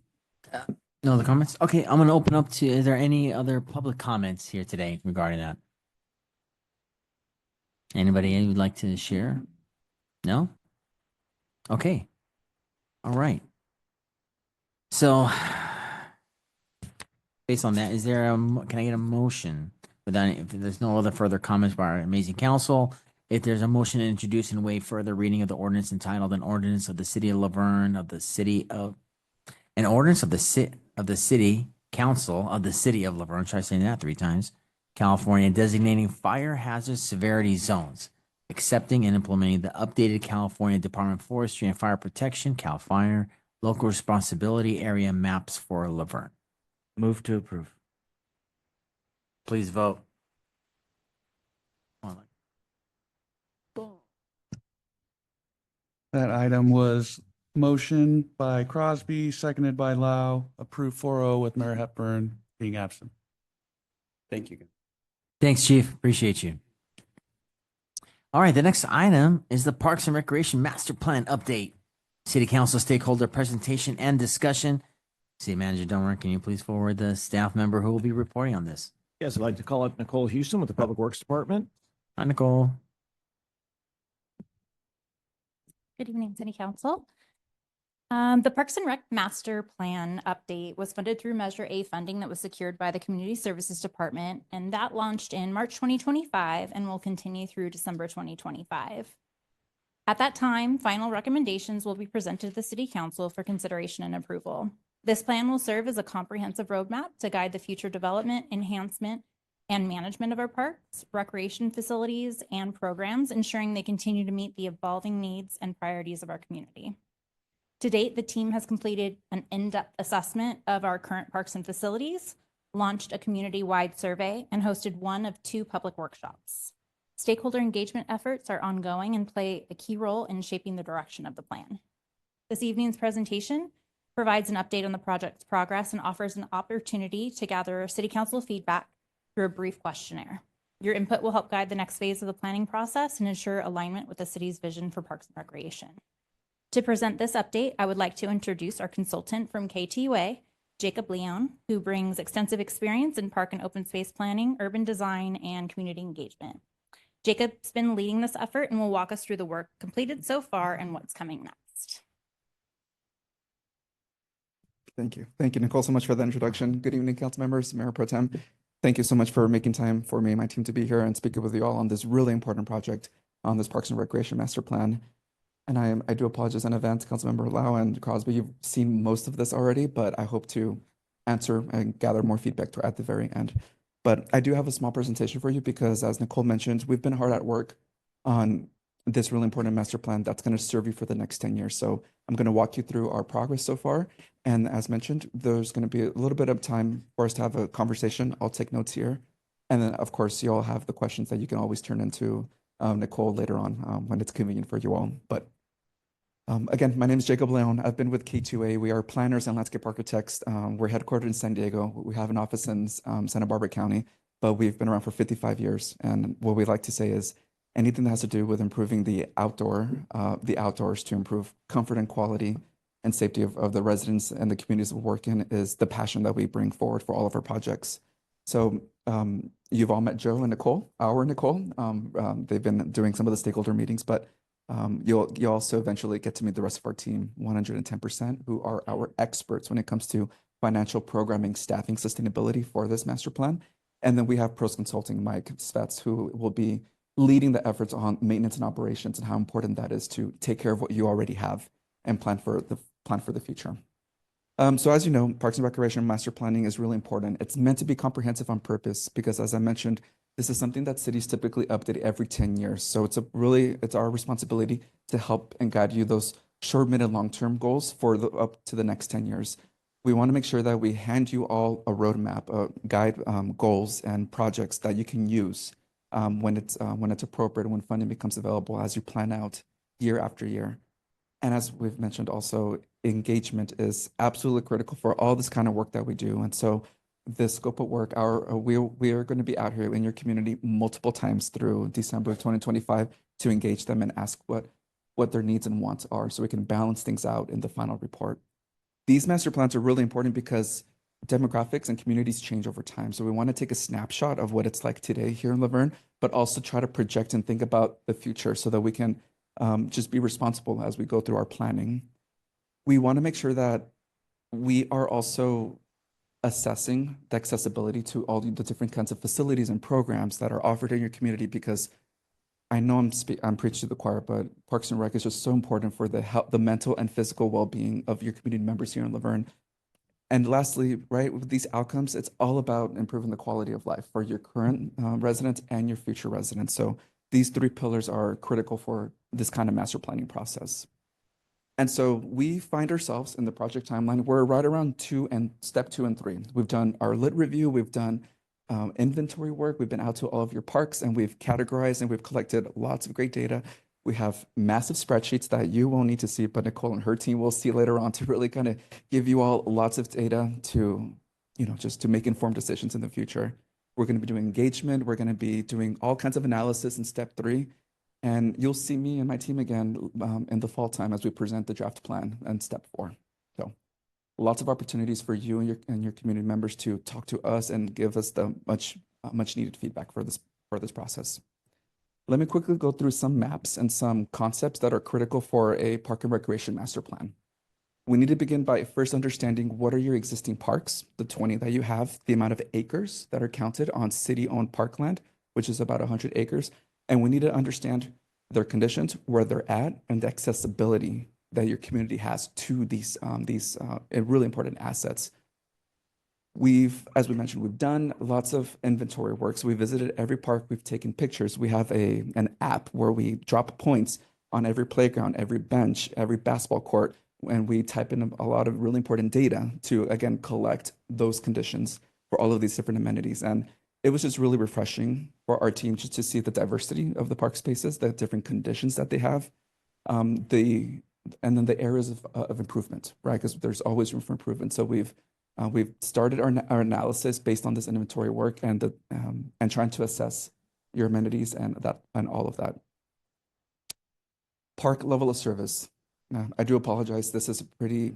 No other comments? Okay, I'm going to open up to, is there any other public comments here today regarding that? Anybody would like to share? No? Okay. All right. So, based on that, is there can I get a motion? If there's no other further comments by our amazing council, if there's a motion to introduce and waive further reading of the ordinance entitled "An Ordinance of the City of Laverne an Ordinance of the City Council of the City of Laverne," try saying that 3 times, California, designating fire hazard severity zones, accepting and implementing the updated California Department of Forestry and Fire Protection, CAL FIRE, local responsibility area maps for Laverne. Move to approve. Please vote. That item was motion by Crosby, seconded by Lau, approved 4-0 with Mayor Hepburn being absent. Thank you. Thanks, Chief. Appreciate you. All right, the next item is the Parks and Recreation Master Plan update. City Council stakeholder presentation and discussion. City Manager Dunbar, can you please forward the staff member who will be reporting on this? Yes, I'd like to call up Nicole Houston with the Public Works Department. Hi, Nicole. Good evening, City Council. The Parks and Rec Master Plan update was funded through Measure A funding that was secured by the Community Services Department, and that launched in March 2025 and will continue through December 2025. At that time, final recommendations will be presented to the City Council for consideration and approval. This plan will serve as a comprehensive roadmap to guide the future development, enhancement, and management of our parks, recreation facilities, and programs, ensuring they continue to meet the evolving needs and priorities of our community. To date, the team has completed an in-depth assessment of our current parks and facilities, launched a community-wide survey, and hosted one of 2 public workshops. Stakeholder engagement efforts are ongoing and play a key role in shaping the direction of the plan. This evening's presentation provides an update on the project's progress and offers an opportunity to gather City Council feedback through a brief questionnaire. Your input will help guide the next phase of the planning process and ensure alignment with the city's vision for parks and recreation. To present this update, I would like to introduce our consultant from KTUA, Jacob Leon, who brings extensive experience in park and open space planning, urban design, and community engagement. Jacob's been leading this effort and will walk us through the work completed so far and what's coming next. Thank you. Thank you, Nicole, so much for that introduction. Good evening, council members, Mayor Pro Tem. Thank you so much for making time for me and my team to be here and speak with you all on this really important project on this Parks and Recreation Master Plan. And I do apologize in advance, Councilmember Lau and Crosby. You've seen most of this already, but I hope to answer and gather more feedback at the very end. But I do have a small presentation for you because, as Nicole mentioned, we've been hard at work on this really important master plan that's going to serve you for the next 10 years. So I'm going to walk you through our progress so far. And as mentioned, there's going to be a little bit of time for us to have a conversation. I'll take notes here. And then, of course, you all have the questions that you can always turn into Nicole later on when it's convenient for you all. But again, my name is Jacob Leon. I've been with K2A. We are planners and landscape architects. We're headquartered in San Diego. We have an office in Santa Barbara County, but we've been around for 55 years. And what we like to say is anything that has to do with improving the outdoors to improve comfort and quality and safety of the residents and the communities we work in is the passion that we bring forward for all of our projects. So you've all met Joe and Nicole, our Nicole. They've been doing some of the stakeholder meetings, but you'll also eventually get to meet the rest of our team, 110%, who are our experts when it comes to financial programming, staffing, sustainability for this master plan. And then we have Pros Consulting, Mike Svets, who will be leading the efforts on maintenance and operations and how important that is to take care of what you already have and plan for the future. So as you know, Parks and Recreation master planning is really important. It's meant to be comprehensive on purpose because, as I mentioned, this is something that cities typically update every 10 years. So it's our responsibility to help and guide you those short, mid, and long-term goals for up to the next 10 years. We want to make sure that we hand you all a roadmap, guide goals and projects that you can use when it's appropriate and when funding becomes available as you plan out year after year. And as we've mentioned also, engagement is absolutely critical for all this kind of work that we do. And so this scope of work, we are going to be out here in your community multiple times through December of 2025 to engage them and ask what their needs and wants are so we can balance things out in the final report. These master plans are really important because demographics and communities change over time. So we want to take a snapshot of what it's like today here in Laverne, but also try to project and think about the future so that we can just be responsible as we go through our planning. We want to make sure that we are also assessing the accessibility to all the different kinds of facilities and programs that are offered in your community, because I know I'm preaching to the choir, but Parks and Rec is just so important for the mental and physical well-being of your community members here in Laverne. And lastly, right, with these outcomes, it's all about improving the quality of life for your current residents and your future residents. So these 3 pillars are critical for this kind of master planning process. And so we find ourselves in the project timeline. We're right around step 2 and 3. We've done our lit review. We've done inventory work. We've been out to all of your parks and we've categorized and we've collected lots of great data. We have massive spreadsheets that you won't need to see, but Nicole and her team will see later on to really kind of give you all lots of data to, just to make informed decisions in the future. We're going to be doing engagement. We're going to be doing all kinds of analysis in step 3. And you'll see me and my team again in the fall time as we present the draft plan and step 4. So lots of opportunities for you and your community members to talk to us and give us the much needed feedback for this process. Let me quickly go through some maps and some concepts that are critical for a park and recreation master plan. We need to begin by first understanding what are your existing parks, the 20 that you have, the amount of acres that are counted on city-owned parkland, which is about 100 acres. And we need to understand their conditions, where they're at, and the accessibility that your community has to these really important assets. As we mentioned, we've done lots of inventory work. So we visited every park, we've taken pictures. We have an app where we drop points on every playground, every bench, every basketball court, and we type in a lot of really important data to, again, collect those conditions for all of these different amenities. And it was just really refreshing for our team just to see the diversity of the park spaces, the different conditions that they have, and then the areas of improvement, right? Because there's always room for improvement. So we've started our analysis based on this inventory work and trying to assess your amenities and all of that. Park level of service. Now, I do apologize. This is a pretty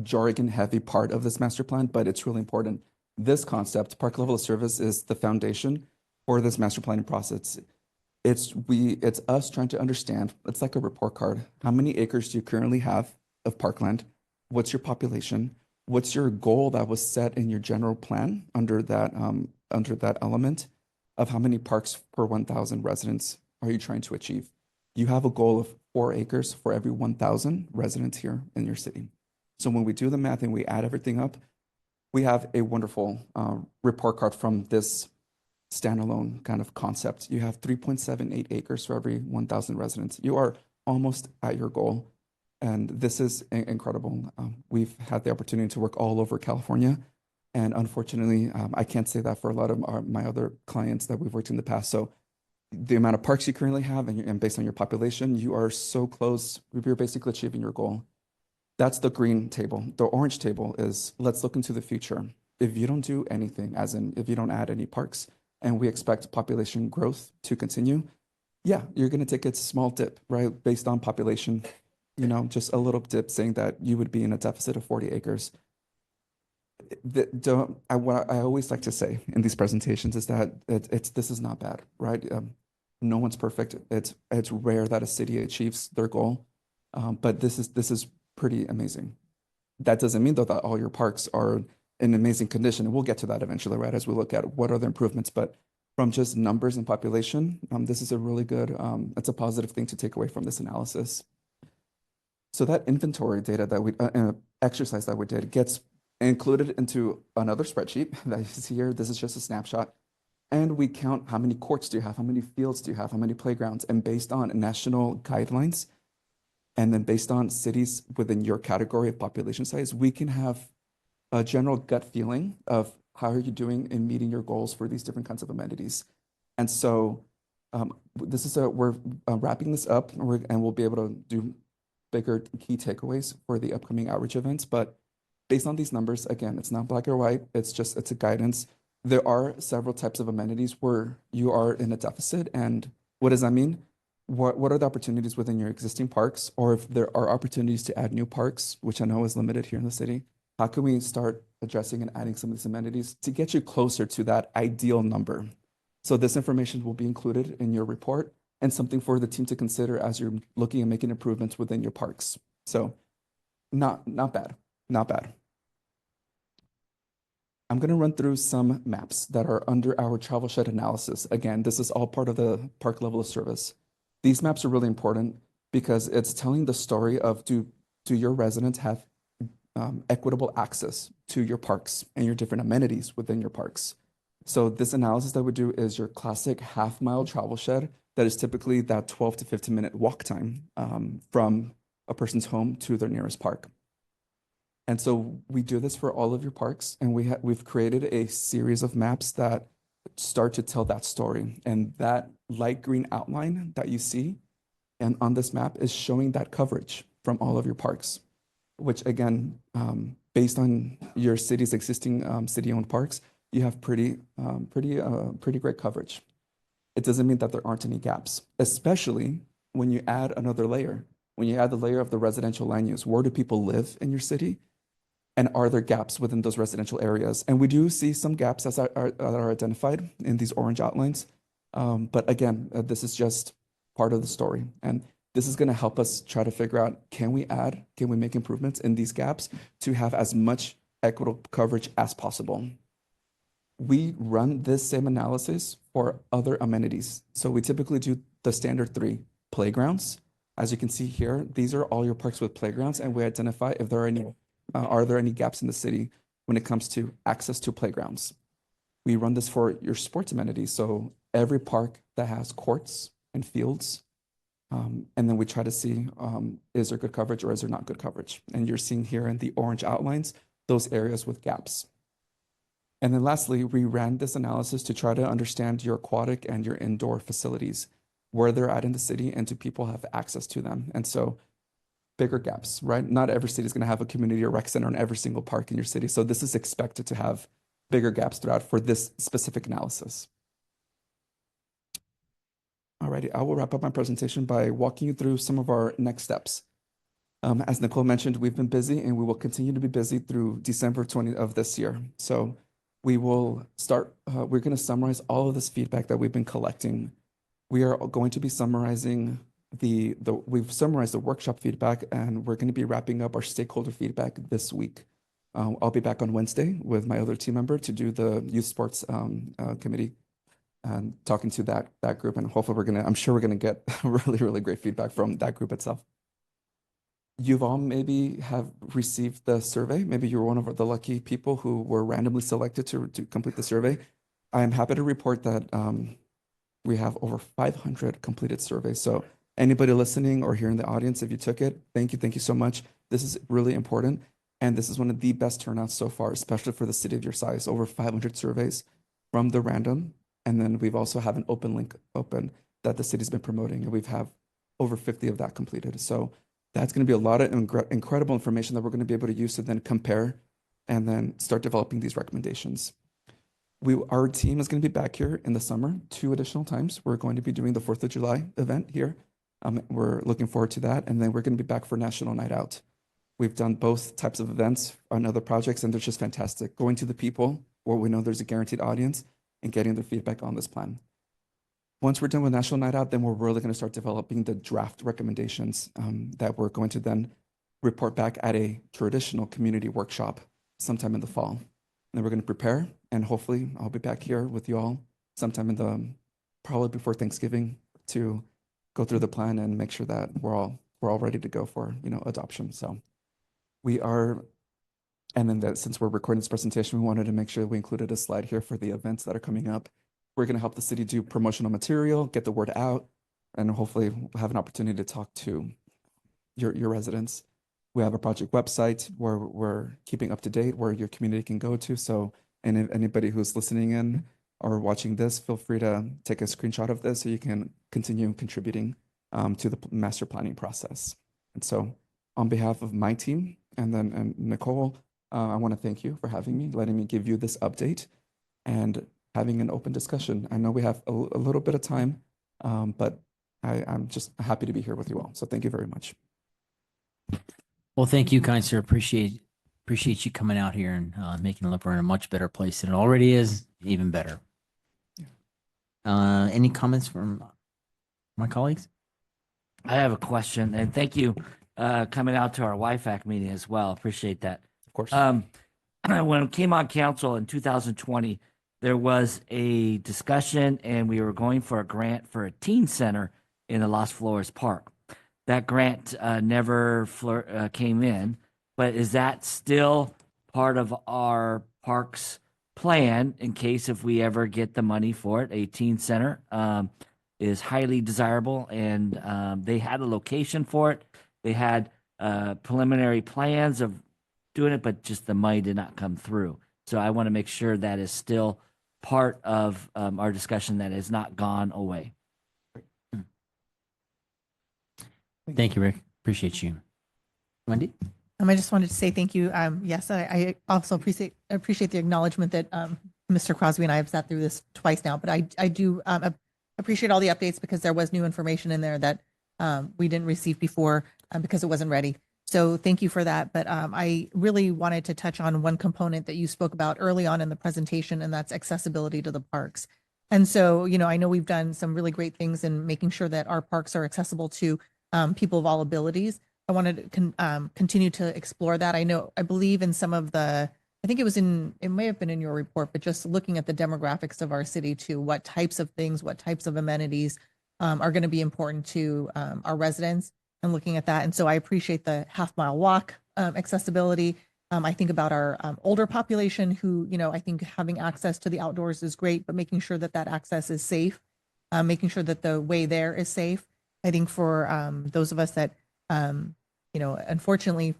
jargon-heavy part of this master plan, but it's really important. This concept, park level of service, is the foundation for this master planning process. It's us trying to understand. It's like a report card. How many acres do you currently have of parkland? What's your population? What's your goal that was set in your general plan under that element of how many parks per 1,000 residents are you trying to achieve? You have a goal of 4 acres for every 1,000 residents here in your city. So when we do the math and we add everything up, we have a wonderful report card from this standalone kind of concept. You have 3.78 acres for every 1,000 residents. You are almost at your goal. And this is incredible. We've had the opportunity to work all over California. And unfortunately, I can't say that for a lot of my other clients that we've worked in the past. So the amount of parks you currently have and based on your population, you are so close. You're basically achieving your goal. That's the green table. The orange table is let's look into the future. If you don't do anything, as in if you don't add any parks, and we expect population growth to continue, yeah, you're going to take a small dip, right? Based on population, just a little dip saying that you would be in a deficit of 40 acres. What I always like to say in these presentations is that this is not bad, right? No one's perfect. It's rare that a city achieves their goal, but this is pretty amazing. That doesn't mean though that all your parks are in amazing condition, and we'll get to that eventually, right? As we look at what are the improvements, but from just numbers and population, this is a really good. It's a positive thing to take away from this analysis. So that inventory data that we exercise that we did gets included into another spreadsheet that is here. This is just a snapshot. And we count how many courts do you have, how many fields do you have, how many playgrounds, and based on national guidelines, and then based on cities within your category of population size, we can have a general gut feeling of how are you doing in meeting your goals for these different kinds of amenities. And so we're wrapping this up, and we'll be able to do bigger key takeaways for the upcoming outreach events. But based on these numbers, again, it's not black or white. It's a guidance. There are several types of amenities where you are in a deficit. And what does that mean? What are the opportunities within your existing parks? Or if there are opportunities to add new parks, which I know is limited here in the city, how can we start addressing and adding some of these amenities to get you closer to that ideal number? So this information will be included in your report and something for the team to consider as you're looking at making improvements within your parks. So not bad. I'm going to run through some maps that are under our travel shed analysis. Again, this is all part of the park level of service. These maps are really important because it's telling the story of do your residents have equitable access to your parks and your different amenities within your parks. So this analysis that we do is your classic half-mile travel shed that is typically that 12 to 15-minute walk time from a person's home to their nearest park. And so we do this for all of your parks, and we've created a series of maps that start to tell that story. And that light green outline that you see and on this map is showing that coverage from all of your parks, which again, based on your city's existing city-owned parks, you have pretty great coverage. It doesn't mean that there aren't any gaps, especially when you add another layer. When you add the layer of the residential land use, where do people live in your city? And are there gaps within those residential areas? And we do see some gaps that are identified in these orange outlines. But again, this is just part of the story. And this is going to help us try to figure out, can we make improvements in these gaps to have as much equitable coverage as possible? We run this same analysis for other amenities. So we typically do the standard 3 playgrounds, As you can see here, these are all your parks with playgrounds, and we identify if there are there any gaps in the city when it comes to access to playgrounds. We run this for your sports amenities, so every park that has courts and fields, and then we try to see is there good coverage or is there not good coverage. And you're seeing here in the orange outlines those areas with gaps. And then lastly, we ran this analysis to try to understand your aquatic and your indoor facilities, where they're at in the city, and do people have access to them. And so bigger gaps, right? Not every city is going to have a community or rec center in every single park in your city. So this is expected to have bigger gaps throughout for this specific analysis. Alrighty, I will wrap up my presentation by walking you through some of our next steps. As Nicole mentioned, we've been busy and we will continue to be busy through December 20 of this year. So we will start, we're going to summarize all of this feedback that we've been collecting. We are going to be summarizing we've summarized the workshop feedback, and we're going to be wrapping up our stakeholder feedback this week. I'll be back on Wednesday with my other team member to do the youth sports committee and talking to that group. And hopefully I'm sure we're going to get really, really great feedback from that group itself. You've all maybe have received the survey. Maybe you're one of the lucky people who were randomly selected to complete the survey. I am happy to report that we have over 500 completed surveys. So anybody listening or here in the audience, if you took it, thank you so much. This is really important. And this is one of the best turnouts so far, especially for the city of your size, over 500 surveys from the random. And then we've also have an open link open that the city's been promoting, and we've have over 50 of that completed. So that's going to be a lot of incredible information that we're going to be able to use to then compare and then start developing these recommendations. Our team is going to be back here in the summer 2 additional times. We're going to be doing the 4th of July event here. We're looking forward to that. And then we're going to be back for National Night Out. We've done both types of events on other projects, and they're just fantastic. Going to the people where we know there's a guaranteed audience and getting their feedback on this plan. Once we're done with National Night Out, then we're really going to start developing the draft recommendations that we're going to then report back at a traditional community workshop sometime in the fall. And then we're going to prepare, and hopefully I'll be back here with you all sometime probably before Thanksgiving to go through the plan and make sure that we're all ready to go for adoption. So we are, and then since we're recording this presentation, we wanted to make sure we included a slide here for the events that are coming up. We're going to help the city do promotional material, get the word out, and hopefully we'll have an opportunity to talk to your residents. We have a project website where we're keeping up to date, where your community can go to. So, and if anybody who's listening in or watching this, feel free to take a screenshot of this so you can continue contributing to the master planning process. And so on behalf of my team and Nicole, I want to thank you for having me, letting me give you this update and having an open discussion. I know we have a little bit of time, but I'm just happy to be here with you all. So thank you very much. Well, thank you, kind sir. Appreciate you coming out here and making Laverne a much better place than it already is, even better. Any comments from my colleagues? I have a question, and thank you coming out to our YFAC meeting as well. Appreciate that. Of course. When I came on council in 2020, there was a discussion, and we were going for a grant for a teen center in the Las Flores Park. That grant never came in, but is that still part of our parks plan in case if we ever get the money for it? A teen center is highly desirable, and they had a location for it. They had preliminary plans of doing it, but just the money did not come through. So I want to make sure that is still part of our discussion, that has not gone away. Thank you, Rick. Appreciate you. Wendy? I just wanted to say thank you. Yes, I also appreciate the acknowledgement that Mr. Crosby and I have sat through this twice now, but I do appreciate all the updates, because there was new information in there that we didn't receive before because it wasn't ready. So thank you for that. But I really wanted to touch on one component that you spoke about early on in the presentation, and that's accessibility to the parks. And so, I know we've done some really great things in making sure that our parks are accessible to people of all abilities. I wanted to continue to explore that. I believe in some of I think it may have been in your report, but just looking at the demographics of our city too, what types of things, what types of amenities are going to be important to our residents. and looking at that. And so I appreciate the half-mile walk accessibility. I think about our older population who, I think having access to the outdoors is great, but making sure that that access is safe, making sure that the way there is safe. I think for those of us that, unfortunately,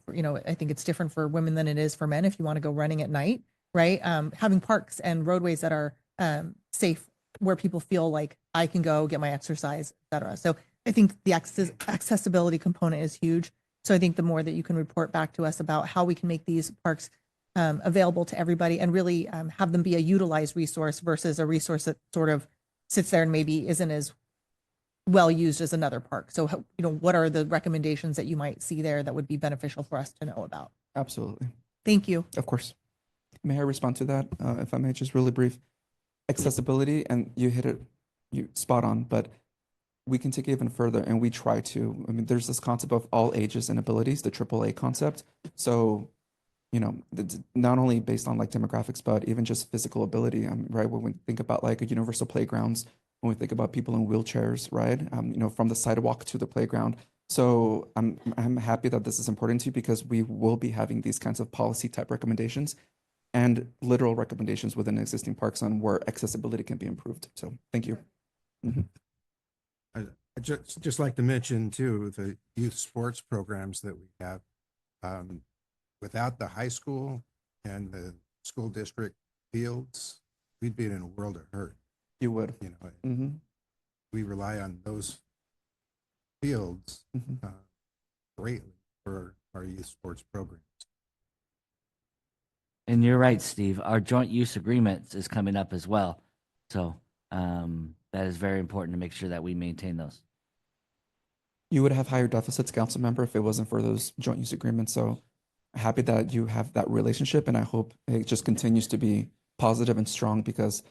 I think it's different for women than it is for men if you want to go running at night, right? Having parks and roadways that are safe where people feel like I can go get my exercise, et cetera. So I think the accessibility component is huge. So I think the more that you can report back to us about how we can make these parks available to everybody and really have them be a utilized resource versus a resource that sort of sits there and maybe isn't as well used as another park. So, what are the recommendations that you might see there that would be beneficial for us to know about? Absolutely. Thank you. Of course. May I respond to that? If I may, just really brief. Accessibility, and you hit it, you spot on, but we can take it even further, and we try to. I mean, there's this concept of all ages and abilities, the AAA concept. So, not only based on like demographics, but even just physical ability. Right, when we think about like a universal playgrounds, when we think about people in wheelchairs, right? From the sidewalk to the playground. So I'm happy that this is important to you because we will be having these kinds of policy type recommendations and literal recommendations within existing parks on where accessibility can be improved. So thank you. I'd just like to mention too, the youth sports programs that we have. Without the high school and the school district fields, we'd be in a world of hurt. You would. We rely on those fields greatly for our youth sports programs. And you're right, Steve. Our joint use agreements is coming up as well. So that is very important to make sure that we maintain those. You would have higher deficits, council member, if it wasn't for those joint use agreements. So happy that you have that relationship, and I hope it just continues to be positive and strong because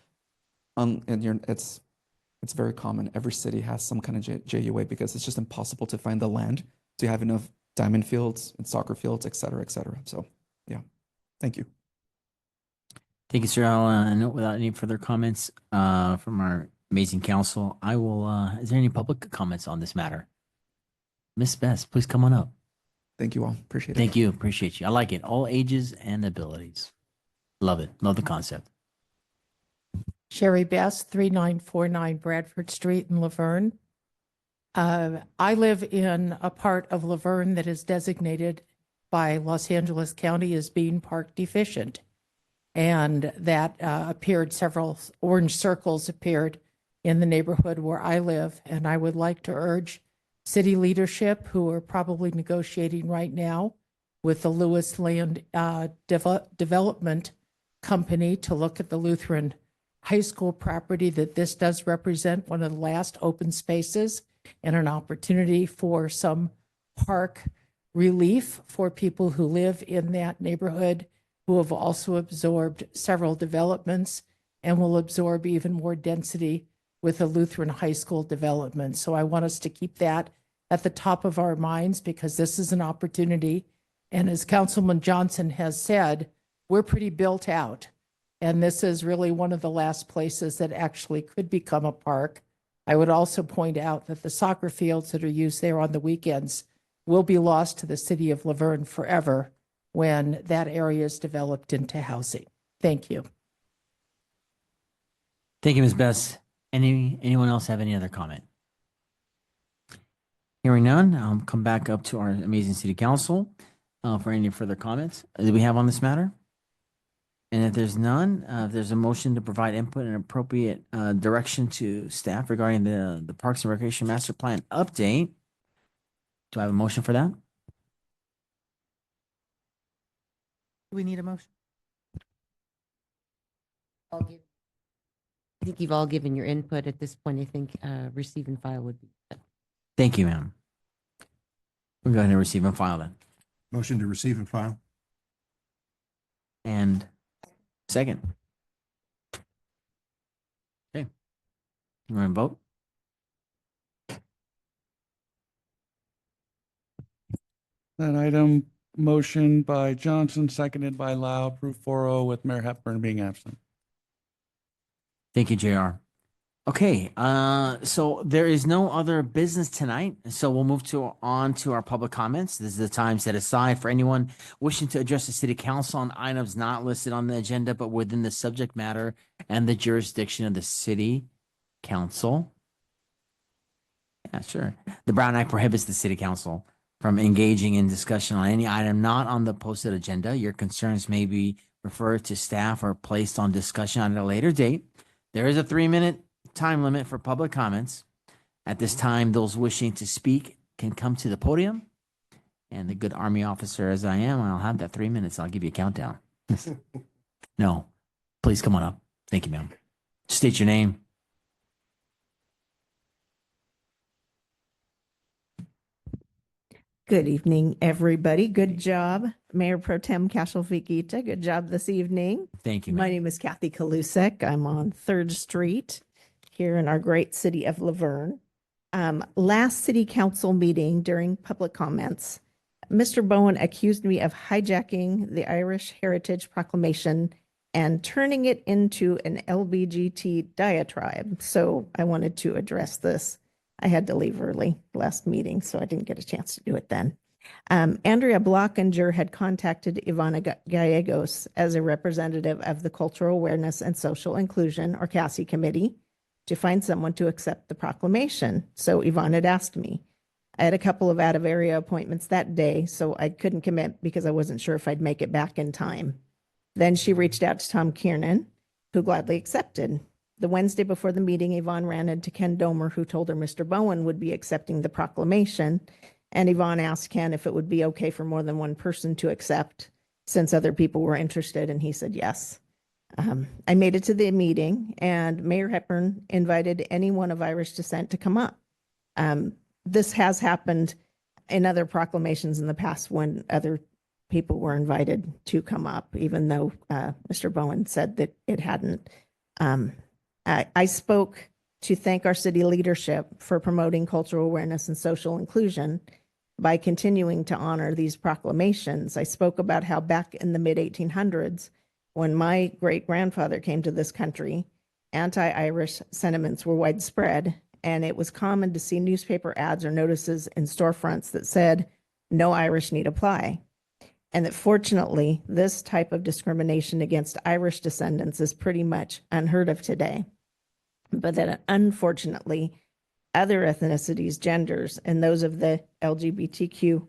it's very common. Every city has some kind of JUA because it's just impossible to find the land to have enough diamond fields and soccer fields, et cetera, et cetera. So yeah, thank you. Thank you, sir. I'll note without any further comments from our amazing council. I will, is there any public comments on this matter? Miss Bess, please come on up. Thank you all. Appreciate it. Thank you. Appreciate you. I like it. All ages and abilities. Love it. Love the concept. Sherry Bess, 3949 Bradford Street in Laverne. I live in a part of Laverne that is designated by Los Angeles County as being park deficient. And that appeared, several orange circles appeared in the neighborhood where I live. And I would like to urge city leadership, who are probably negotiating right now with the Lewis Land Development Company, to look at the Lutheran High School property, that this does represent one of the last open spaces and an opportunity for some park relief for people who live in that neighborhood, who have also absorbed several developments and will absorb even more density with the Lutheran High School development. So I want us to keep that at the top of our minds because this is an opportunity. And as Councilman Johnson has said, we're pretty built out. And this is really one of the last places that actually could become a park. I would also point out that the soccer fields that are used there on the weekends will be lost to the city of Laverne forever when that area is developed into housing. Thank you. Thank you, Ms. Bess. Anyone else have any other comment? Hearing none, I'll come back up to our amazing city council for any further comments that we have on this matter. And if there's none, if there's a motion to provide input and appropriate direction to staff regarding the Parks and Recreation Master Plan update, do I have a motion for that? Do we need a motion? I think you've all given your input at this point. I think receive and file would be. Thank you, ma'am. We'll go ahead and receive and file then. Motion to receive and file. And second. Okay. You want to vote? That item, motion by Johnson, seconded by Lau, approved 4-0 with Mayor Hepburn being absent. Thank you, JR. Okay, so there is no other business tonight, so we'll move on to our public comments. This is the time set aside for anyone wishing to address the city council on items not listed on the agenda, but within the subject matter and the jurisdiction of the city council. Yeah, sure. The Brown Act prohibits the city council from engaging in discussion on any item not on the posted agenda. Your concerns may be referred to staff or placed on discussion at a later date. There is a 3-minute time limit for public comments. At this time, those wishing to speak can come to the podium. And the good Army officer as I am, I'll have that 3 minutes. I'll give you a countdown. No, please come on up. Thank you, ma'am. State your name. Good evening, everybody. Good job, Mayor Pro Tem Cashel-Fikita. Good job this evening. Thank you, My ma'am. name is Kathy Kalusek. I'm on 3rd Street here in our great city of Laverne. Last city council meeting during public comments, Mr. Bowen accused me of hijacking the Irish Heritage Proclamation and turning it into an LBGT diatribe. So I wanted to address this. I had to leave early last meeting, so I didn't get a chance to do it then. Andrea Blockinger had contacted Ivana Gallegos as a representative of the Cultural Awareness and Social Inclusion, or CASI committee, to find someone to accept the proclamation. So Yvonne had asked me. I had a couple of out-of-area appointments that day, so I couldn't commit because I wasn't sure if I'd make it back in time. Then she reached out to Tom Kiernan, who gladly accepted. The Wednesday before the meeting, Yvonne ran into Ken Domer, who told her Mr. Bowen would be accepting the proclamation. And Yvonne asked Ken if it would be okay for more than one person to accept, since other people were interested, and he said yes. I made it to the meeting, and Mayor Hepburn invited anyone of Irish descent to come up. This has happened in other proclamations in the past when other people were invited to come up, even though Mr. Bowen said that it hadn't. I spoke to thank our city leadership for promoting cultural awareness and social inclusion by continuing to honor these proclamations. I spoke about how back in the mid-1800s, when my great-grandfather came to this country, anti-Irish sentiments were widespread, and it was common to see newspaper ads or notices in storefronts that said, "No Irish need apply." And that fortunately, this type of discrimination against Irish descendants is pretty much unheard of today. But that unfortunately, other ethnicities, genders, and those of the LGBTQ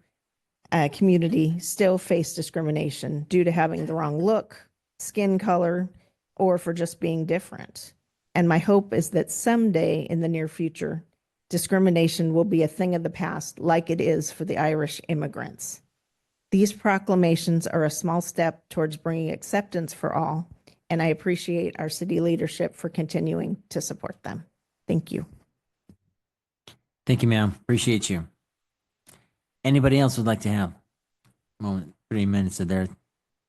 community still face discrimination due to having the wrong look, skin color, or for just being different. And my hope is that someday in the near future, discrimination will be a thing of the past like it is for the Irish immigrants. These proclamations are a small step towards bringing acceptance for all, and I appreciate our city leadership for continuing to support them. Thank you. Thank you, ma'am. Appreciate you. Anybody else would like to have a moment, 3 minutes of their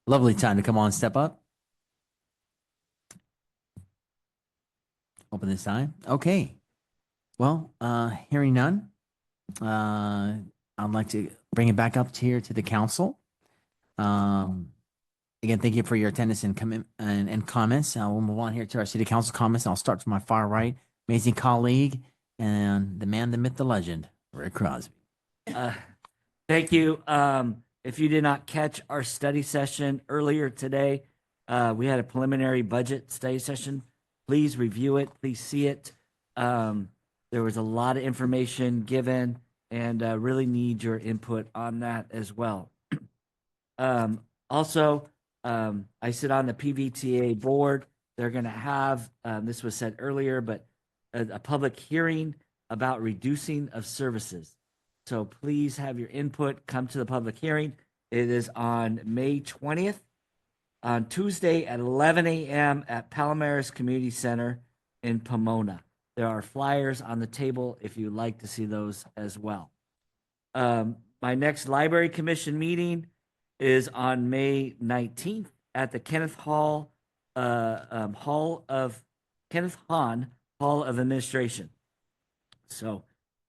lovely time to come on, step up? Open this time. Okay. Well, hearing none, I'd like to bring it back up here to the council. Again, thank you for your attendance and comments. We'll move on here to our city council comments. I'll start from my far right. Amazing colleague and the man, the myth, the legend, Rick Crosby. Thank you. If you did not catch our study session earlier today, we had a preliminary budget study session. Please review it. Please see it. There was a lot of information given, and really need your input on that as well. Also, I sit on the PVTA board. They're going to have, this was said earlier, but a public hearing about reducing of services. So please have your input, come to the public hearing. It is on May 20th, on Tuesday at 11 a.m. at Palomares Community Center in Pomona. There are flyers on the table if you'd like to see those as well. My next Library Commission meeting is on May 19th at the Kenneth Hahn Hall of Administration. So,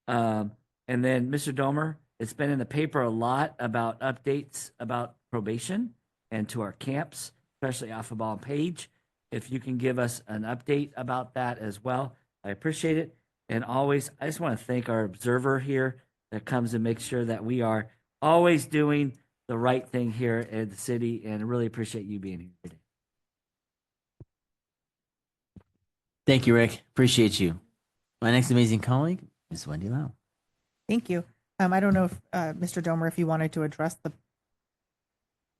and then Mr. Domer, it's been in the paper a lot about updates about probation and to our camps, especially off of Ball Page. If you can give us an update about that as well, I appreciate it. And always, I just want to thank our observer here that comes and makes sure that we are always doing the right thing here in the city, and really appreciate you being here today. Thank you, Rick. Appreciate you. My next amazing colleague is Wendy Lau. Thank you. I don't know if, Mr. Domer, if you wanted to address the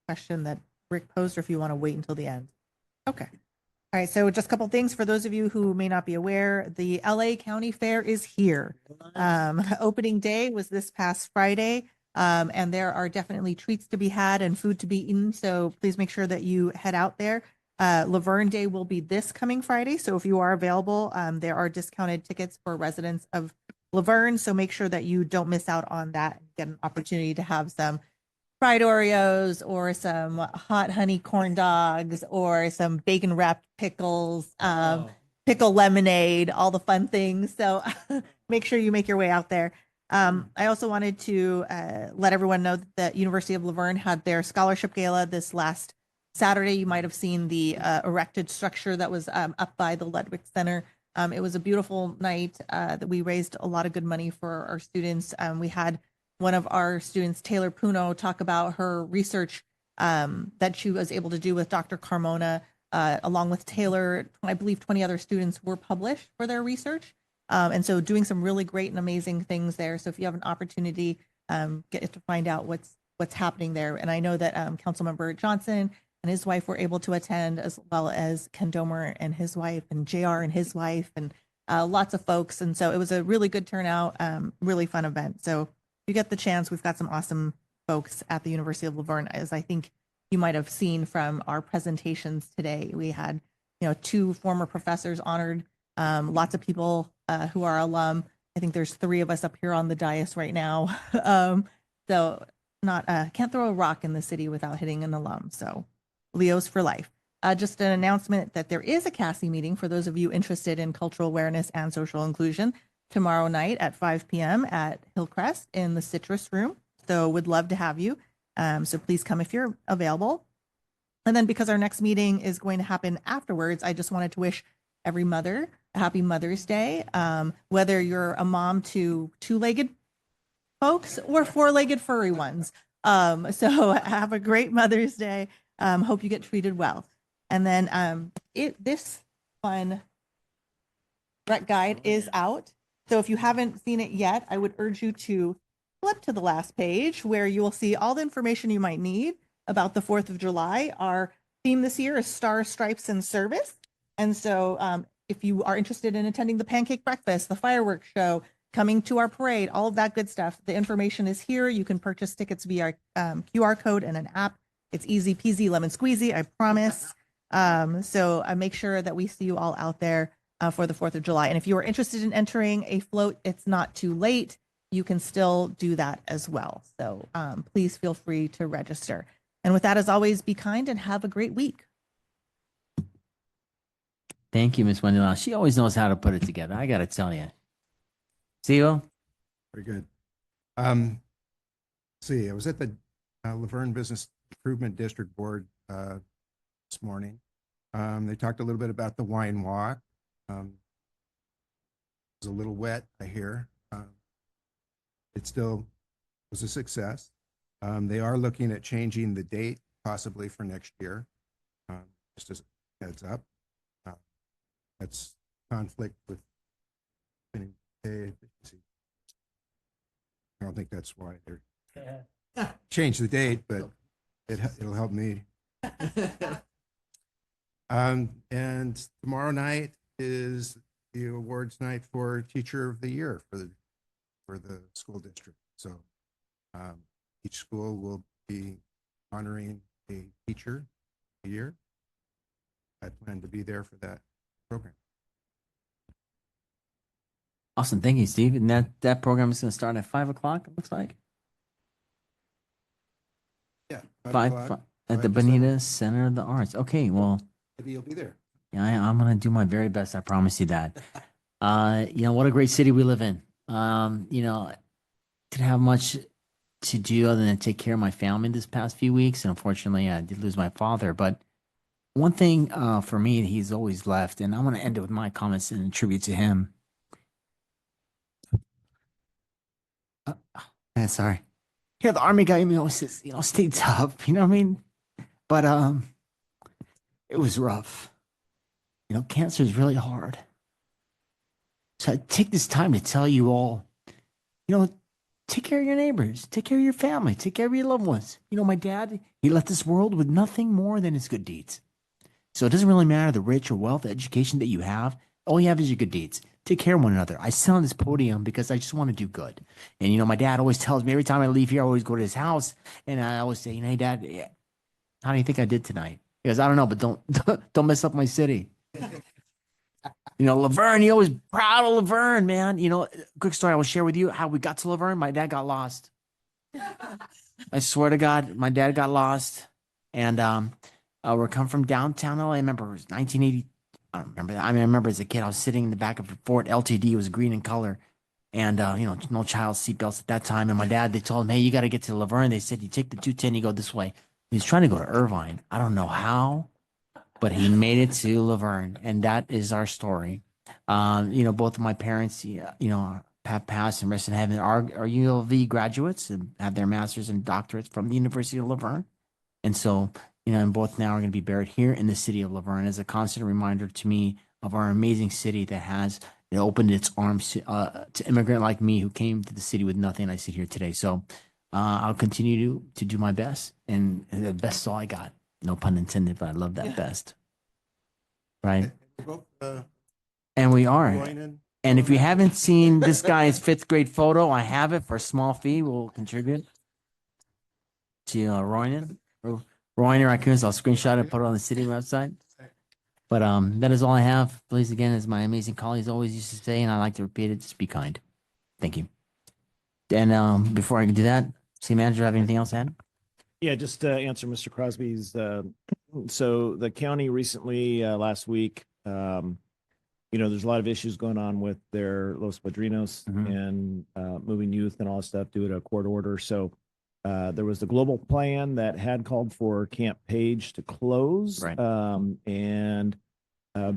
question that Rick posed, or if you want to wait until the end. Okay. All right. So just a couple things for those of you who may not be aware, the LA County Fair is here. Opening day was this past Friday. And there are definitely treats to be had and food to be eaten. So please make sure that you head out there. Laverne Day will be this coming Friday. So if you are available, there are discounted tickets for residents of Laverne. So make sure that you don't miss out on that. Get an opportunity to have some fried Oreos or some hot honey corn dogs or some bacon wrapped pickles, pickle lemonade, all the fun things. So make sure you make your way out there. I also wanted to let everyone know that University of Laverne had their scholarship gala this last Saturday. You might have seen the erected structure that was up by the Ludwig Center. It was a beautiful night that we raised a lot of good money for our students. We had one of our students, Taylor Puno, talk about her research that she was able to do with Dr. Carmona, along with Taylor. I believe 20 other students were published for their research. And so doing some really great and amazing things there. So if you have an opportunity, get to find out what's happening there. And I know that Councilmember Johnson and his wife were able to attend, as well as Ken Domer and his wife, and JR and his wife, and lots of folks. And so it was a really good turnout, really fun event. So if you get the chance, we've got some awesome folks at the University of Laverne, as I think you might have seen from our presentations today. We had, 2 former professors honored, lots of people who are alum. I think there's 3 of us up here on the dais right now. So can't throw a rock in the city without hitting an alum. So Leo's for life. Just an announcement that there is a CASI meeting for those of you interested in cultural awareness and social inclusion tomorrow night at 5 p.m. at Hillcrest in the Citrus Room. So would love to have you. So please come if you're available. And then because our next meeting is going to happen afterwards, I just wanted to wish every mother a happy Mother's Day. Whether you're a mom to 2-legged folks or 4-legged furry ones. So have a great Mother's Day. Hope you get treated well. And then this fun rec guide is out. So if you haven't seen it yet, I would urge you to flip to the last page, where you will see all the information you might need about the 4th of July. Our theme this year is Stars, Stripes, and Service. And so if you are interested in attending the pancake breakfast, the fireworks show, coming to our parade, all of that good stuff, the information is here. You can purchase tickets via QR code and an app. It's easy peasy lemon squeezy, I promise. So make sure that we see you all out there for the 4th of July. And if you are interested in entering a float, it's not too late. You can still do that as well. So please feel free to register. And with that, as always, be kind and have a great week. Thank you, Miss Wendy Lau. She always knows how to put it together. I got to tell you. See you. Very good. See, I was at the Laverne Business Improvement District Board this morning. They talked a little bit about the wine walk. It was a little wet, I hear. It still was a success. They are looking at changing the date, possibly for next year. Just as a heads up. That's conflict with pay efficiency. I don't think that's why they're change the date, but it'll help me. And tomorrow night is the awards night for Teacher of the Year for the school district. So each school will be honoring a teacher a year. I plan to be there for that program. Awesome. Thank you, Steve. And that program is going to start at 5 o'clock, it looks like. Yeah. 5 o'clock, at the 5 to 7. Bonita Center of the Arts. Okay, well, Maybe you'll be there. yeah, I'm going to do my very best. I promise you that. What a great city we live in. Didn't have much to do other than take care of my family this past few weeks. And unfortunately, I did lose my father. But one thing for me, he's always left, and I'm going to end it with my comments in tribute to him. Sorry. Yeah, the army guy, says, stay tough. You know what I mean? But it was rough. Cancer is really hard. So I take this time to tell you all, take care of your neighbors, take care of your family, take care of your loved ones. My dad, he left this world with nothing more than his good deeds. So it doesn't really matter the rich or wealth, the education that you have. All you have is your good deeds. Take care of one another. I sit on this podium because I just want to do good. And, my dad always tells me every time I leave here, I always go to his house. And I always say, hey, Dad, how do you think I did tonight? He goes, I don't know, but don't mess up my city. Laverne, he always proud of Laverne, man. Quick story I will share with you how we got to Laverne. My dad got lost. I swear to God, my dad got lost. And we're coming from downtown LA. I remember it was 1980. I don't remember that. I remember as a kid, I was sitting in the back of a Ford LTD. It was green in color. And, no child seatbelts at that time. And my dad, they told him, hey, you got to get to Laverne. They said, you take the 210, you go this way. He's trying to go to Irvine. I don't know how, but he made it to Laverne. And that is our story. Both of my parents, have passed and rest in heaven, are U of V graduates and have their masters and doctorates from the University of Laverne. And so, and both now are going to be buried here in the city of Laverne as a constant reminder to me of our amazing city that has opened its arms to immigrant like me who came to the city with nothing. I sit here today. So I'll continue to do my best, and the best is all I got. No pun intended, but I love that best. Right. And we are. And if you haven't seen this guy's 5th grade photo, I have it for a small fee. We'll contribute to Roynan. Roynan Raccoons. I'll screenshot it and put it on the city website. But that is all I have. Please, again, as my amazing colleagues always used to say, and I like to repeat it, just be kind. Thank you. And before I can do that, City Manager, have anything else to add? Yeah, just to answer Mr. Crosby's. So the county recently, last week, there's a lot of issues going on with their Los Padrinos and moving youth and all that stuff due to a court order. So there was the global plan that had called for Camp Page to close. Right. And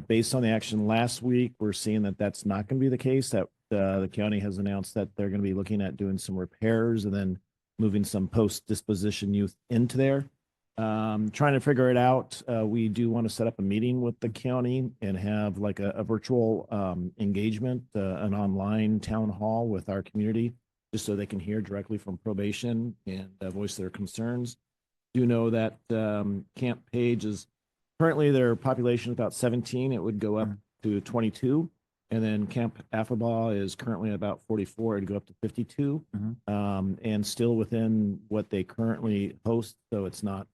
based on the action last week, we're seeing that that's not going to be the case, that the county has announced that they're going to be looking at doing some repairs and then moving some post-disposition youth into there. Trying to figure it out. We do want to set up a meeting with the county and have like a virtual engagement, an online town hall with our community, just so they can hear directly from probation and voice their concerns. Do know that Camp Page is currently their population is about 17. It would go up to 22. And then Camp Affabah is currently about 44. It'd go up to 52. And still within what they currently host. So it's not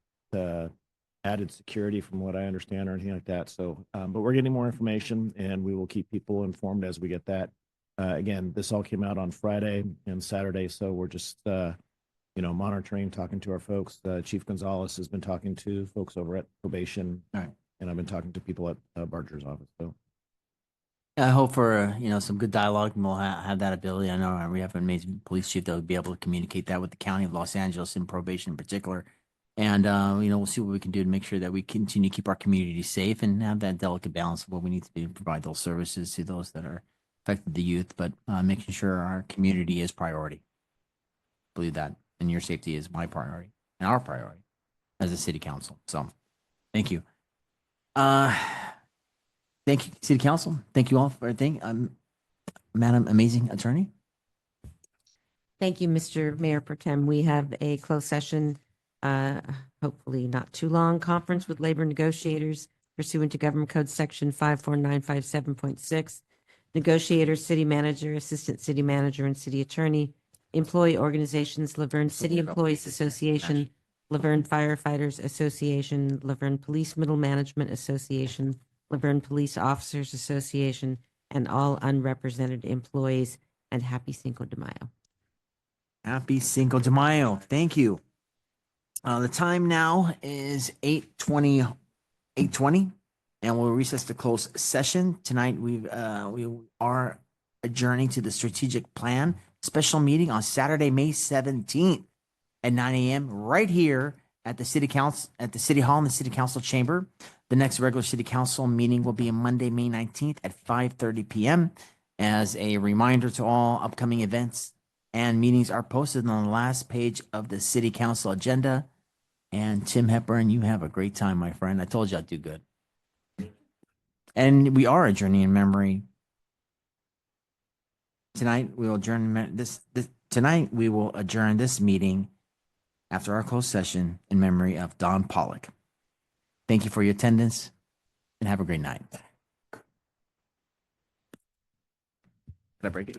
added security from what I understand or anything like that. So, but we're getting more information and we will keep people informed as we get that. Again, this all came out on Friday and Saturday. So we're just, monitoring, talking to our folks. Chief Gonzalez has been talking to folks over at probation. All right. And I've been talking to people at Barger's office. So I hope for, some good dialogue and we'll have that ability. I know we have an amazing police chief that would be able to communicate that with the county of Los Angeles and probation in particular. And, we'll see what we can do to make sure that we continue to keep our community safe and have that delicate balance of what we need to do to provide those services to those that are affected, the youth, but making sure our community is priority. I believe that. And your safety is my priority and our priority as a city council. So thank you. Thank you, City Council. Thank you all for everything. Madam Amazing Attorney. Thank you, Mr. Mayor Pro Tem. We have a closed session, hopefully not too long, conference with labor negotiators pursuant to Government Code Section 54957.6. Negotiators, city manager, assistant city manager, and city attorney, employee organizations, Laverne City Employees Association, Laverne Firefighters Association, Laverne Police Middle Management Association, Laverne Police Officers Association, and all unrepresented employees. And happy Cinco de Mayo. Happy Cinco de Mayo. Thank you. The time now is 8:20, and we'll recess to closed session. Tonight, we are adjourning to the strategic plan special meeting on Saturday, May 17th at 9 a.m. right here at the City Council, at the City Hall in the City Council chamber. The next regular City Council meeting will be on Monday, May 19th at 5:30 p.m. As a reminder to all upcoming events and meetings are posted on the last page of the city council agenda. And Tim Hepburn, you have a great time, my friend. I told you I'd do good. And we are adjourning in memory. Tonight we will adjourn tonight we will adjourn this meeting after our closed session in memory of Don Pollock. Thank you for your attendance and have a great night. Did I break it?